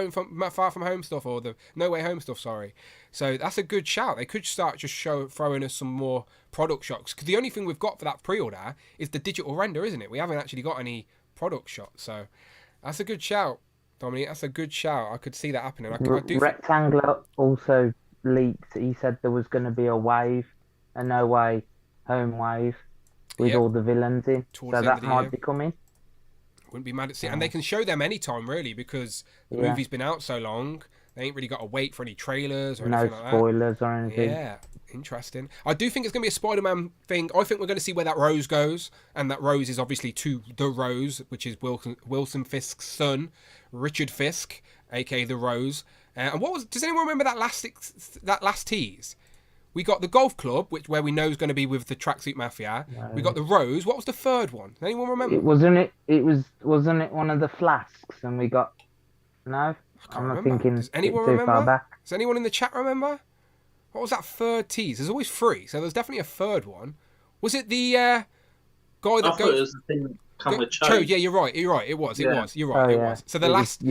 Speaker 1: far from home stuff or the no way home stuff?" Sorry. So that's a good shout. They could start just throwing us some more product shots, because the only thing we've got for that pre-order is the digital render, isn't it? We haven't actually got any product shots, so that's a good shout. Dominique, that's a good shout. I could see that happening.
Speaker 6: Rectangler also leaked. He said there was going to be a wave, a no way home wave with all the villains in. So that might be coming.
Speaker 1: Wouldn't be mad at seeing. And they can show them anytime, really, because the movie's been out so long. They ain't really got to wait for any trailers or anything like that.
Speaker 6: No spoilers or anything.
Speaker 1: Yeah, interesting. I do think it's going to be a Spider-Man thing. I think we're going to see where that Rose goes. And that Rose is obviously to the Rose, which is Wilson Fisk's son, Richard Fisk, a.k.a. the Rose. And does anyone remember that last tease? We got the golf club, where we know is going to be with the Tracksuit Mafia. No. We got the Rose. What was the third one? Does anyone remember?
Speaker 6: Wasn't it one of the flasks? And we got no. I'm not thinking. Does anyone remember? Far back.
Speaker 1: Does anyone in the chat remember? What was that third tease? There's always three, so there's definitely a third one. Was it the guy that
Speaker 9: goes? It was the thing come with Cho.
Speaker 1: Yeah, you're right. It was. You're right. It was. So the last.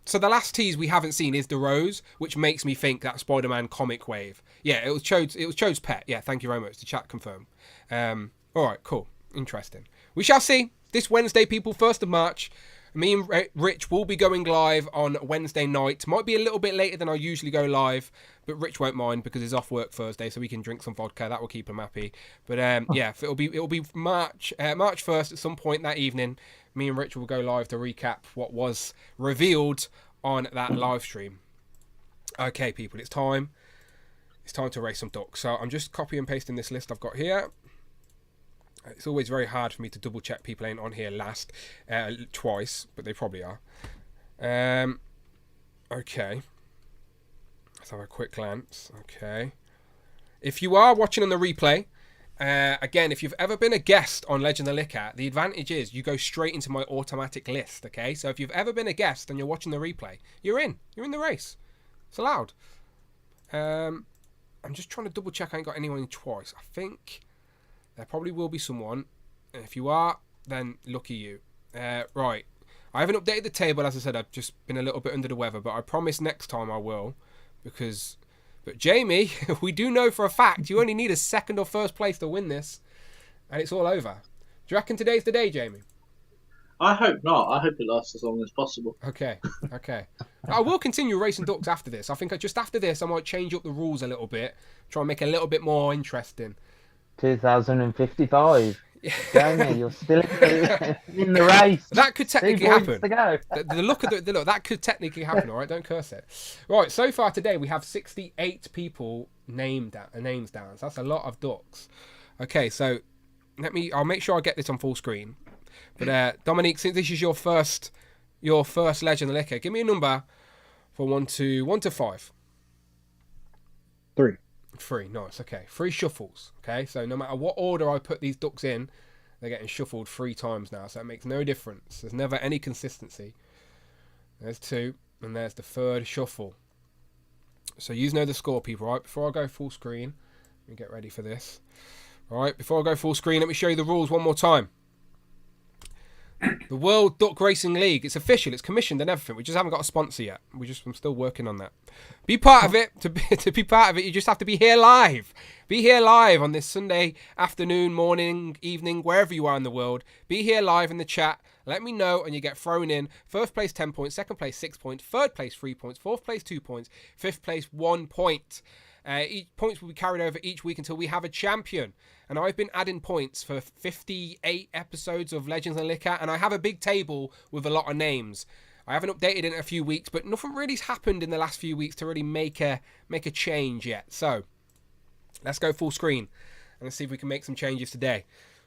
Speaker 1: So the last tease we haven't seen is the Rose, which makes me think that Spider-Man comic wave. Yeah, it was Cho's pet. Yeah, thank you very much. The chat confirmed. All right, cool, interesting. We shall see this Wednesday, people. 1st of March. Me and Rich will be going live on Wednesday night. Might be a little bit later than I usually go live, but Rich won't mind because he's off work Thursday, so we can drink some vodka. That will keep him happy. But yeah, it'll be March 1st at some point that evening. Me and Rich will go live to recap what was revealed on that live stream. Okay, people, it's time. It's time to race some ducks. So I'm just copy and pasting this list I've got here. It's always very hard for me to double check people ain't on here twice, but they probably are. Okay. Let's have a quick glance. Okay. If you are watching on the replay, again, if you've ever been a guest on Legend of Liquor, the advantage is you go straight into my automatic list, okay? So if you've ever been a guest and you're watching the replay, you're in the race. It's allowed. I'm just trying to double check I ain't got anyone in twice. I think there probably will be someone. If you are, then lucky you. Right. I haven't updated the table, as I said. I've just been a little bit under the weather, but I promise next time I will. But Jamie, we do know for a fact you only need a second or first place to win this, and it's all over. Do you reckon today's the day, Jamie?
Speaker 9: I hope not. I hope it lasts as long as possible.
Speaker 1: Okay. I will continue racing ducks after this. I think just after this, I might change up the rules a little bit, try and make it a little bit more interesting.
Speaker 6: 2055. Jamie, you're still in the race.
Speaker 1: That could technically happen.
Speaker 6: To go.
Speaker 1: The look of the look, that could technically happen. All right, don't curse it. Right, so far today we have 68 people names down. So that's a lot of ducks. Okay, so I'll make sure I get this on full screen. But Dominique, since this is your first Legend of Liquor, give me a number for 1 to 5. 3, nice, okay. 3 shuffles, okay? So no matter what order I put these ducks in, they're getting shuffled 3 times now, so it makes no difference. There's never any consistency. There's 2, and there's the 3rd shuffle. So you know the score, people, right? Before I go full screen, let me get ready for this. All right, before I go full screen, let me show you the rules one more time. The World Duck Racing League. It's official. It's commissioned and everything. We just haven't got a sponsor yet. I'm still working on that. Be part of it. To be part of it, you just have to be here live. Be here live on this Sunday afternoon, morning, evening, wherever you are in the world. Be here live in the chat. Let me know and you get thrown in. 1st place 10 points, 2nd place 6 points, 3rd place 3 points, 4th place 2 points, 5th place 1 point. Each points will be carried over each week until we have a champion. And I've been adding points for 58 episodes of Legends and Liquor, and I have a big table with a lot of names. I haven't updated it in a few weeks, but nothing really's happened in the last few weeks to really make a change yet. So let's go full screen and let's see if we can make some changes today.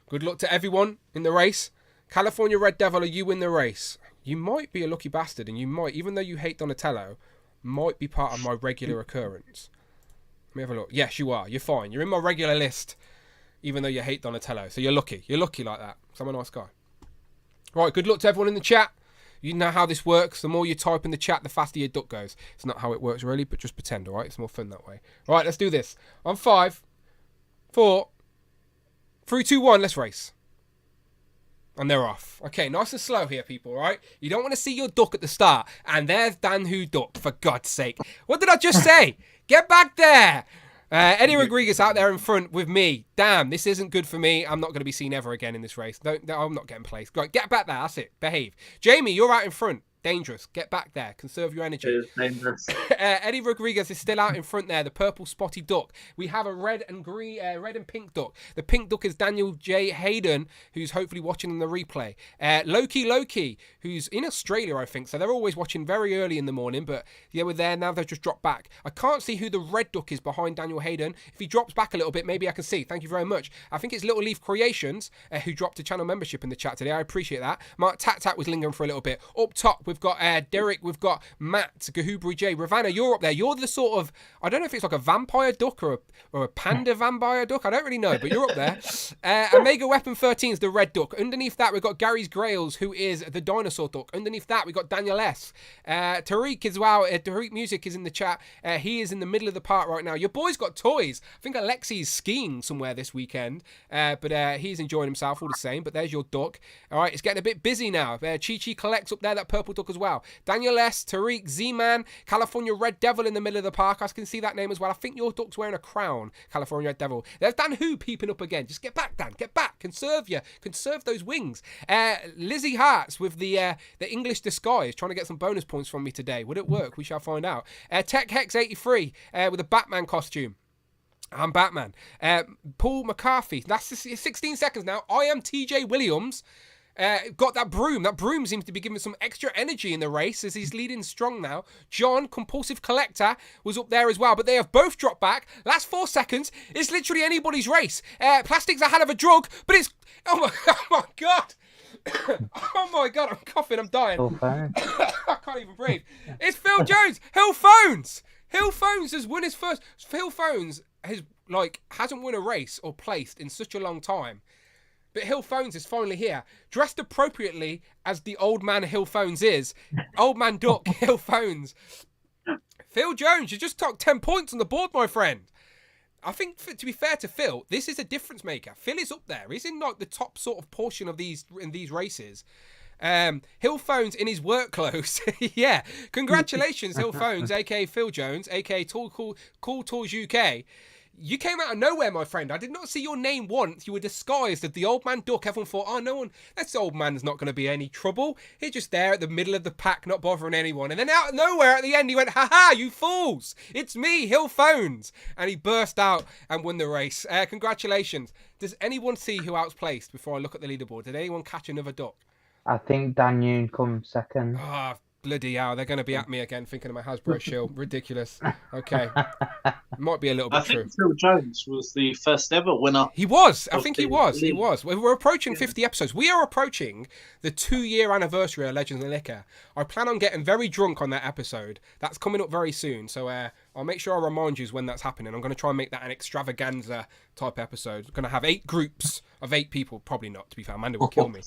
Speaker 1: Good luck to everyone in the race. California Red Devil, are you in the race? You might be a lucky bastard, and you might, even though you hate Donatello, might be part of my regular occurrence. Let me have a look. Yes, you are. You're fine. You're in my regular list. even though you hate Donatello. So you're lucky. You're lucky like that. So I'm a nice guy. Right, good luck to everyone in the chat. You know how this works. The more you type in the chat, the faster your duck goes. It's not how it works really, but just pretend, all right? It's more fun that way. All right, let's do this. On 5, 4, 3, 2, 1, let's race. And they're off. Okay, nice and slow here, people, all right? You don't want to see your duck at the start. And there's Dan Who Duck, for God's sake. What did I just say? Get back there. Eddie Rodriguez out there in front with me. Damn, this isn't good for me. I'm not going to be seen ever again in this race. No, I'm not getting placed. Right, get back there. That's it. Behave. Jamie, you're out in front. Dangerous. Get back there. Conserve your energy.
Speaker 9: It is dangerous.
Speaker 1: Eddie Rodriguez is still out in front there. The purple spotty duck. We have a red and green, red and pink duck. The pink duck is Daniel J. Hayden, who's hopefully watching in the replay. Loki, who's in Australia, I think. So they're always watching very early in the morning. But yeah, we're there now. They've just dropped back. I can't see who the red duck is behind Daniel Hayden. If he drops back a little bit, maybe I can see. Thank you very much. I think it's Little Leaf Creations who dropped a channel membership in the chat today. I appreciate that. Mark Tat was lingering for a little bit. Up top, we've got Derek, we've got Matt, Gahubri J. Ravana, you're up there. You're the sort of, I don't know if it's like a vampire duck or a panda vampire duck. I don't really know, but you're up there. Omega Weapon 13 is the red duck. Underneath that, we've got Gary's Grails, who is the dinosaur duck. Underneath that, we've got Daniel S. Tariq as well. Tariq Music is in the chat. He is in the middle of the park right now. Your boy's got toys. I think Alexi's skiing somewhere this weekend, but he's enjoying himself all the same. But there's your duck. All right, it's getting a bit busy now. Chi collects up there, that purple duck as well. Daniel S, Tariq, Z-Man, California Red Devil in the middle of the park. I can see that name as well. I think your duck's wearing a crown, California Red Devil. There's Dan Who peeping up again. Just get back, Dan. Get back. Conserve those wings. Lizzie Harts with the English disguise, trying to get some bonus points from me today. Would it work? We shall find out. Tech Hex 83 with a Batman costume. I'm Batman. Paul McCarthy. That's 16 seconds now. I am TJ Williams. Got that broom. That broom seems to be giving some extra energy in the race as he's leading strong now. John, Compulsive Collector, was up there as well, but they have both dropped back. Last 4 seconds. It's literally anybody's race. Plastic's a hell of a drug, but it's... Oh my God. Oh my God, I'm coughing. I'm dying. I can't even breathe. It's Phil Jones. Hill Phones. Hill Phones has won his first... Hill Phones hasn't won a race or placed in such a long time. But Hill Phones is finally here, dressed appropriately as the old man Hill Phones is. Old man Duck, Hill Phones. Phil Jones, you just took 10 points on the board, my friend. I think, to be fair to Phil, this is a difference maker. Phil is up there. He's in like the top sort of portion of these races. Hill Phones in his work clothes. Yeah. Congratulations, Hill Phones, aka Phil Jones, aka Cool Tours UK. You came out of nowhere, my friend. I did not see your name once. You were disguised as the old man duck. Everyone thought, oh, this old man's not going to be any trouble. He's just there at the middle of the pack, not bothering anyone. And then out of nowhere at the end, he went, ha, you fools. It's me, Hill Phones. And he burst out and won the race. Congratulations. Does anyone see who outplaced before I look at the leaderboard? Did anyone catch another duck?
Speaker 6: I think Dan Yoon comes second.
Speaker 1: Ah, bloody hell. They're going to be at me again thinking of my Hasbro shield. Ridiculous. Okay. Might be a little bit true.
Speaker 9: I think Phil Jones was the first ever winner.
Speaker 1: He was. I think he was. He was. We're approaching 50 episodes. We are approaching the 2-year anniversary of Legends and Liquor. I plan on getting very drunk on that episode. That's coming up very soon. So I'll make sure I remind you when that's happening. I'm going to try and make that an extravaganza type episode. I'm going to have 8 groups of 8 people. Probably not, to be fair. Amanda will kill me.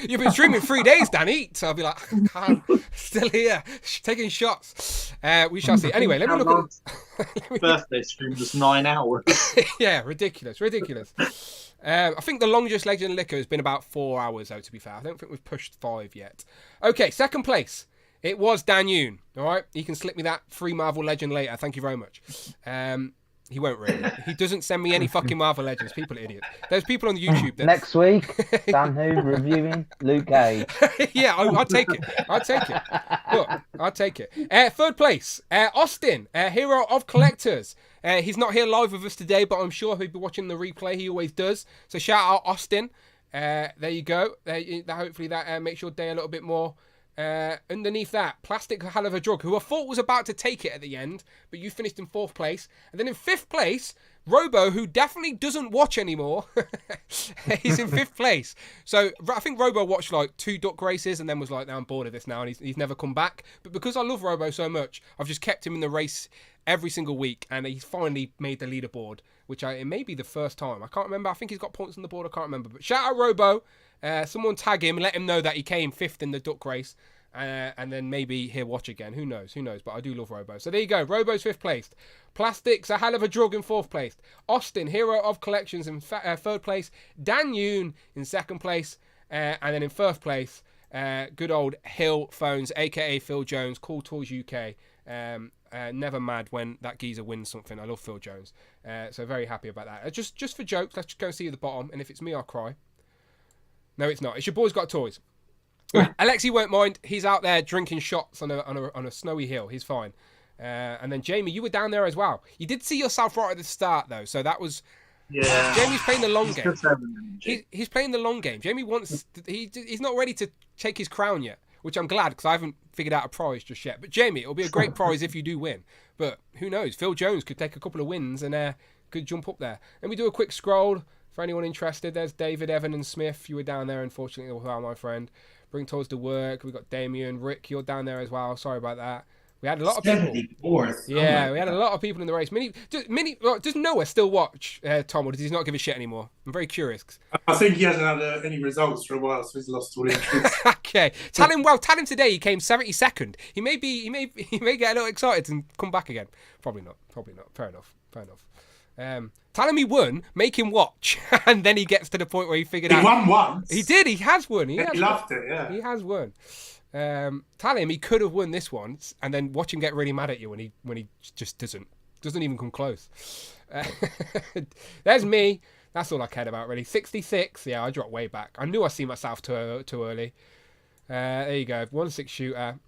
Speaker 1: You've been streaming 3 days, Dan. Eat. So I'll be like, I'm still here, taking shots. We shall see. Anyway, let me look at...
Speaker 9: Birthday stream was 9 hours.
Speaker 1: Yeah, ridiculous. I think the longest Legend Liquor has been about 4 hours, though, to be fair. I don't think we've pushed 5 yet. Okay, second place. It was Dan Yoon, all right? He can slip me that free Marvel Legend later. Thank you very much. He won't really. He doesn't send me any fucking Marvel Legends. People are idiots. There's people on YouTube that...
Speaker 6: Next week, Dan Who reviewing Luke Cage.
Speaker 1: Yeah, I'll take it. Look, I'll take it. Third place, Austin, Hero of Collectors. He's not here live with us today, but I'm sure he'll be watching the replay. He always does. So shout out Austin. There you go. Hopefully that makes your day a little bit more... underneath that, Plastic Hell of a Drug, who I thought was about to take it at the end, but you finished in 4th place. And then in 5th place, Robo, who definitely doesn't watch anymore, he's in 5th place. So I think Robo watched like 2 duck races and then was like, "Now I'm bored of this now," and he's never come back. But because I love Robo so much, I've just kept him in the race every single week, and he's finally made the leaderboard, which it may be the first time. I can't remember. I think he's got points on the board. I can't remember. But shout out Robo. Someone tag him, let him know that he came 5th in the duck race. And then maybe he'll watch again. Who knows? But I do love Robo. So there you go. Robo's 5th place. Plastics, a hell of a drug, in 4th place. Austin, hero of collections, in 3rd place. Dan Yoon in 2nd place. And then in 1st place, good old Hill Phones, a.k.a. Phil Jones, Cool Toys UK. Never mad when that geezer wins something. I love Phil Jones. So very happy about that. Just for jokes, let's just go and see you at the bottom. And if it's me, I'll cry. No, it's not. It's your boy's got toys. Alexi won't mind. He's out there drinking shots on a snowy hill. He's fine. And then Jamie, you were down there as well. You did see yourself right at the start though, so that was.
Speaker 9: Yeah.
Speaker 1: Jamie's playing the long game. He's playing the long game. Jamie wants. He's not ready to take his crown yet, which I'm glad because I haven't figured out a prize just yet. But Jamie, it'll be a great prize if you do win. But who knows? Phil Jones could take a couple of wins and could jump up there. And we do a quick scroll for anyone interested. There's David, Evan, and Smith. You were down there, unfortunately, without my friend. Bring toys to work. We got Damien, Rick. You're down there as well. Sorry about that. We had a lot of people.
Speaker 5: 74th.
Speaker 1: Yeah, we had a lot of people in the race. Does Noah still watch Tom, or does he not give a shit anymore? I'm very curious.
Speaker 3: I think he hasn't had any results for a while, so he's lost all interest.
Speaker 1: Okay, tell him today he came 72nd. He may get a little excited and come back again. Probably not. Fair enough. Tell him he won, make him watch, and then he gets to the point where he figured out.
Speaker 3: He won once.
Speaker 1: He did. He has won. He
Speaker 3: loved it. Yeah.
Speaker 1: He has won. Tell him he could have won this once, and then watch him get really mad at you when he just doesn't even come close. There's me. That's all I cared about really. 66. Yeah, I dropped way back. I knew I see myself too early. There you go. 1-6 shooter.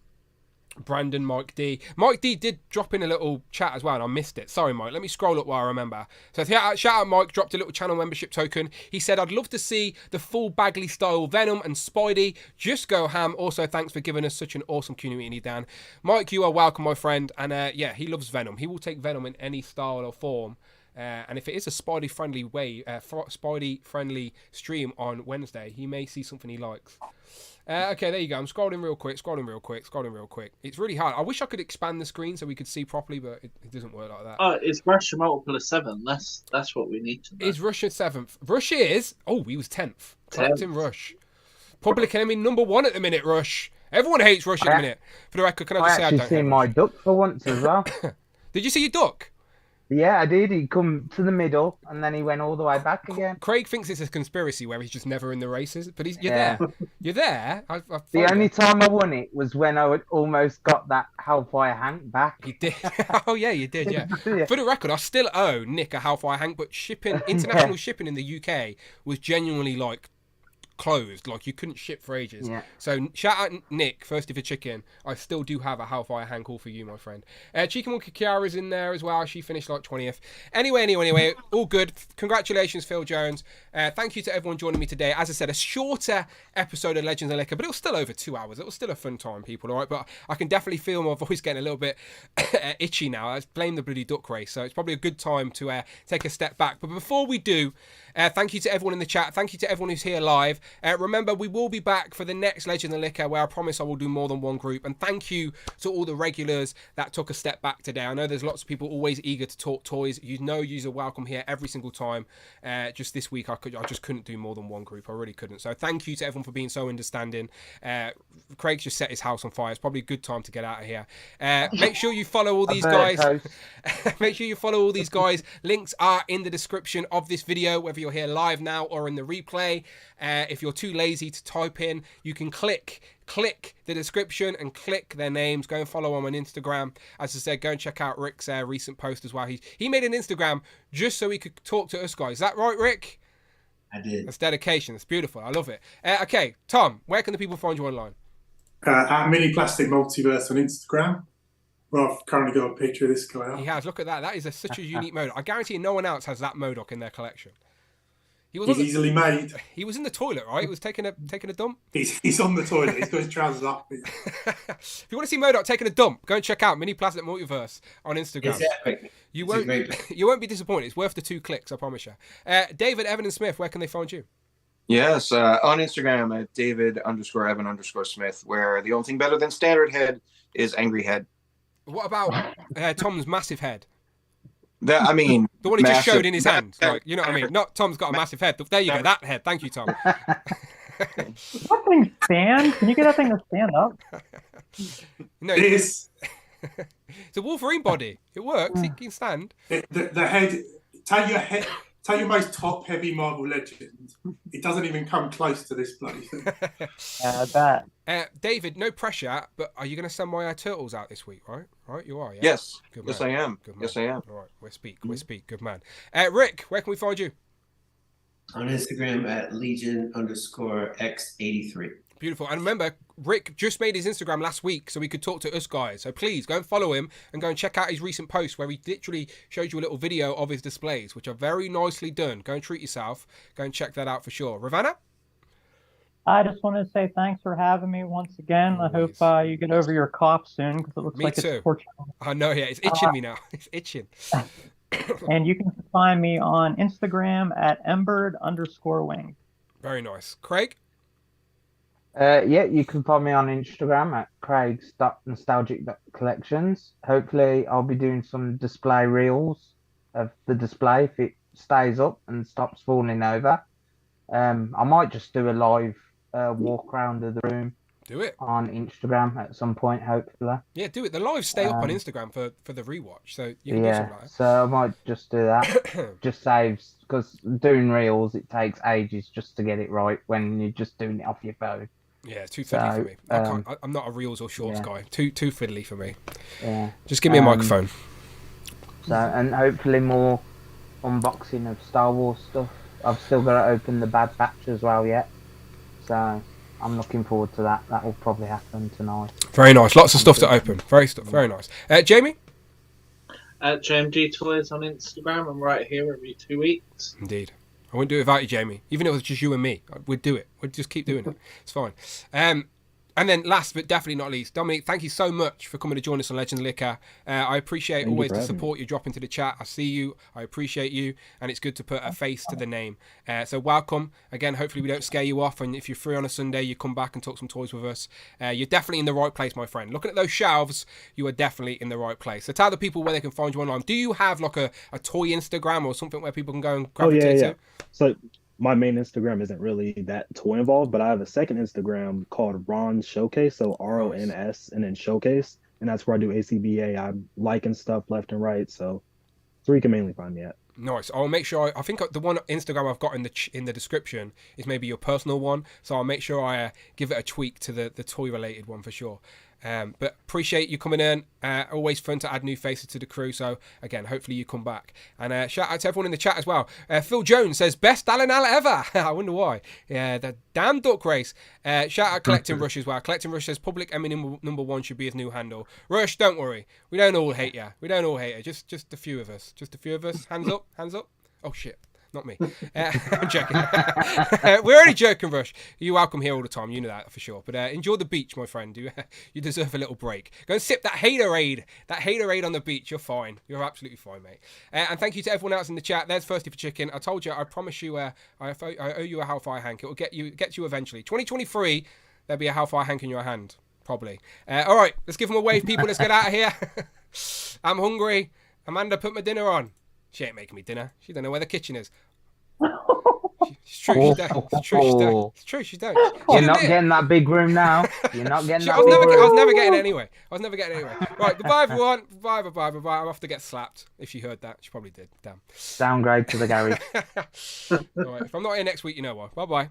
Speaker 1: Brandon, Mike D. Mike D did drop in a little chat as well, and I missed it. Sorry, Mike. Let me scroll up while I remember. So shout out Mike, dropped a little channel membership token. He said, "I'd love to see the full Bagley style Venom and Spidey. Just go ham. Also, thanks for giving us such an awesome community, Dan." Mike, you are welcome, my friend. And yeah, he loves Venom. He will take Venom in any style or form. And if it is a Spidey-friendly Spidey-friendly stream on Wednesday, he may see something he likes. Okay, there you go. I'm scrolling real quick. It's really hard. I wish I could expand the screen so we could see properly, but it doesn't work like that.
Speaker 9: It's Rush a multiple of 7. That's what we need to know.
Speaker 1: Is Rush at 7th? Rush is... Oh, he was 10th. Collecting Rush. Public enemy number 1 at the minute, Rush. Everyone hates Rush at the minute. For the record, can I just say I don't
Speaker 6: seen my duck for once as well.
Speaker 1: Did you see your duck?
Speaker 6: Yeah, I did. He come to the middle and then he went all the way back again.
Speaker 1: Craig thinks it's a conspiracy where he's just never in the races, but you're there. You're there.
Speaker 6: The only time I won it was when I almost got that Hellfire Hank back.
Speaker 1: You did. Oh yeah, you did. Yeah. Yeah. For the record, I still owe Nick a Hellfire Hank, but international shipping in the UK was genuinely like closed. Like you couldn't ship for ages. Yeah. So shout out Nick, Thirsty for Chicken. I still do have a Hellfire Hank all for you, my friend. Chikamunka Kiara's in there as well. She finished like 20th. Anyway, all good. Congratulations, Phil Jones. Thank you to everyone joining me today. As I said, a shorter episode of Legends and Liquor, but it was still over 2 hours. It was still a fun time, people, all right? But I can definitely feel my voice getting a little bit itchy now. I blame the bloody duck race. So it's probably a good time to take a step back. But before we do, thank you to everyone in the chat. Thank you to everyone who's here live. Remember, we will be back for the next Legend and Liquor, where I promise I will do more than one group. And thank you to all the regulars that took a step back today. I know there's lots of people always eager to talk toys. You know, you're welcome here every single time. Just this week, I just couldn't do more than one group. I really couldn't. So thank you to everyone for being so understanding. Craig just set his house on fire. It's probably a good time to get out of here. Make sure you follow all these guys. Make sure you follow all these guys. Links are in the description of this video, whether you're here live now or in the replay. If you're too lazy to type in, you can click the description and click their names. Go and follow them on Instagram. As I said, go and check out Rick's recent post as well. He made an Instagram just so he could talk to us guys. Is that right, Rick?
Speaker 5: I did.
Speaker 1: That's dedication. That's beautiful. I love it. Okay, Tom, where can the people find you online?
Speaker 3: At Mini Plastic Multiverse on Instagram. Well, I've currently got a picture of this guy.
Speaker 1: He has. Look at that. That is such a unique mode. I guarantee no one else has that Modok in their collection.
Speaker 3: He's easily made.
Speaker 1: He was in the toilet, right? He was taking a dump.
Speaker 3: He's on the toilet. He's got his trousers up.
Speaker 1: If you want to see MODOK taking a dump, go and check out Mini Plastic Multiverse on Instagram.
Speaker 5: It's epic.
Speaker 1: You won't be disappointed. It's worth the 2 clicks, I promise you. David, Evan, and Smith, where can they find you?
Speaker 4: Yes, on Instagram at David_Evan_Smith, where the only thing better than standard head is angry head.
Speaker 1: What about Tom's massive head?
Speaker 4: That, I mean,
Speaker 1: the one he just showed in his hand. Like, you know what I mean? Not Tom's got a massive head. There you go. That head. Thank you, Tom.
Speaker 7: That thing stand? Can you get that thing to stand up?
Speaker 1: No,
Speaker 3: This.
Speaker 1: it's a Wolverine body. It works. It can stand.
Speaker 3: The head. Take your most top-heavy Marvel Legend. It doesn't even come close to this bloody thing.
Speaker 7: Yeah, I bet.
Speaker 1: David, no pressure, but are you going to send my turtles out this week, right? Right, you are, yeah?
Speaker 4: Yes.
Speaker 1: Good
Speaker 4: Yes,
Speaker 1: man.
Speaker 4: I am.
Speaker 1: Good man.
Speaker 4: Yes, I am.
Speaker 1: All right, we speak. Good man. Rick, where can we find you?
Speaker 5: On Instagram at Legion_X83.
Speaker 1: Beautiful. And remember, Rick just made his Instagram last week so he could talk to us guys. So please go and follow him and go and check out his recent post where he literally showed you a little video of his displays, which are very nicely done. Go and treat yourself. Go and check that out for sure. Ravanna?
Speaker 7: I just want to say thanks for having me once again. I hope you get over your cough soon because it looks
Speaker 1: Me
Speaker 7: like
Speaker 1: too.
Speaker 7: it's torturing.
Speaker 1: I know, yeah. It's itching me now. It's itching.
Speaker 7: And you can find me on Instagram at Emberd_wing.
Speaker 1: Very nice. Craig?
Speaker 6: Yeah, you can find me on Instagram at craigs.nostalgic.collections. Hopefully, I'll be doing some display reels of the display if it stays up and stops falling over. I might just do a live walk around of the room.
Speaker 1: Do it
Speaker 6: on Instagram at some point, hopefully.
Speaker 1: Yeah, do it. The lives stay up on Instagram for the rewatch, so you can do something like that.
Speaker 6: So I might just do that. Just saves, because doing reels, it takes ages just to get it right when you're just doing it off your phone.
Speaker 1: Yeah, it's too fiddly for me. I'm not a reels or shorts guy. Too fiddly for me.
Speaker 6: Yeah.
Speaker 1: Just give me a microphone.
Speaker 6: So, and hopefully more unboxing of Star Wars stuff. I've still got to open the Bad Batch as well yet. So I'm looking forward to that. That will probably happen tonight.
Speaker 1: Very nice. Lots of stuff to open. Very nice. Jamie?
Speaker 9: At JMG Toys on Instagram. I'm right here every 2 weeks.
Speaker 1: Indeed. I wouldn't do it without you, Jamie. Even if it was just you and me, we'd do it. We'd just keep doing it. It's fine. And then last but definitely not least, Dominic, thank you so much for coming to join us on Legends Liquor. I appreciate always the support you drop into the chat. I see you. I appreciate you. And it's good to put a face to the name. So welcome. Again, hopefully we don't scare you off. And if you're free on a Sunday, you come back and talk some toys with us. You're definitely in the right place, my friend. Looking at those shelves, you are definitely in the right place. So tell the people where they can find you online. Do you have like a toy Instagram or something where people can go and gravitate to?
Speaker 8: So my main Instagram isn't really that toy involved, but I have a second Instagram called Ron's Showcase, so RONS and then Showcase, and that's where I do ACBA. I'm liking stuff left and right, so that's where you can mainly find me at.
Speaker 1: Nice. I'll make sure. I think the one Instagram I've got in the description is maybe your personal one, so I'll make sure I give it a tweak to the toy related one for sure. But appreciate you coming in. Always fun to add new faces to the crew. So again, hopefully you come back. And shout out to everyone in the chat as well. Phil Jones says best Alan Alla ever. I wonder why. Yeah, the damn duck race. Shout out Collecting Rush as well. Collecting Rush says public enemy number 1 should be his new handle. Rush, don't worry. We don't all hate you. Just a few of us. Hands up. Oh shit. Not me. I'm joking. We're only joking, Rush. You're welcome here all the time. You know that for sure. But enjoy the beach, my friend. You deserve a little break. Go and sip that haterade. That haterade on the beach. You're fine. You're absolutely fine, mate. And thank you to everyone else in the chat. There's Thirsty for Chicken. I told you. I promise you. I owe you a Hellfire Hank. It will get you eventually. 2023. There'll be a Hellfire Hank in your hand, probably. All right. Let's give them a wave, people. Let's get out of here. I'm hungry. Amanda, put my dinner on. She ain't making me dinner. She don't know where the kitchen is. It's true, she don't. It's true, she don't.
Speaker 6: You're not getting that big room now. You're not getting that
Speaker 1: I
Speaker 6: big room.
Speaker 1: I was never getting it anyway. Right, goodbye, everyone. Bye. I'm off to get slapped. If she heard that, she probably did. Damn.
Speaker 6: Downgrade to the garage.
Speaker 1: All right, if I'm not here next week, you know why. Bye-bye.